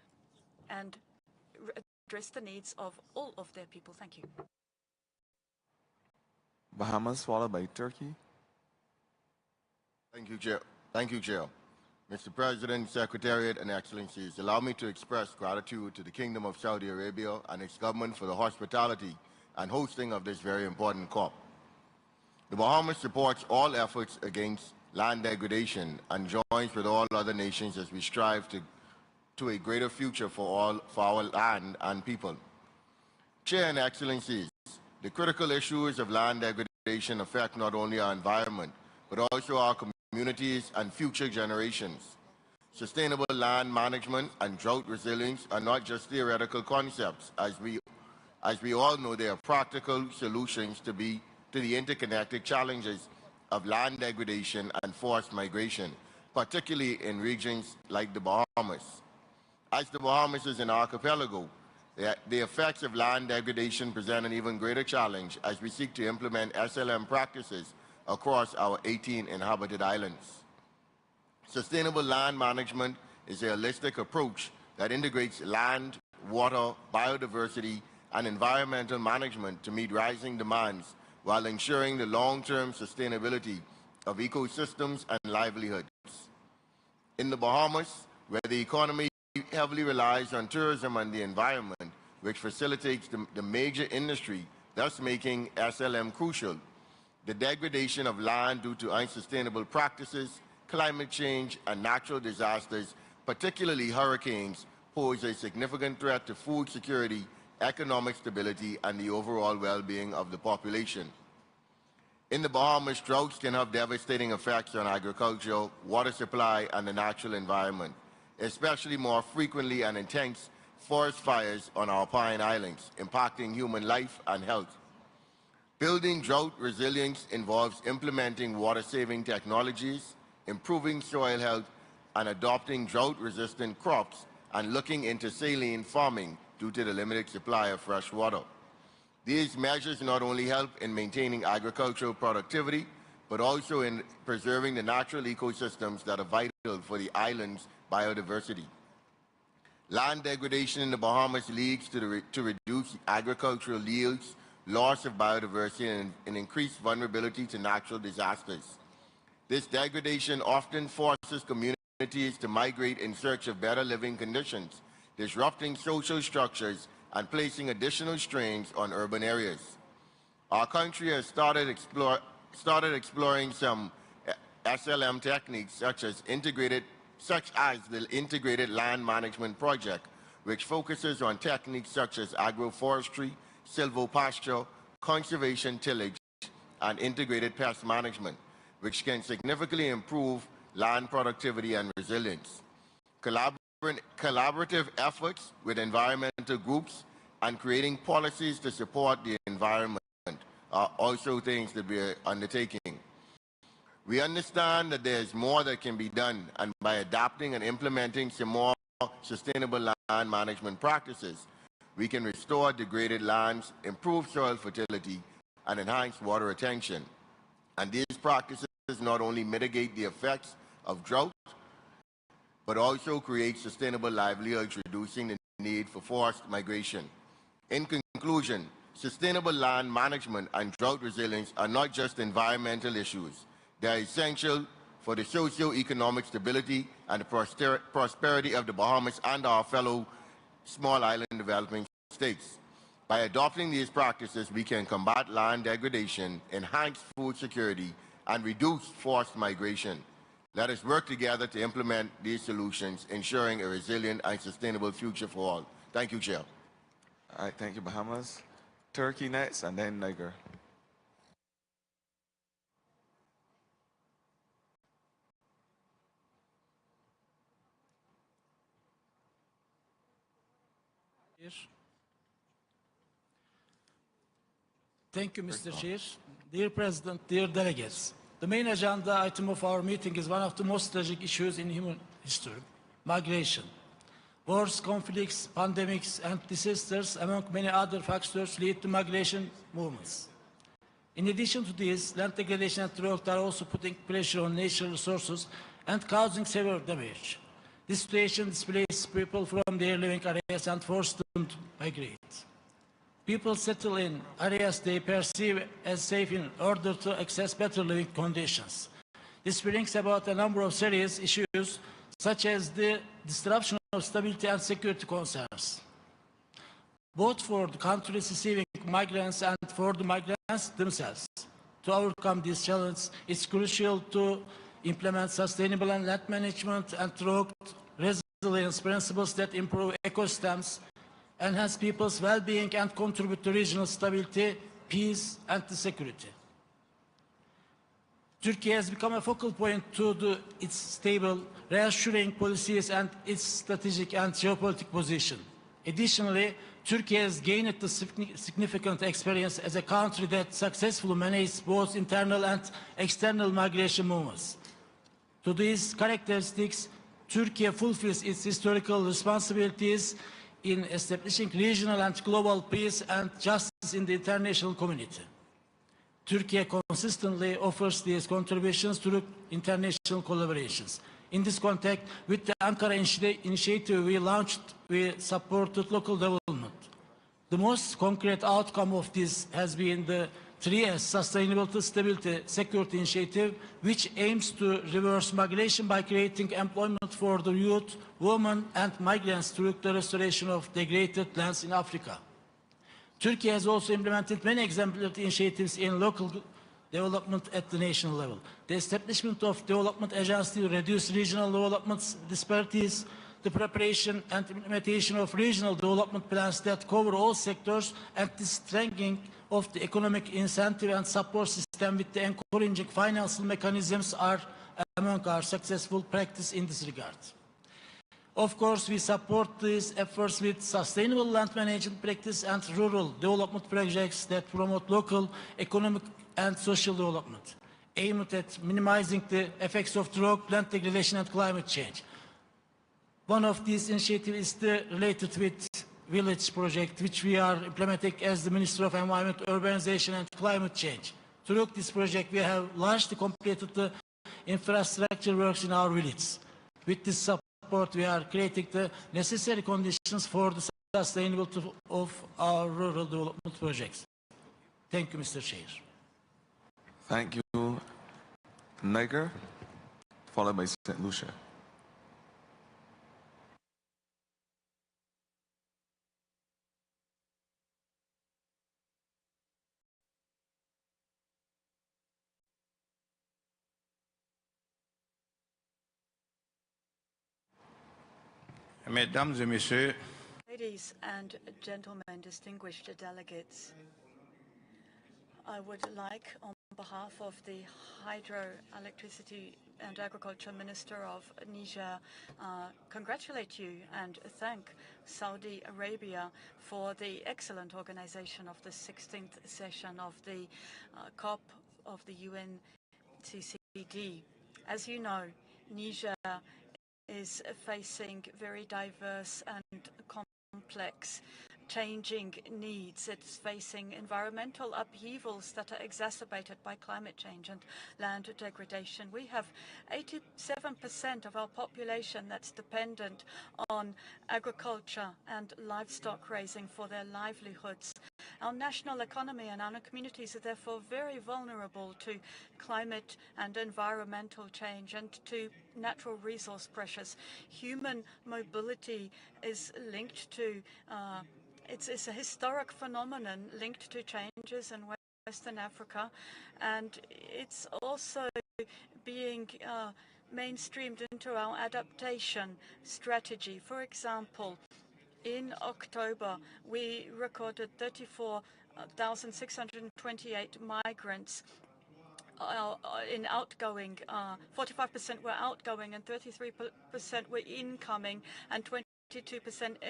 Speaker 8: and address the needs of all of their people. Thank you.
Speaker 13: Bahamas, followed by Turkey.
Speaker 22: Thank you, Chair. Thank you, Chair. Mr. President, Secretariat, and Excellencies, allow me to express gratitude to the Kingdom of Saudi Arabia and its government for the hospitality and hosting of this very important COP. The Bahamas supports all efforts against land degradation and joins with all other nations as we strive to a greater future for our land and people. Chair and Excellencies, the critical issues of land degradation affect not only our environment, but also our communities and future generations. Sustainable land management and drought resilience are not just theoretical concepts. As we all know, they are practical solutions to the interconnected challenges of land degradation and forced migration, particularly in regions like the Bahamas. As the Bahamas is an archipelago, the effects of land degradation present an even greater challenge as we seek to implement SLM practices across our 18 inhabited islands. Sustainable land management is a holistic approach that integrates land, water, biodiversity, and environmental management to meet rising demands while ensuring the long-term sustainability of ecosystems and livelihoods. In the Bahamas, where the economy heavily relies on tourism and the environment, which facilitates the major industry, thus making SLM crucial, the degradation of land due to unsustainable practices, climate change, and natural disasters, particularly hurricanes, pose a significant threat to food security, economic stability, and the overall well-being of the population. In the Bahamas, droughts can have devastating effects on agriculture, water supply, and the natural environment, especially more frequently and intense forest fires on our Pine Islands, impacting human life and health. Building drought resilience involves implementing water-saving technologies, improving soil health, and adopting drought-resistant crops, and looking into saline farming due to the limited supply of fresh water. These measures not only help in maintaining agricultural productivity, but also in preserving the natural ecosystems that are vital for the island's biodiversity. Land degradation in the Bahamas leads to reduce agricultural yields, loss of biodiversity, and increased vulnerability to natural disasters. This degradation often forces communities to migrate in search of better living conditions, disrupting social structures and placing additional strains on urban areas. Our country has started exploring some SLM techniques such as the Integrated Land Management Project, which focuses on techniques such as agroforestry, silvopasture, conservation tillage, and integrated pest management, which can significantly improve land productivity and resilience. Collaborative efforts with environmental groups and creating policies to support the environment are also things that we are undertaking. We understand that there is more that can be done, and by adapting and implementing some more sustainable land management practices, we can restore degraded lands, improve soil fertility, and enhance water retention. And these practices not only mitigate the effects of drought, but also create sustainable livelihoods, reducing the need for forced migration. In conclusion, sustainable land management and drought resilience are not just environmental issues. They are essential for the socio-economic stability and the prosperity of the Bahamas and our fellow small island developing states. By adopting these practices, we can combat land degradation, enhance food security, and reduce forced migration. Let us work together to implement these solutions, ensuring a resilient and sustainable future for all. Thank you, Chair.
Speaker 13: All right, thank you, Bahamas. Turkey next, and then Niger.
Speaker 3: Thank you, Mr. Chair. Dear President, dear delegates, the main agenda item of our meeting is one of the most tragic issues in human history: migration. Wars, conflicts, pandemics, and disasters, among many other factors, lead to migration movements. In addition to this, land degradation and drought are also putting pressure on natural resources and causing severe damage. This situation displaces people from their living areas and forces them to migrate. People settle in areas they perceive as safe in order to access better living conditions. This brings about a number of serious issues, such as the disruption of stability and security concerns, both for the countries receiving migrants and for the migrants themselves. To overcome these challenges, it's crucial to implement sustainable land management and drought resilience principles that improve ecosystems, enhance people's well-being, and contribute to regional stability, peace, and security. Turkey has become a focal point to its stable, reassuring policies and its strategic and geopolitical position. Additionally, Turkey has gained the significant experience as a country that successfully managed both internal and external migration movements. To these characteristics, Turkey fulfills its historical responsibilities in establishing regional and global peace and justice in the international community. Turkey consistently offers these contributions through international collaborations. In this context, with the Ankara initiative we supported local development. The most concrete outcome of this has been the 3S Sustainability, Stability, Security Initiative, which aims to reverse migration by creating employment for the youth, women and migrants through the restoration of degraded lands in Africa. Turkey has also implemented many exemplary initiatives in local development at the national level. The establishment of development agencies to reduce regional development disparities, the preparation and implementation of regional development plans that cover all sectors, and the strengthening of the economic incentive and support system with the encouraging financial mechanisms are among our successful practice in this regard. Of course, we support these efforts with sustainable land management practice and rural development projects that promote local economic and social development, aimed at minimizing the effects of drought, land degradation and climate change. One of these initiatives is related with village project, which we are implementing as the Minister of Environment, Urbanization and Climate Change. Through this project, we have largely completed the infrastructure works in our villages. With this support, we are creating the necessary conditions for the sustainability of our rural development projects. Thank you, Mr. Chair.
Speaker 13: Thank you, Niger, followed by St. Lucia.
Speaker 4: Mesdames et Messieurs,
Speaker 8: Ladies and gentlemen, distinguished delegates, I would like, on behalf of the Hydroelectricity and Agriculture Minister of Niger, congratulate you and thank Saudi Arabia for the excellent organization of the 16th session of the COP of the UNCCD. As you know, Niger is facing very diverse and complex changing needs. It's facing environmental upheavals that are exacerbated by climate change and land degradation. We have 87% of our population that's dependent on agriculture and livestock raising for their livelihoods. Our national economy and our communities are therefore very vulnerable to climate and environmental change and to natural resource pressures. Human mobility is linked to it's a historic phenomenon linked to changes in Western Africa, and it's also being mainstreamed into our adaptation strategy. For example, in October, we recorded 34,628 migrants in outgoing. 45% were outgoing and 33% were incoming, and 22%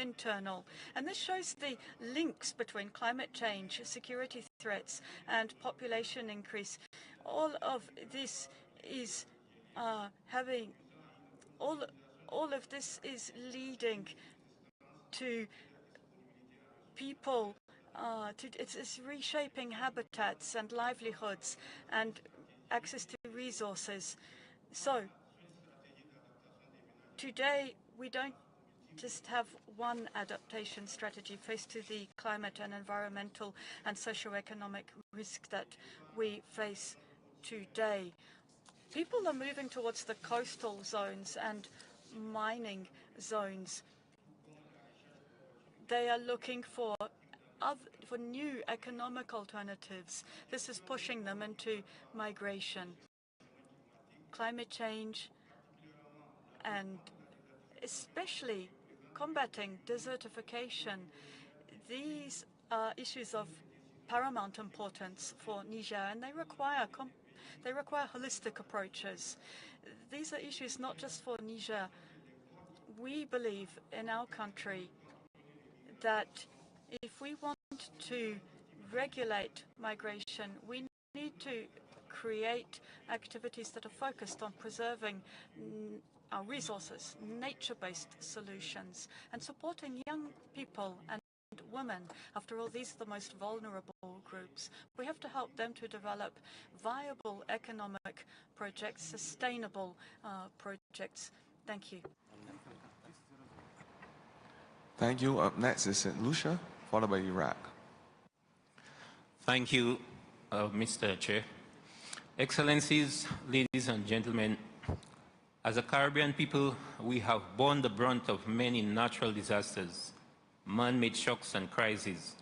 Speaker 8: internal. And this shows the links between climate change, security threats, and population increase. All of this is all of this is leading to people, it's reshaping habitats and livelihoods and access to resources. So today, we don't just have one adaptation strategy faced to the climate and environmental and socio-economic risk that we face today. People are moving towards the coastal zones and mining zones. They are looking for new economic alternatives. This is pushing them into migration. Climate change and especially combating desertification. These are issues of paramount importance for Niger, and they require holistic approaches. These are issues not just for Niger. We believe in our country that if we want to regulate migration, we need to create activities that are focused on preserving our resources, nature-based solutions, and supporting young people and women. After all, these are the most vulnerable groups. We have to help them to develop viable economic projects, sustainable projects. Thank you.
Speaker 13: Thank you. Up next is St. Lucia, followed by Iraq.
Speaker 4: Thank you, Mr. Chair. Excellencies, ladies and gentlemen, as a Caribbean people, we have borne the brunt of many natural disasters, man-made shocks and crises.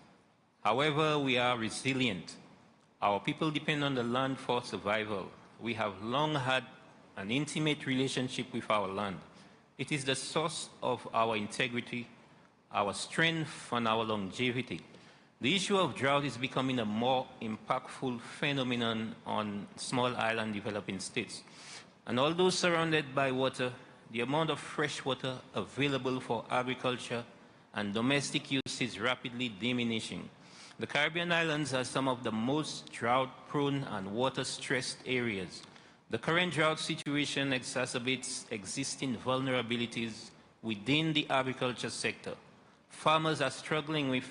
Speaker 4: However, we are resilient. Our people depend on the land for survival. We have long had an intimate relationship with our land. It is the source of our integrity, our strength, and our longevity. The issue of drought is becoming a more impactful phenomenon on small island developing states. And although surrounded by water, the amount of fresh water available for agriculture and domestic use is rapidly diminishing. The Caribbean islands are some of the most drought-prone and water-stressed areas. The current drought situation exacerbates existing vulnerabilities within the agriculture sector. Farmers are struggling with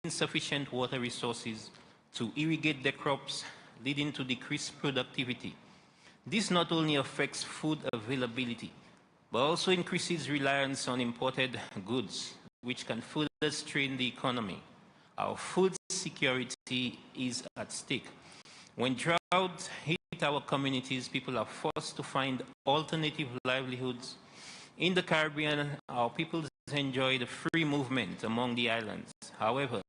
Speaker 4: insufficient water resources to irrigate their crops, leading to decreased productivity. This not only affects food availability, but also increases reliance on imported goods, which can further strain the economy. Our food security is at stake. When drought hit our communities, people are forced to find alternative livelihoods. In the Caribbean, our people enjoy the free movement among the islands. However,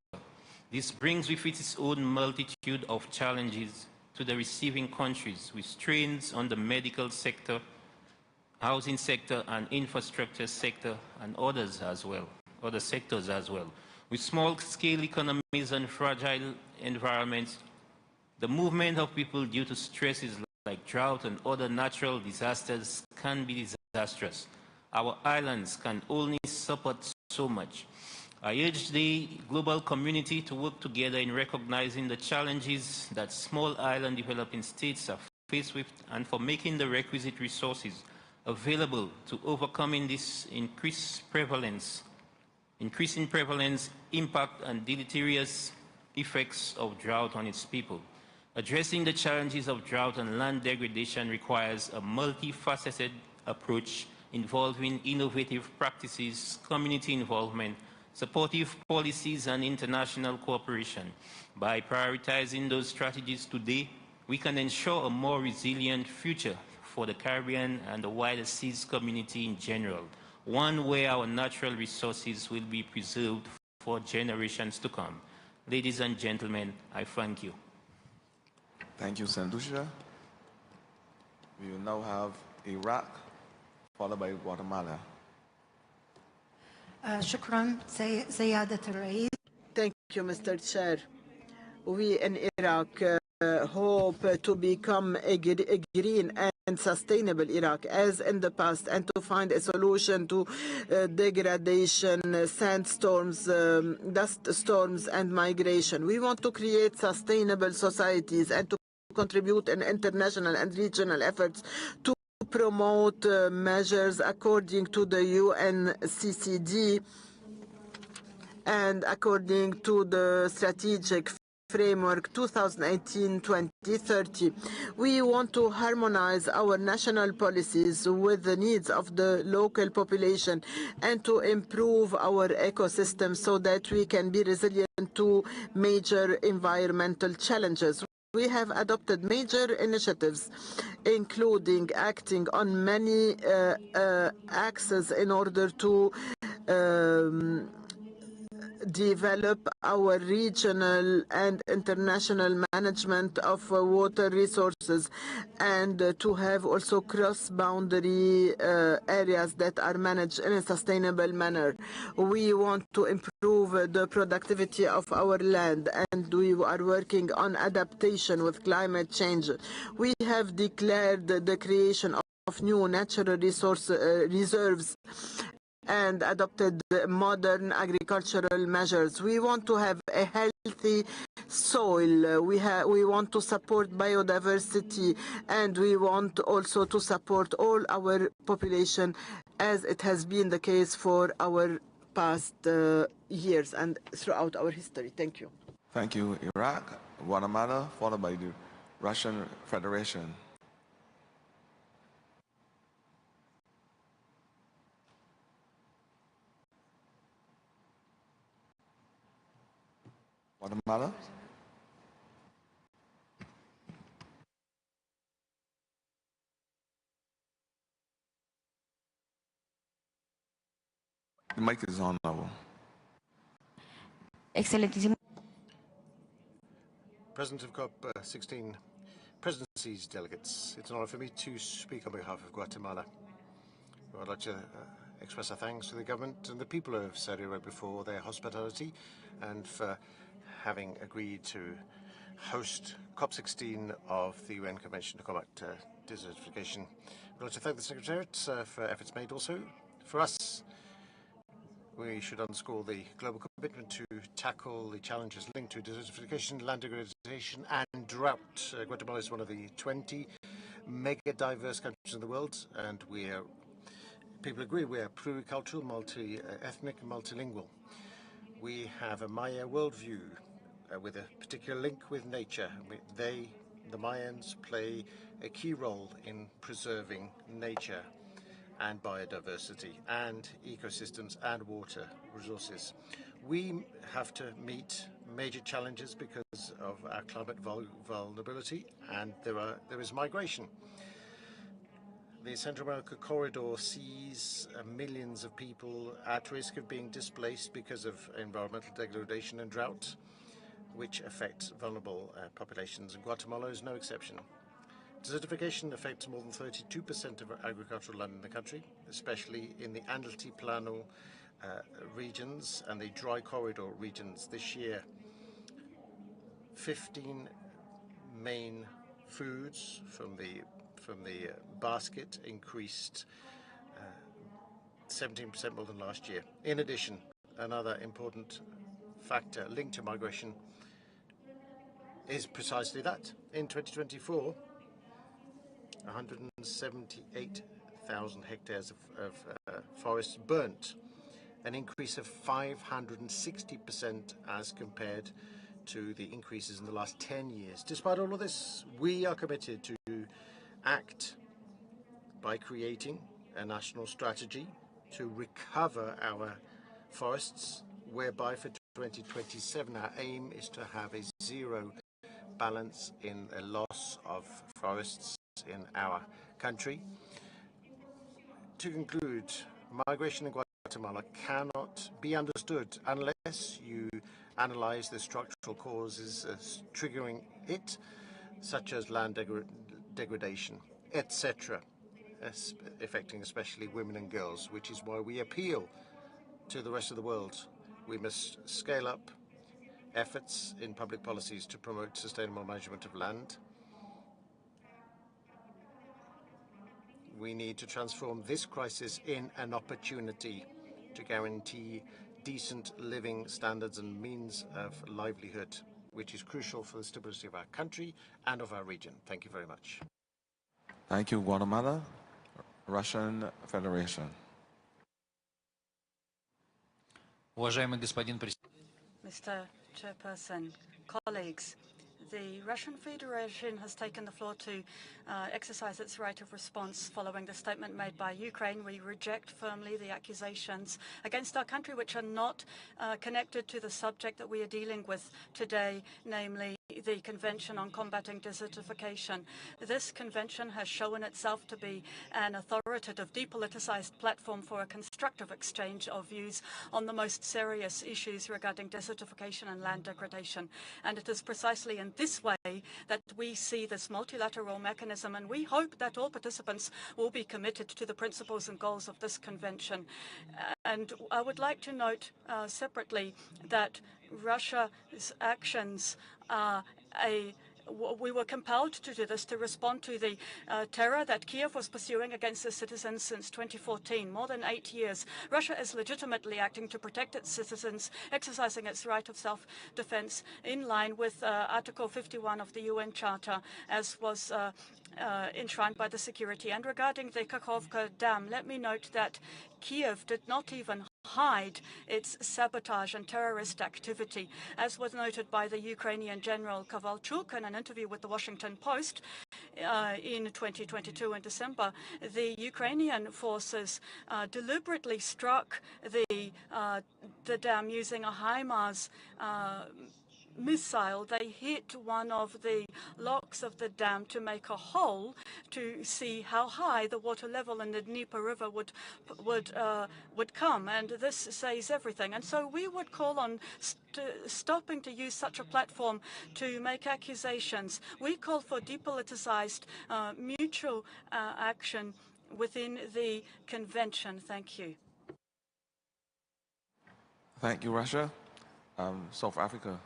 Speaker 4: this brings with it its own multitude of challenges to the receiving countries, with strains on the medical sector, housing sector, and infrastructure sector, and other sectors as well. With small-scale economies and fragile environments, the movement of people due to stresses like drought and other natural disasters can be disastrous. Our islands can only support so much. I urge the global community to work together in recognizing the challenges that small island developing states are faced with, and for making the requisite resources available to overcoming this increasing prevalence, impact, and deleterious effects of drought on its people. Addressing the challenges of drought and land degradation requires a multifaceted approach involving innovative practices, community involvement, supportive policies, and international cooperation. By prioritizing those strategies today, we can ensure a more resilient future for the Caribbean and the wider seas community in general, one where our natural resources will be preserved for generations to come. Ladies and gentlemen, I thank you.
Speaker 13: Thank you, St. Lucia. We will now have Iraq, followed by Guatemala.
Speaker 1: Thank you, Mr. Chair. We in Iraq hope to become a green and sustainable Iraq as in the past, and to find a solution to degradation, sandstorms, dust storms, and migration. We want to create sustainable societies and to contribute in international and regional efforts to promote measures according to the UNCCD and according to the strategic framework 2018-2030. We want to harmonize our national policies with the needs of the local population and to improve our ecosystem so that we can be resilient to major environmental challenges. We have adopted major initiatives, including acting on many axes in order to develop our regional and international management of water resources, and to have also cross-boundary areas that are managed in a sustainable manner. We want to improve the productivity of our land, and we are working on adaptation with climate change. We have declared the creation of new natural resource reserves and adopted modern agricultural measures. We want to have a healthy soil. We want to support biodiversity, and we want also to support all our population, as it has been the case for our past years and throughout our history. Thank you.
Speaker 13: Thank you, Iraq, Guatemala, followed by the Russian Federation. Guatemala. The mic is on now.
Speaker 7: Excelentísimo.
Speaker 6: President of COP16, presidency's delegates, it's an honor for me to speak on behalf of Guatemala. I'd like to express our thanks to the government and the people of Saudi Arabia for their hospitality and for having agreed to host COP16 of the UN Convention to combat desertification. I'd like to thank the Secretariat for efforts made also. For us, we should underscore the global commitment to tackle the challenges linked to desertification, land degradation, and drought. Guatemala is one of the 20 mega-diverse countries in the world, and people agree we are pluricultural, multi-ethnic, multilingual. We have a Maya worldview with a particular link with nature. The Mayans, play a key role in preserving nature and biodiversity and ecosystems and water resources. We have to meet major challenges because of our climate vulnerability, and there is migration. The Central America corridor sees millions of people at risk of being displaced because of environmental degradation and drought, which affects vulnerable populations, and Guatemala is no exception. Desertification affects more than 32% of agricultural land in the country, especially in the Altiplano regions and the dry corridor regions. This year, 15 main foods from the basket increased 17% more than last year. In addition, another important factor linked to migration is precisely that. In 2024, 178,000 hectares of forests burnt, an increase of 560% as compared to the increases in the last 10 years. Despite all of this, we are committed to act by creating a national strategy to recover our forests, whereby for 2027 our aim is to have a zero balance in a loss of forests in our country. To conclude, migration in Guatemala cannot be understood unless you analyze the structural causes triggering it, such as land degradation, etc., affecting especially women and girls, which is why we appeal to the rest of the world. We must scale up efforts in public policies to promote sustainable management of land. We need to transform this crisis in an opportunity to guarantee decent living standards and means of livelihood, which is crucial for the stability of our country and of our region. Thank you very much.
Speaker 13: Thank you, Guatemala. Russian Federation.
Speaker 8: Mr. Chairperson, colleagues, the Russian Federation has taken the floor to exercise its right of response following the statement made by Ukraine. We reject firmly the accusations against our country which are not connected to the subject that we are dealing with today, namely the Convention on Combating Desertification. This convention has shown itself to be an authoritative, depoliticized platform for a constructive exchange of views on the most serious issues regarding desertification and land degradation. And it is precisely in this way that we see this multilateral mechanism, and we hope that all participants will be committed to the principles and goals of this convention. And I would like to note separately that Russia's actions are we were compelled to do this to respond to the terror that Kiev was pursuing against its citizens since 2014, more than 8 years. Russia is legitimately acting to protect its citizens, exercising its right of self-defense in line with Article 51 of the UN Charter, as was enshrined by the security. And regarding the Kakhovka Dam, let me note that Kiev did not even hide its sabotage and terrorist activity. As was noted by the Ukrainian General Kovalchuk in an interview with the Washington Post in 2022 in December, the Ukrainian forces deliberately struck the dam using a HIMARS missile. They hit one of the locks of the dam to make a hole to see how high the water level in the Dnieper River would come, and this says everything. And so we would call on stopping to use such a platform to make accusations. We call for depoliticized mutual action within the convention. Thank you.
Speaker 13: Thank you, Russia. South Africa.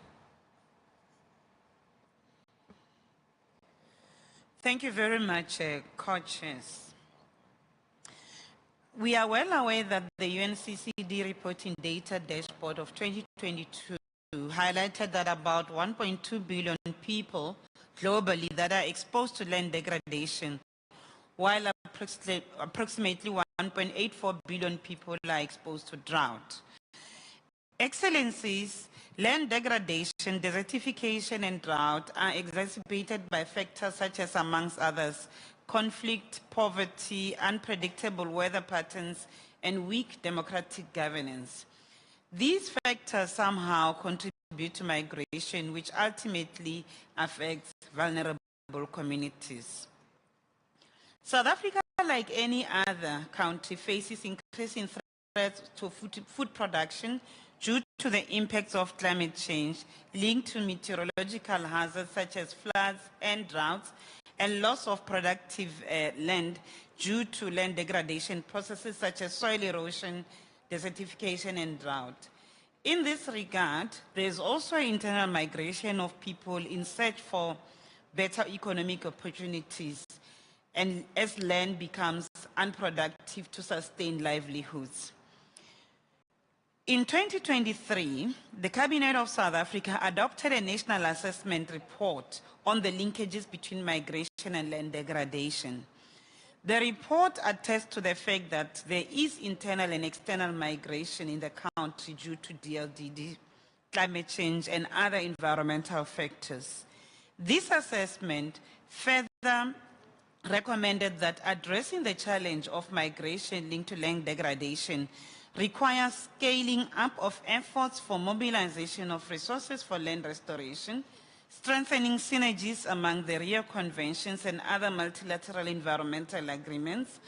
Speaker 7: Thank you very much, co-chairs. We are well aware that the UNCCD reporting data dashboard of 2022 highlighted that about 1.2 billion people globally that are exposed to land degradation, while approximately 1.84 billion people are exposed to drought. Excellencies, land degradation, desertification, and drought are exacerbated by factors such as, amongst others, conflict, poverty, unpredictable weather patterns, and weak democratic governance. These factors somehow contribute to migration, which ultimately affects vulnerable communities. South Africa, like any other country, faces increasing threats to food production due to the impacts of climate change linked to meteorological hazards such as floods and droughts, and loss of productive land due to land degradation processes such as soil erosion, desertification, and drought. In this regard, there is also internal migration of people in search for better economic opportunities, and as land becomes unproductive to sustain livelihoods. In 2023, the Cabinet of South Africa adopted a national assessment report on the linkages between migration and land degradation. The report attests to the fact that there is internal and external migration in the country due to DLDD, climate change, and other environmental factors. This assessment further recommended that addressing the challenge of migration linked to land degradation requires scaling up of efforts for mobilization of resources for land restoration, strengthening synergies among the Rio Conventions and other multilateral environmental agreements,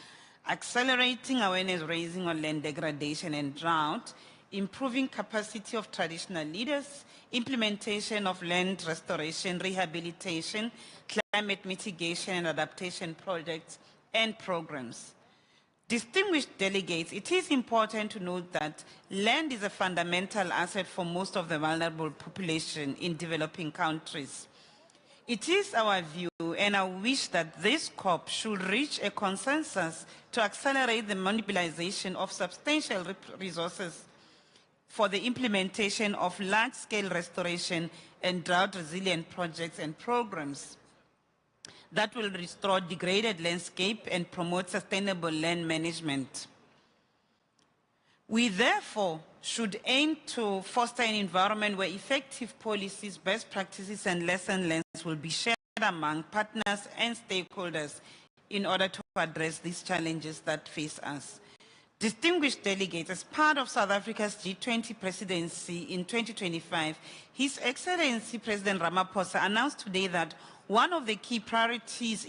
Speaker 7: accelerating awareness raising on land degradation and drought, improving capacity of traditional leaders, implementation of land restoration, rehabilitation, climate mitigation and adaptation projects and programs. Distinguished delegates, it is important to note that land is a fundamental asset for most of the vulnerable population in developing countries. It is our view and our wish that this COP should reach a consensus to accelerate the mobilization of substantial resources for the implementation of large-scale restoration and drought-resilient projects and programs that will restore degraded landscape and promote sustainable land management. We therefore should aim to foster an environment where effective policies, best practices, and lesson learned will be shared among partners and stakeholders in order to address these challenges that face us. Distinguished delegates, as part of South Africa's G20 presidency in 2025, His Excellency President Ramaphosa announced today that one of the key priorities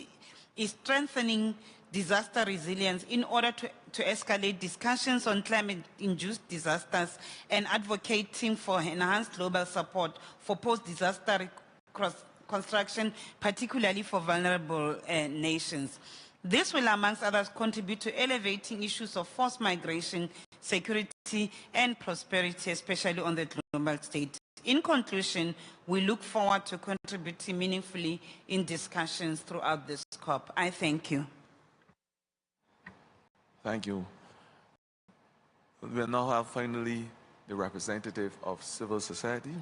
Speaker 7: is strengthening disaster resilience in order to escalate discussions on climate-induced disasters and advocating for enhanced global support for post-disaster construction, particularly for vulnerable nations. This will, amongst others, contribute to elevating issues of forced migration, security, and prosperity, especially on the global stage. In conclusion, we look forward to contributing meaningfully in discussions throughout this COP. I thank you.
Speaker 13: Thank you. We now have finally the representative of civil society.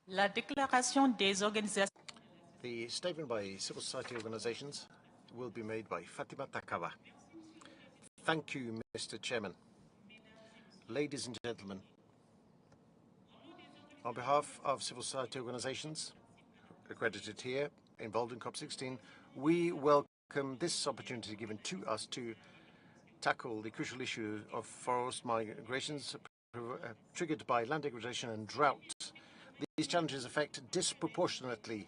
Speaker 10: La déclaration des organisations.
Speaker 6: The statement by civil society organizations will be made by Fatima Takawa. Thank you, Mr. Chairman. Ladies and gentlemen, on behalf of civil society organizations accredited here, involved in COP16, we welcome this opportunity given to us to tackle the crucial issue of forced migrations triggered by land degradation and drought. These challenges affect disproportionately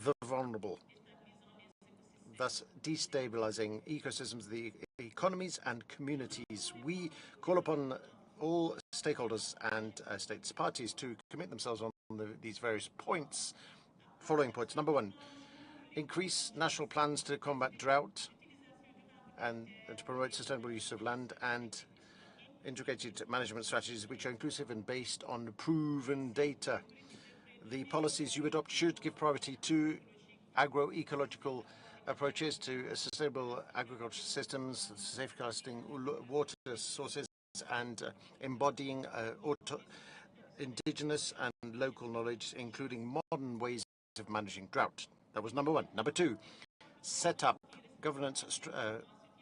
Speaker 6: the vulnerable, thus destabilizing ecosystems, the economies and communities. We call upon all stakeholders and states parties to commit themselves on these various points. Following points. Number one, increase national plans to combat drought and to promote sustainable use of land, and integrated management strategies which are inclusive and based on proven data. The policies you adopt should give priority to agroecological approaches to sustainable agricultural systems, safeguarding water sources, and embodying indigenous and local knowledge, including modern ways of managing drought. That was number one. Number two, set up governance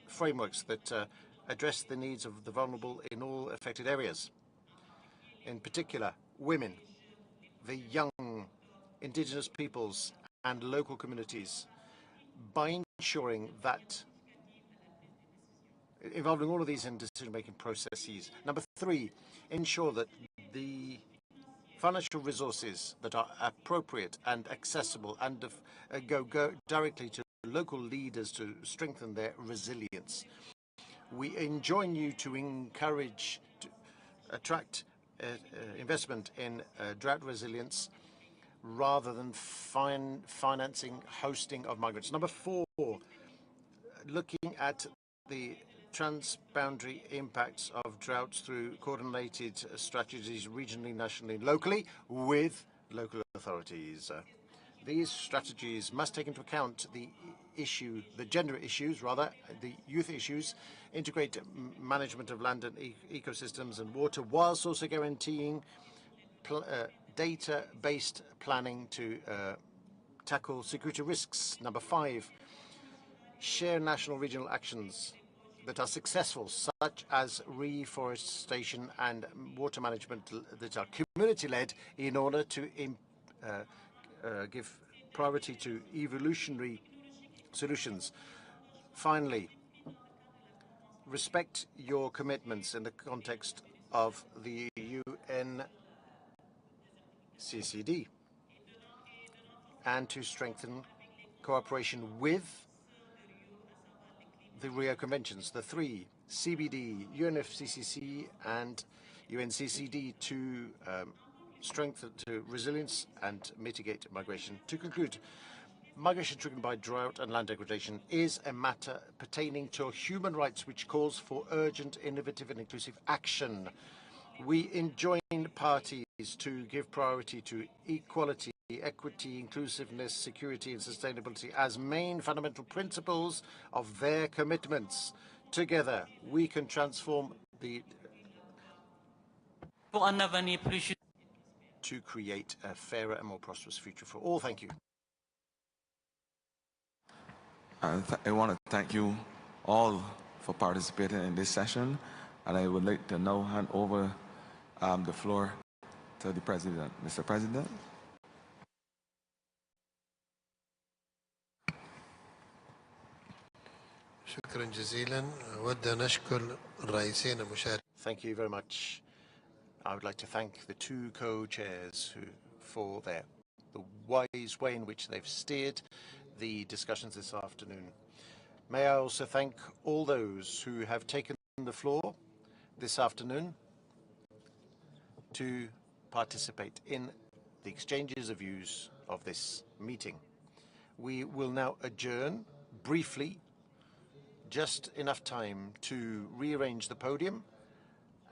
Speaker 6: frameworks that address the needs of the vulnerable in all affected areas. In particular, women, the young, indigenous peoples, and local communities, by ensuring that involving all of these in decision-making processes. Number three, ensure that the financial resources that are appropriate and accessible and go directly to local leaders to strengthen their resilience. We enjoin you to encourage, to attract investment in drought resilience rather than financing hosting of migrants. Number four, looking at the transboundary impacts of droughts through coordinated strategies regionally, nationally, locally with local authorities. These strategies must take into account the gender issues, the youth issues, integrate management of land and ecosystems and water, whilst also guaranteeing data-based planning to tackle security risks. Number five, share national regional actions that are successful, such as reforestation and water management that are community-led, in order to give priority to evolutionary solutions. Finally, respect your commitments in the context of the UN CCD and to strengthen cooperation with the Rio Conventions, the three, CBD, UNFCCC and UNCCD, to strengthen resilience and mitigate migration. To conclude, migration triggered by drought and land degradation is a matter pertaining to human rights which calls for urgent, innovative and inclusive action. We enjoin parties to give priority to equality, equity, inclusiveness, security and sustainability as main fundamental principles of their commitments. Together, we can transform to create a fairer and more prosperous future for all. Thank you.
Speaker 13: I want to thank you all for participating in this session, and I would like to now hand over the floor to the President. Mr. President.
Speaker 9: شكرا جزيلا. أود أن أشكر الرئيسين المشاركين.
Speaker 6: Thank you very much. I would like to thank the two co-chairs for the wise way in which they've steered the discussions this afternoon. May I also thank all those who have taken the floor this afternoon to participate in the exchanges of views of this meeting. We will now adjourn briefly, just enough time to rearrange the podium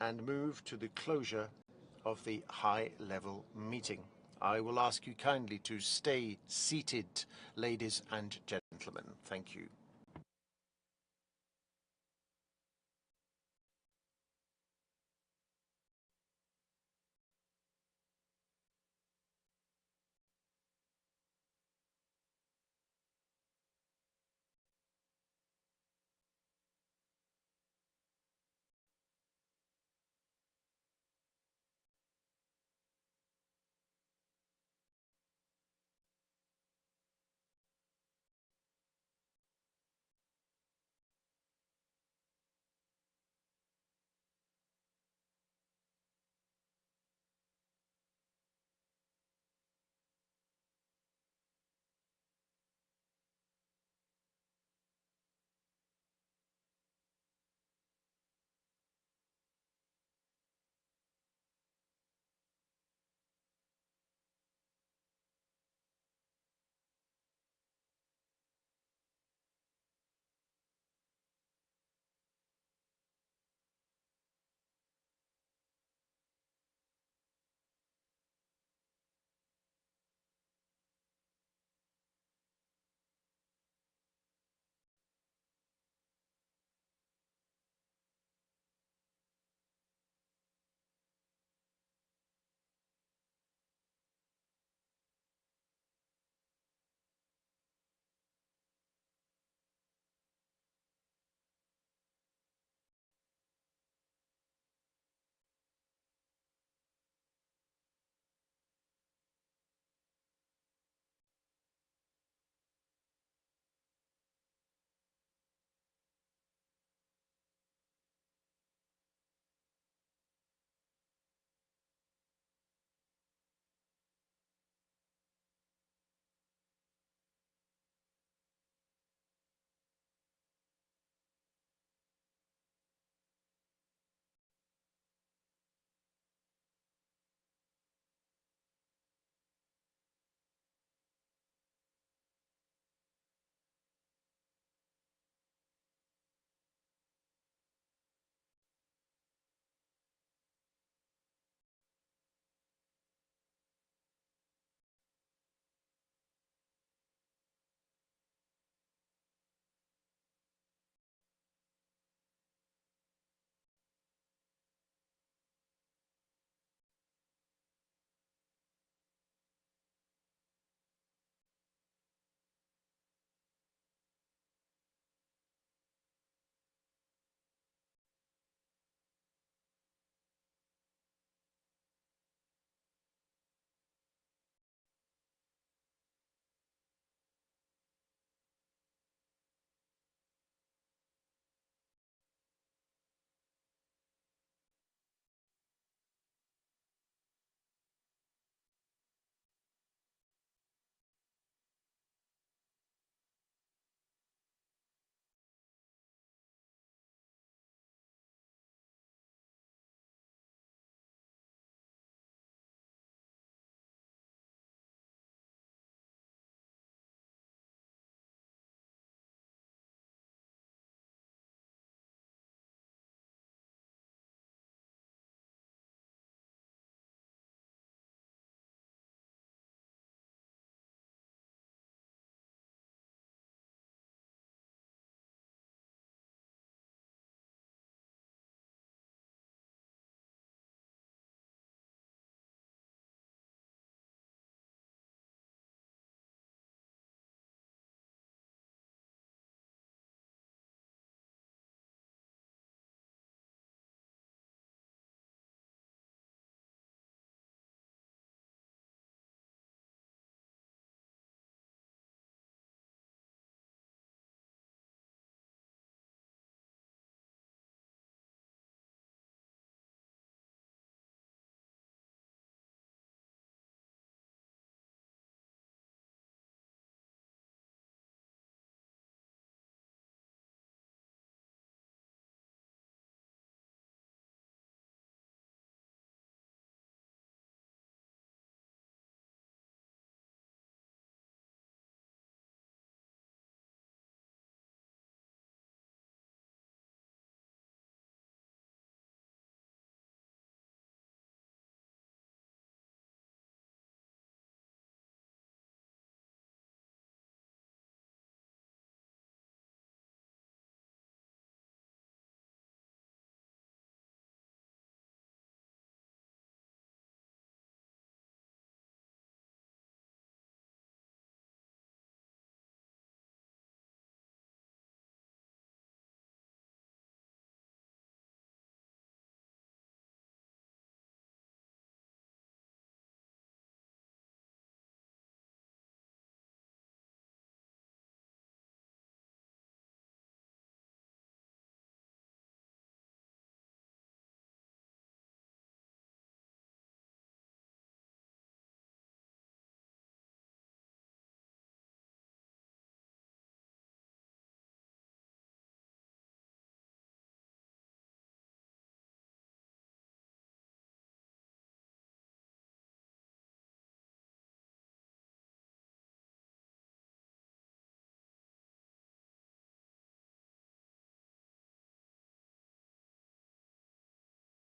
Speaker 6: and move to the closure of the high-level meeting. I will ask you kindly to stay seated, ladies and gentlemen. Thank you.